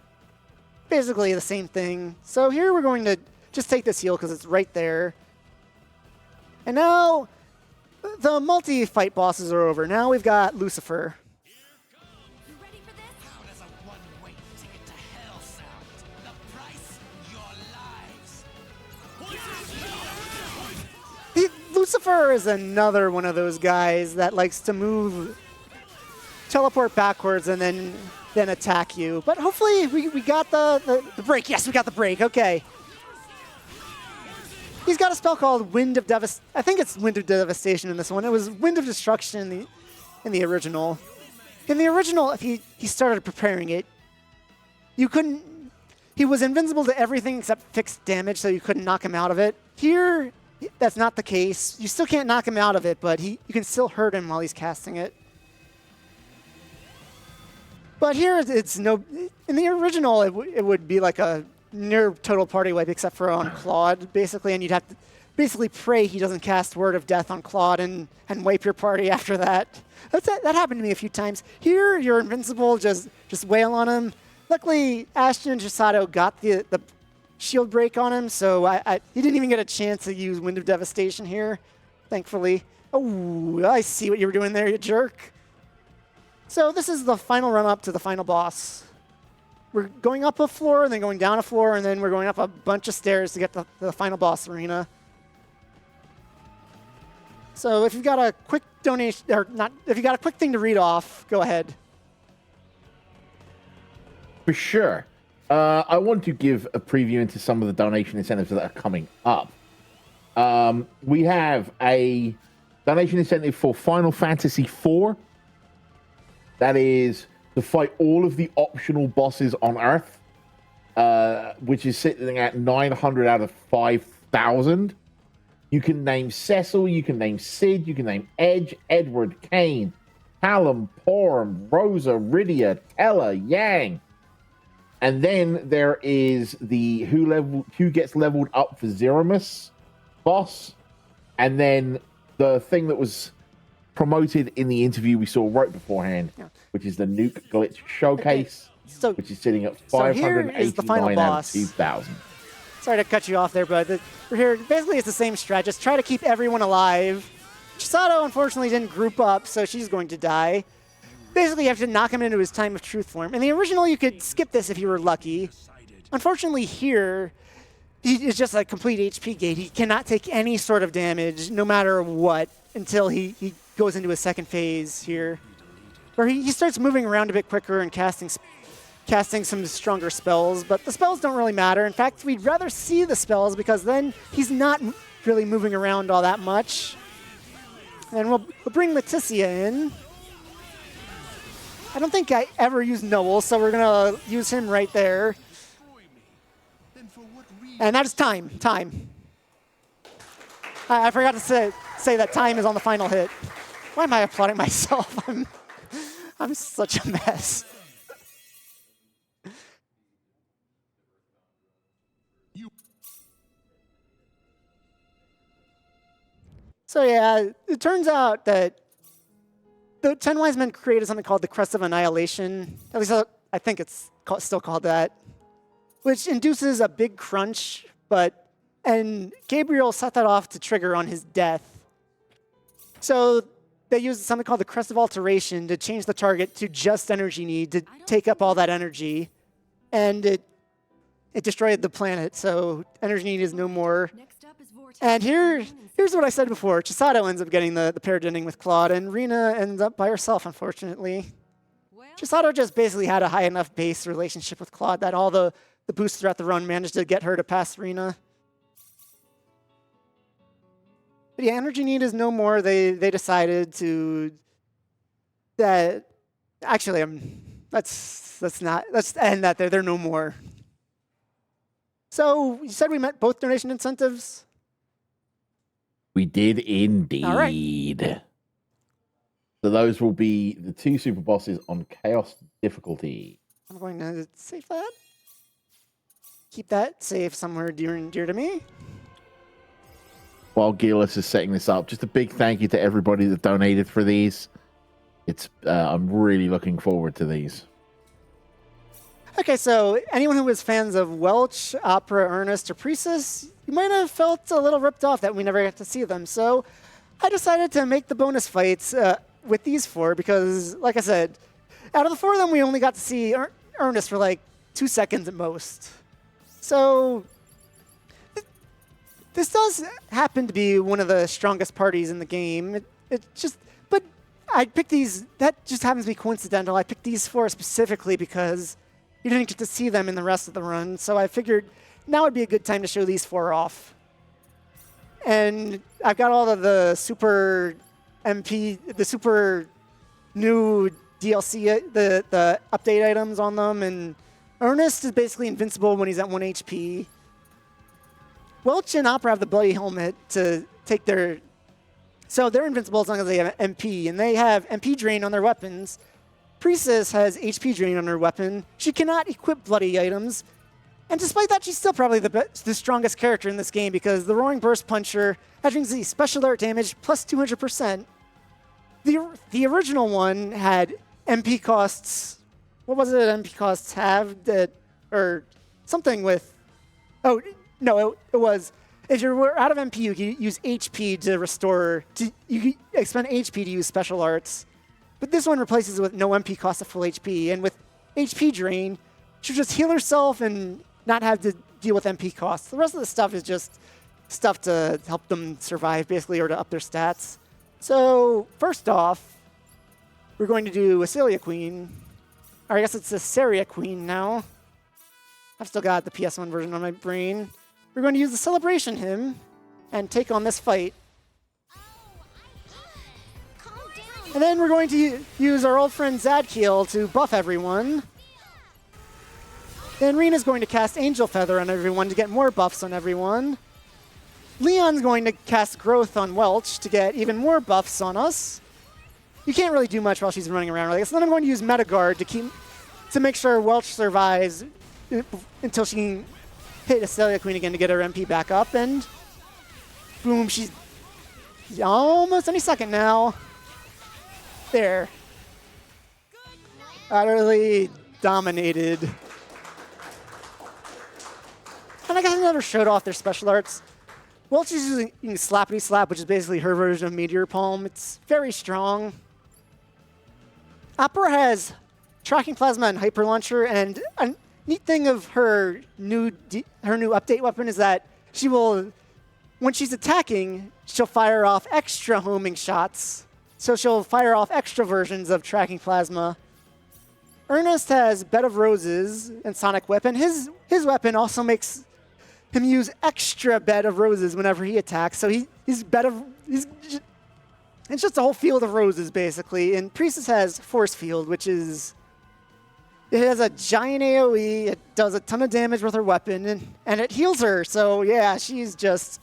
B: basically the same thing. So here we're going to just take this heal because it's right there. And now the multi-fight bosses are over. Now we've got Lucifer.
C: You ready for this?
D: How does a one-way ticket to hell sound? The price, your lives.
B: Lucifer is another one of those guys that likes to move, teleport backwards, and then attack you. But hopefully we got the break. Yes, we got the break. Okay. He's got a spell called Wind of Devastation. I think it's Wind of Devastation in this one. It was Wind of Destruction in the original. In the original, if he started preparing it, you couldn't. He was invincible to everything except fixed damage, so you couldn't knock him out of it. Here, that's not the case. You still can't knock him out of it, but you can still hurt him while he's casting it. But here, it's no. In the original, it would be like a near total party wipe, except for on Claude, basically, and you'd have to basically pray he doesn't cast Word of Death on Claude and wipe your party after that. That happened to me a few times. Here, you're invincible, just wail on him. Luckily, Ashton and Chisato got the shield break on him, so he didn't even get a chance to use Wind of Devastation here, thankfully. Oh, I see what you were doing there, you jerk. So this is the final run-up to the final boss. We're going up a floor, and then going down a floor, and then we're going up a bunch of stairs to get to the final boss arena. So if you've got a quick donation, or not, if you got a quick thing to read off, go ahead.
A: For sure. I want to give a preview into some of the donation incentives that are coming up. We have a donation incentive for Final Fantasy IV. That is to fight all of the optional bosses on Earth, which is sitting at 900 out of 5,000. You can name Cecil, you can name Sid, you can name Edge, Edward, Kane, Callum, Porum, Rosa, Rydia, Tella, Yang. And then there is the who gets leveled up for Zeramus boss. And then the thing that was promoted in the interview we saw right beforehand, which is the Nuke Glitch Showcase, which is sitting at 589 out of 2,000.
B: Sorry to cut you off there, but we're here. Basically, it's the same strat. Just try to keep everyone alive. Chisato, unfortunately, didn't group up, so she's going to die. Basically, you have to knock him into his Time of Truth form. In the original, you could skip this if you were lucky. Unfortunately, here, he is just a complete HP gate. He cannot take any sort of damage, no matter what, until he goes into his second phase here. where he starts moving around a bit quicker and casting some stronger spells, but the spells don't really matter. In fact, we'd rather see the spells because then he's not really moving around all that much. And we'll bring Leticia in. I don't think I ever used Noel, so we're going to use him right there. And that is time. Time. I forgot to say that time is on the final hit. Why am I applauding myself? I'm such a mess. So yeah, it turns out that the 10 Wise Men created something called the Crest of Annihilation. At least I think it's still called that, which induces a big crunch, and Gabriel set that off to trigger on his death. So they used something called the Crest of Alteration to change the target to just energy need to take up all that energy, and it destroyed the planet, so energy need is no more. And here's what I said before. Chisato ends up getting the paired ending with Claude, and Rena ends up by herself, unfortunately. Chisato just basically had a high enough base relationship with Claude that all the boosts throughout the run managed to get her to pass Rena. But yeah, energy need is no more. They decided to actually let's end that there. They're no more. So you said we met both donation incentives?
A: We did indeed.
B: All right.
A: So those will be the 2 super bosses on Chaos difficulty.
B: I'm going to save that. Keep that safe somewhere dear and dear to me.
A: While Gearless is setting this up, just a big thank you to everybody that donated for these. I'm really looking forward to these.
B: Okay, so anyone who was fans of Welch, Opera, Ernest, or Priestess, you might have felt a little ripped off that we never got to see them. So I decided to make the bonus fights with these 4 because, like I said, out of the 4 of them, we only got to see Ernest for like 2 seconds at most. So this does happen to be one of the strongest parties in the game. But I picked these, that just happens to be coincidental. I picked these 4 specifically because you didn't get to see them in the rest of the run, so I figured now would be a good time to show these 4 off. And I've got all of the super the super new DLC, the update items on them, and Ernest is basically invincible when he's at 1 HP. Welch and Opera have the Bloody Helmet to take their... So they're invincible as long as they have MP, and they have MP drain on their weapons. Priestess has HP drain on her weapon. She cannot equip bloody items. And despite that, she's still probably the strongest character in this game because the Roaring Burst Puncher has the special alert damage plus 200%. The original one had MP costs. What was it MP costs have? Or something with... Oh, no, it was... If you're out of MP, you can use HP to restore... You can expend HP to use special arts. But this one replaces it with no MP cost of full HP. And with HP drain, she'll just heal herself and not have to deal with MP costs. The rest of the stuff is just stuff to help them survive, basically, or to up their stats. So, first off, we're going to do Acelia Queen. Or I guess it's Aceria Queen now. I've still got the PS1 version on my brain. We're going to use the Celebration Hymn and take on this fight. And then we're going to use our old friend Zadkiel to buff everyone. Then Rena's going to cast Angel Feather on everyone to get more buffs on everyone. Leon's going to cast Growth on Welch to get even more buffs on us. You can't really do much while she's running around like this. So then I'm going to use Metaguard to make sure Welch survives until she can hit Acelia Queen again to get her MP back up. And boom, she's almost any second now. There. Utterly dominated. And I guess I never showed off their special arts. Welch is using Slappity Slap, which is basically her version of Meteor Palm. It's very strong. Opera has Tracking Plasma and Hyper Launcher, and a neat thing of her new update weapon is that she will, when she's attacking, she'll fire off extra homing shots so she'll fire off extra versions of Tracking Plasma. Ernest has Bed of Roses and Sonic Whip, and his weapon also makes him use extra Bed of Roses whenever he attacks. So it's just a whole field of roses, basically. And Priestess has Force Field, which is... It has a giant AoE, it does a ton of damage with her weapon, and it heals her. So yeah, she's just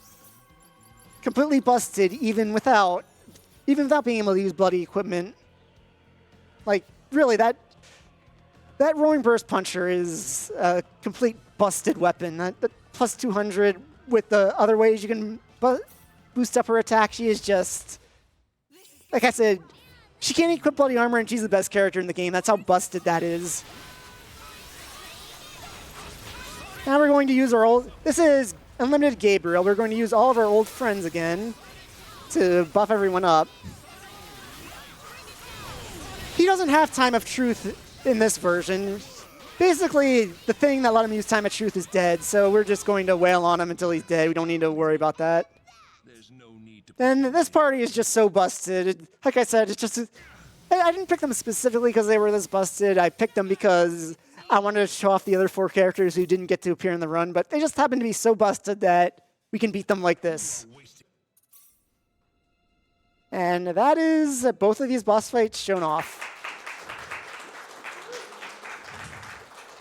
B: completely busted even without being able to use bloody equipment. Like, really, that Roaring Burst Puncher is a complete busted weapon. That plus 200 with the other ways you can boost up her attack, she is just... Like I said, she can't equip bloody armor, and she's the best character in the game. That's how busted that is. Now we're going to use our old... This is Unlimited Gabriel. We're going to use all of our old friends again to buff everyone up. He doesn't have Time of Truth in this version. Basically, the thing that let him use Time of Truth is dead, so we're just going to wail on him until he's dead. We don't need to worry about that. And this party is just so busted. Like I said, it's just... I didn't pick them specifically because they were this busted. I picked them because I wanted to show off the other 4 characters who didn't get to appear in the run, but they just happen to be so busted that we can beat them like this. And that is both of these boss fights shown off.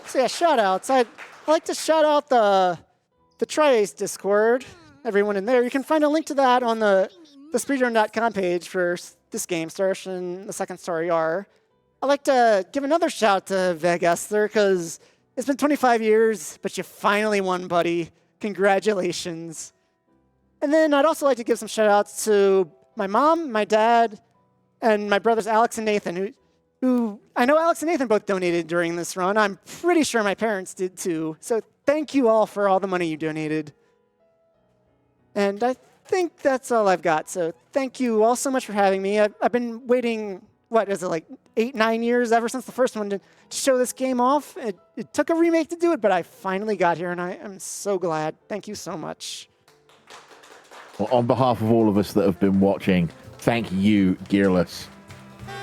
B: So yeah, shout-outs. I'd like to shout out the Tri-Ace Discord. Everyone in there. You can find a link to that on the speedrun.com page for this game, Star Ocean, the second story R. I'd like to give another shout to Veg Esther, because it's been 25 years, but you finally won, buddy. Congratulations. And then I'd also like to give some shout outs to my mom, my dad, and my brothers Alex and Nathan, who I know Alex and Nathan both donated during this run. I'm pretty sure my parents did too. So thank you all for all the money you donated. And I think that's all I've got. So thank you all so much for having me. I've been waiting, what is it, like 8-9 years ever since the first one to show this game off. It took a remake to do it, but I finally got here, and I am so glad. Thank you so much.
A: Well, on behalf of all of us that have been watching, thank you, Gearless.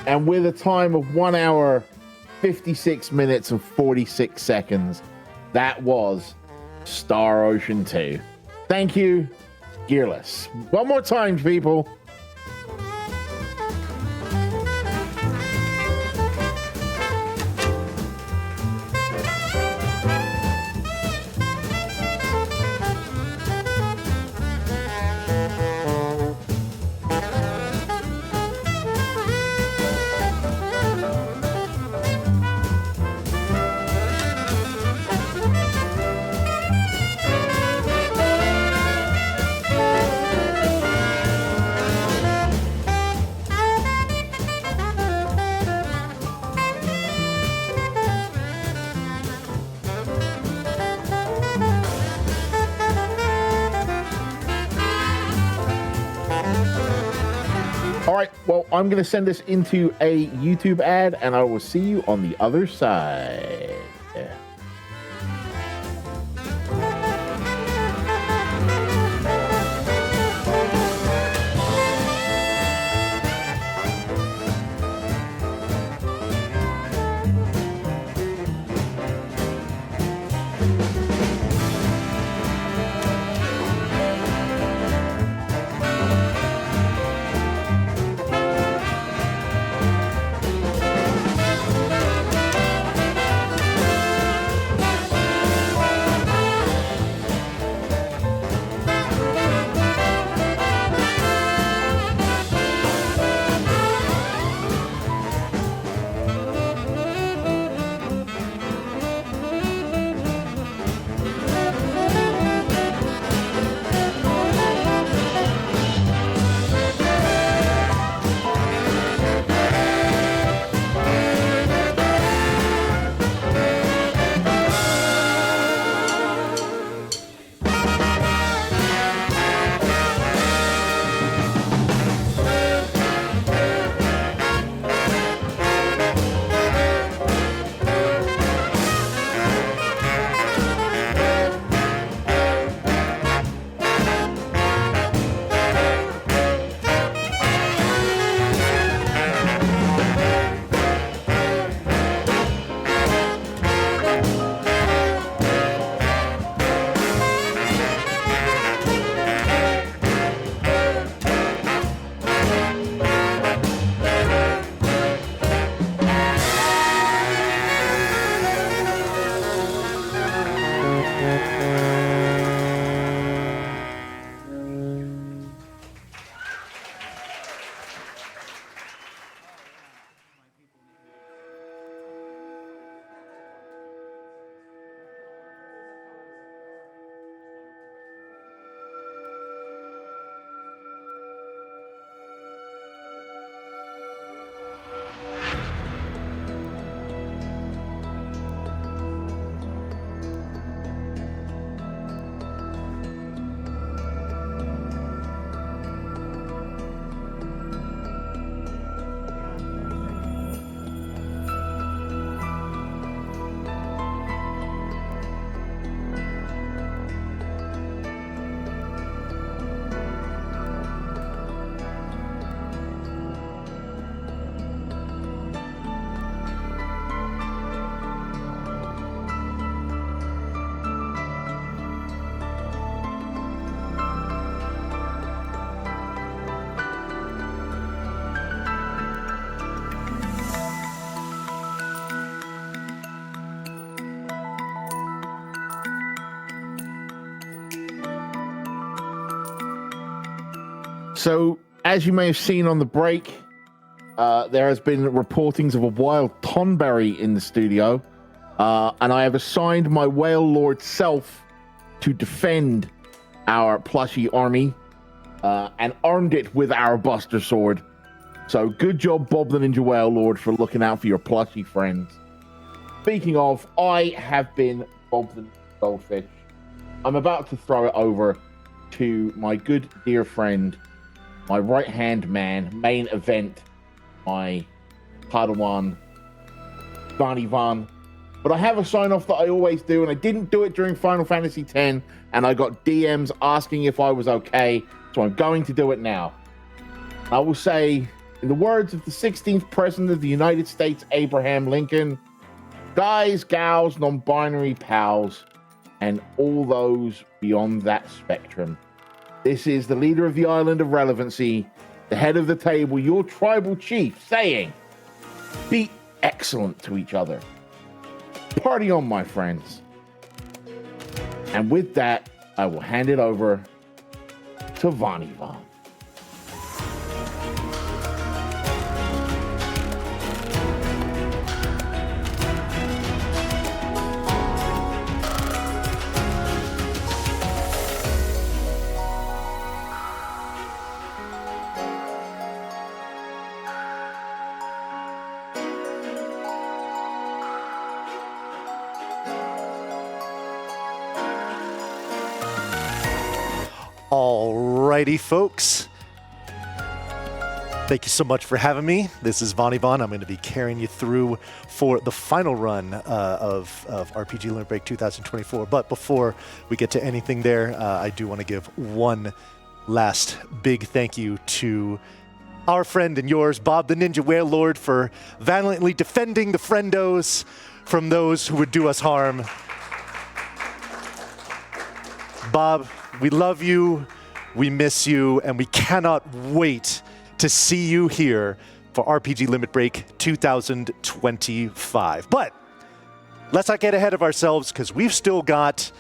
A: And with a time of 1 hour, 56 minutes and 46 seconds, that was Star Ocean 2. Thank you, Gearless. One more time, people. All right, well, I'm going to send this into a YouTube ad, and I will see you on the other side. So, as you may have seen on the break, there has been reportings of a wild tonberry in the studio, and I have assigned my whale lord self to defend our plushie army, and armed it with our Buster Sword. So good job, Bob the Ninja Whale Lord, for looking out for your plushie friends. Speaking of, I have been Bob the Goldfish. I'm about to throw it over to my good dear friend, my right-hand man, main event, my Padawan, Bonnie Von. But I have a sign-off that I always do, and I didn't do it during Final Fantasy X, and I got DMs asking if I was okay, so I'm going to do it now. I will say, in the words of the 16th President of the United States, Abraham Lincoln, guys, gals, non-binary pals, and all those beyond that spectrum. This is the leader of the island of relevancy, the head of the table, your tribal chief, saying, be excellent to each other. Party on, my friends. And with that, I will hand it over to Vonnie Von.
E: Alrighty, folks. Thank you so much for having me. This is Vonnie Von. I'm going to be carrying you through for the final run of RPG Limit Break 2024. But before we get to anything there, I do want to give one last big thank you to our friend and yours, Bob the Ninja Whale Lord, for valiantly defending the friendos from those who would do us harm. Bob, we love you, we miss you, and we cannot wait to see you here for RPG Limit Break 2025. But let's not get ahead of ourselves, because we've still got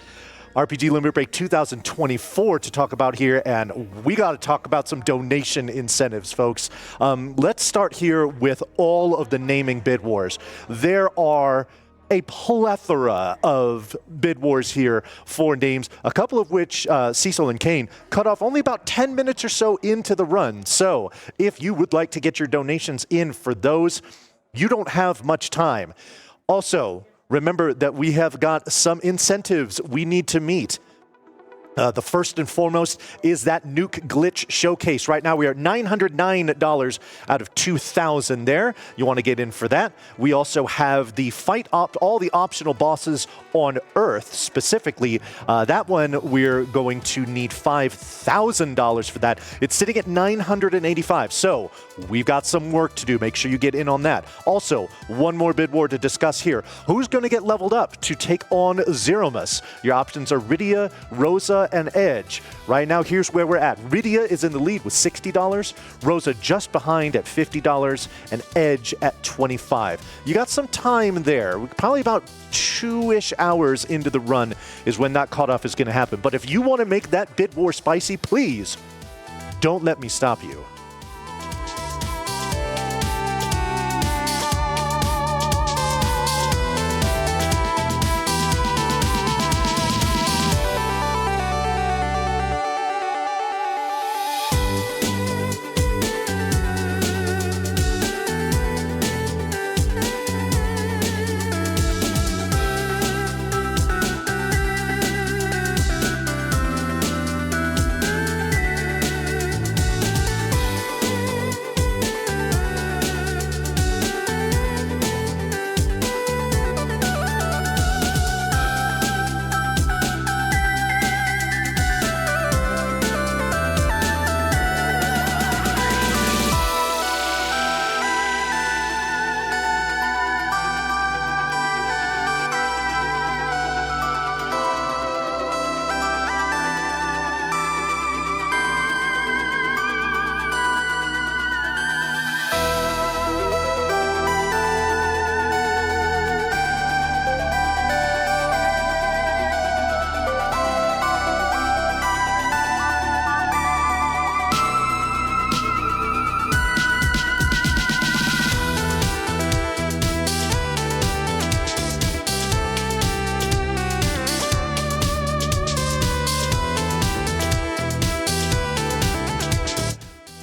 E: RPG Limit Break 2024 to talk about here, and we got to talk about some donation incentives, folks. Let's start here with all of the naming bid wars. There are a plethora of bid wars here for names, a couple of which Cecil and Kane cut off only about 10 minutes or so into the run. So if you would like to get your donations in for those, you don't have much time. Also, remember that we have got some incentives we need to meet. The first and foremost is that Nuke Glitch Showcase. Right now we are $909 out of 2,000 there. You want to get in for that. We also have the all the optional bosses on Earth specifically. That one we're going to need $5,000 for that. It's sitting at $985. So we've got some work to do. Make sure you get in on that. Also, one more bid war to discuss here. Who's going to get leveled up to take on Zeromus? Your options are Rydia, Rosa, and Edge. Right now, here's where we're at. Rydia is in the lead with $60, Rosa just behind at $50, and Edge at $25. You got some time there. Probably about 2-ish hours into the run is when that cutoff is going to happen. But if you want to make that bid war spicy, please don't let me stop you.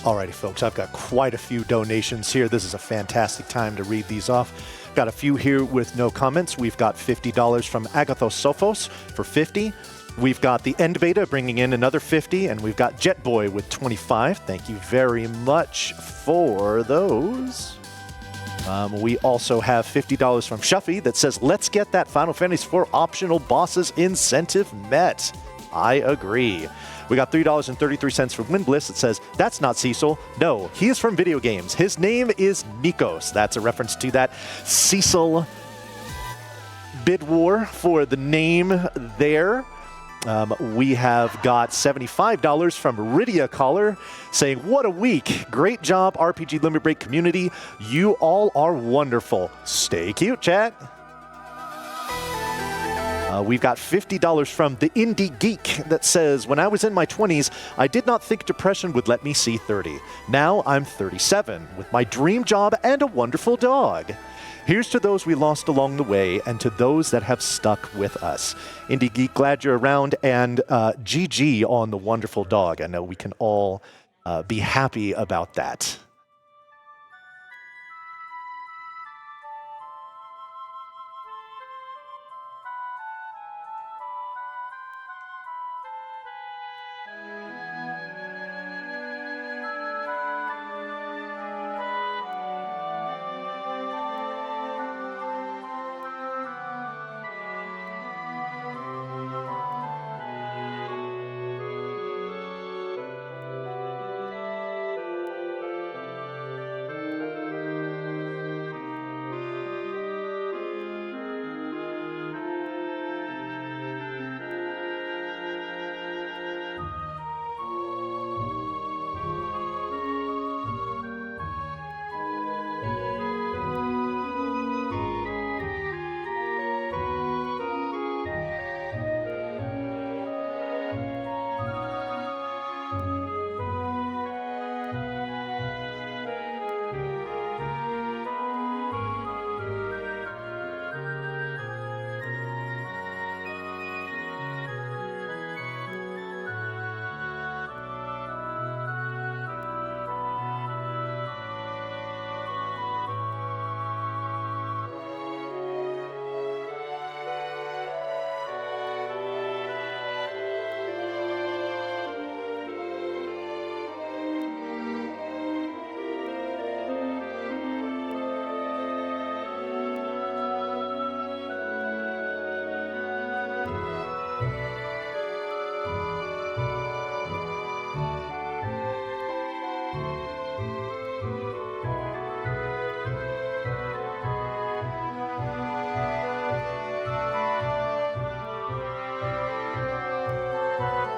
E: Alrighty, folks, I've got quite a few donations here. This is a fantastic time to read these off. Got a few here with no comments. We've got $50 from Agathos Sophos for 50. We've got the End Beta bringing in another 50, and we've got Jetboy with 25. Thank you very much for those. We also have $50 from Shuffy that says, let's get that Final Fantasy IV optional bosses incentive met. I agree. We got $3.33 from Windbliss that says, that's not Cecil. No, he is from video games. His name is Nikos. That's a reference to that Cecil bid war for the name there. We have got $75 from Rydia Caller saying, what a week. Great job, RPG Limit Break community. You all are wonderful. Stay cute, chat. We've got $50 from the Indie Geek that says, when I was in my 20s, I did not think depression would let me see 30. Now I'm 37 with my dream job and a wonderful dog. Here's to those we lost along the way and to those that have stuck with us. Indie Geek, glad you're around, and GG on the wonderful dog. I know we can all be happy about that.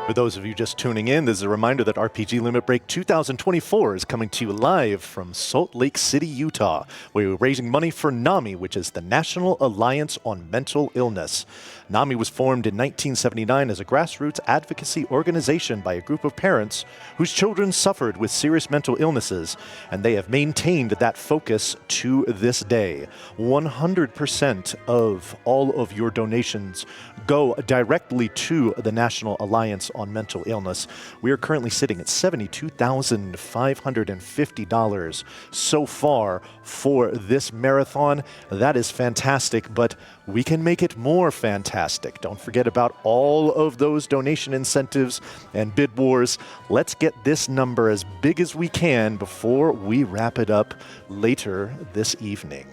E: For those of you just tuning in, this is a reminder that RPG Limit Break 2024 is coming to you live from Salt Lake City, Utah, where we're raising money for NAMI, which is the National Alliance on Mental Illness. NAMI was formed in 1979 as a grassroots advocacy organization by a group of parents whose children suffered with serious mental illnesses, and they have maintained that focus to this day. 100% of all of your donations go directly to the National Alliance on Mental Illness. We are currently sitting at $72,550 so far for this marathon. That is fantastic, but we can make it more fantastic. Don't forget about all of those donation incentives and bid wars. Let's get this number as big as we can before we wrap it up later this evening.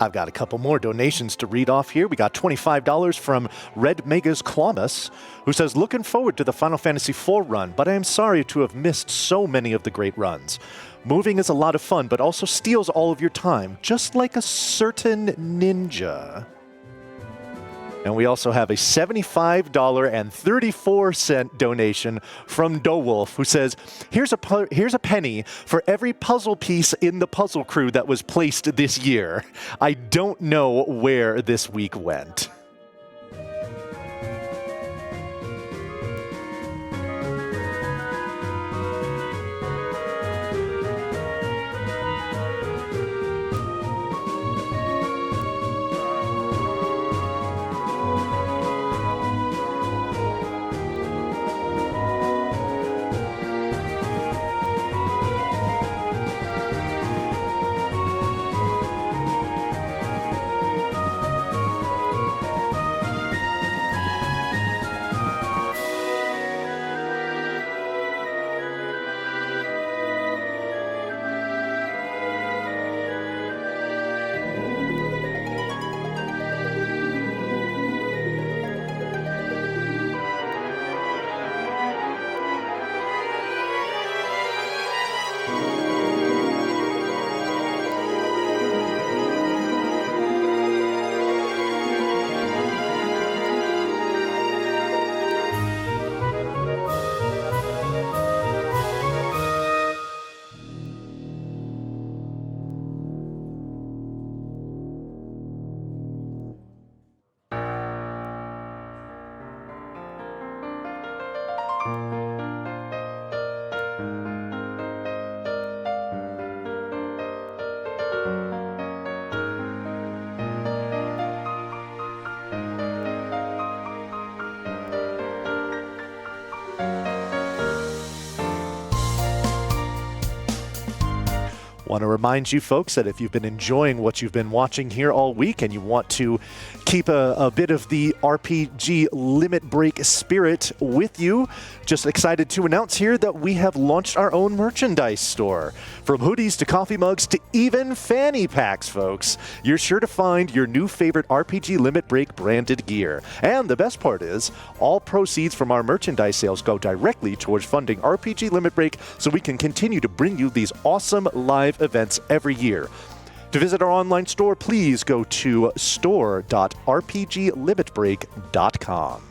E: I've got a couple more donations to read off here. We got $25 from Red Megas Clamus, who says, looking forward to the Final Fantasy IV run, but I am sorry to have missed so many of the great runs. Moving is a lot of fun, but also steals all of your time, just like a certain ninja. And we also have a $75.34 donation from Dowolf, who says, here's a penny for every puzzle piece in the puzzle crew that was placed this year. I don't know where this week went. Want to remind you folks that if you've been enjoying what you've been watching here all week and you want to keep a bit of the RPG Limit Break spirit with you, just excited to announce here that we have launched our own merchandise store. From hoodies to coffee mugs to even fanny packs, folks. You're sure to find your new favorite RPG Limit Break branded gear. And the best part is, all proceeds from our merchandise sales go directly towards funding RPG Limit Break so we can continue to bring you these awesome live events every year. To visit our online store, please go to store.rpglimitbreak.com.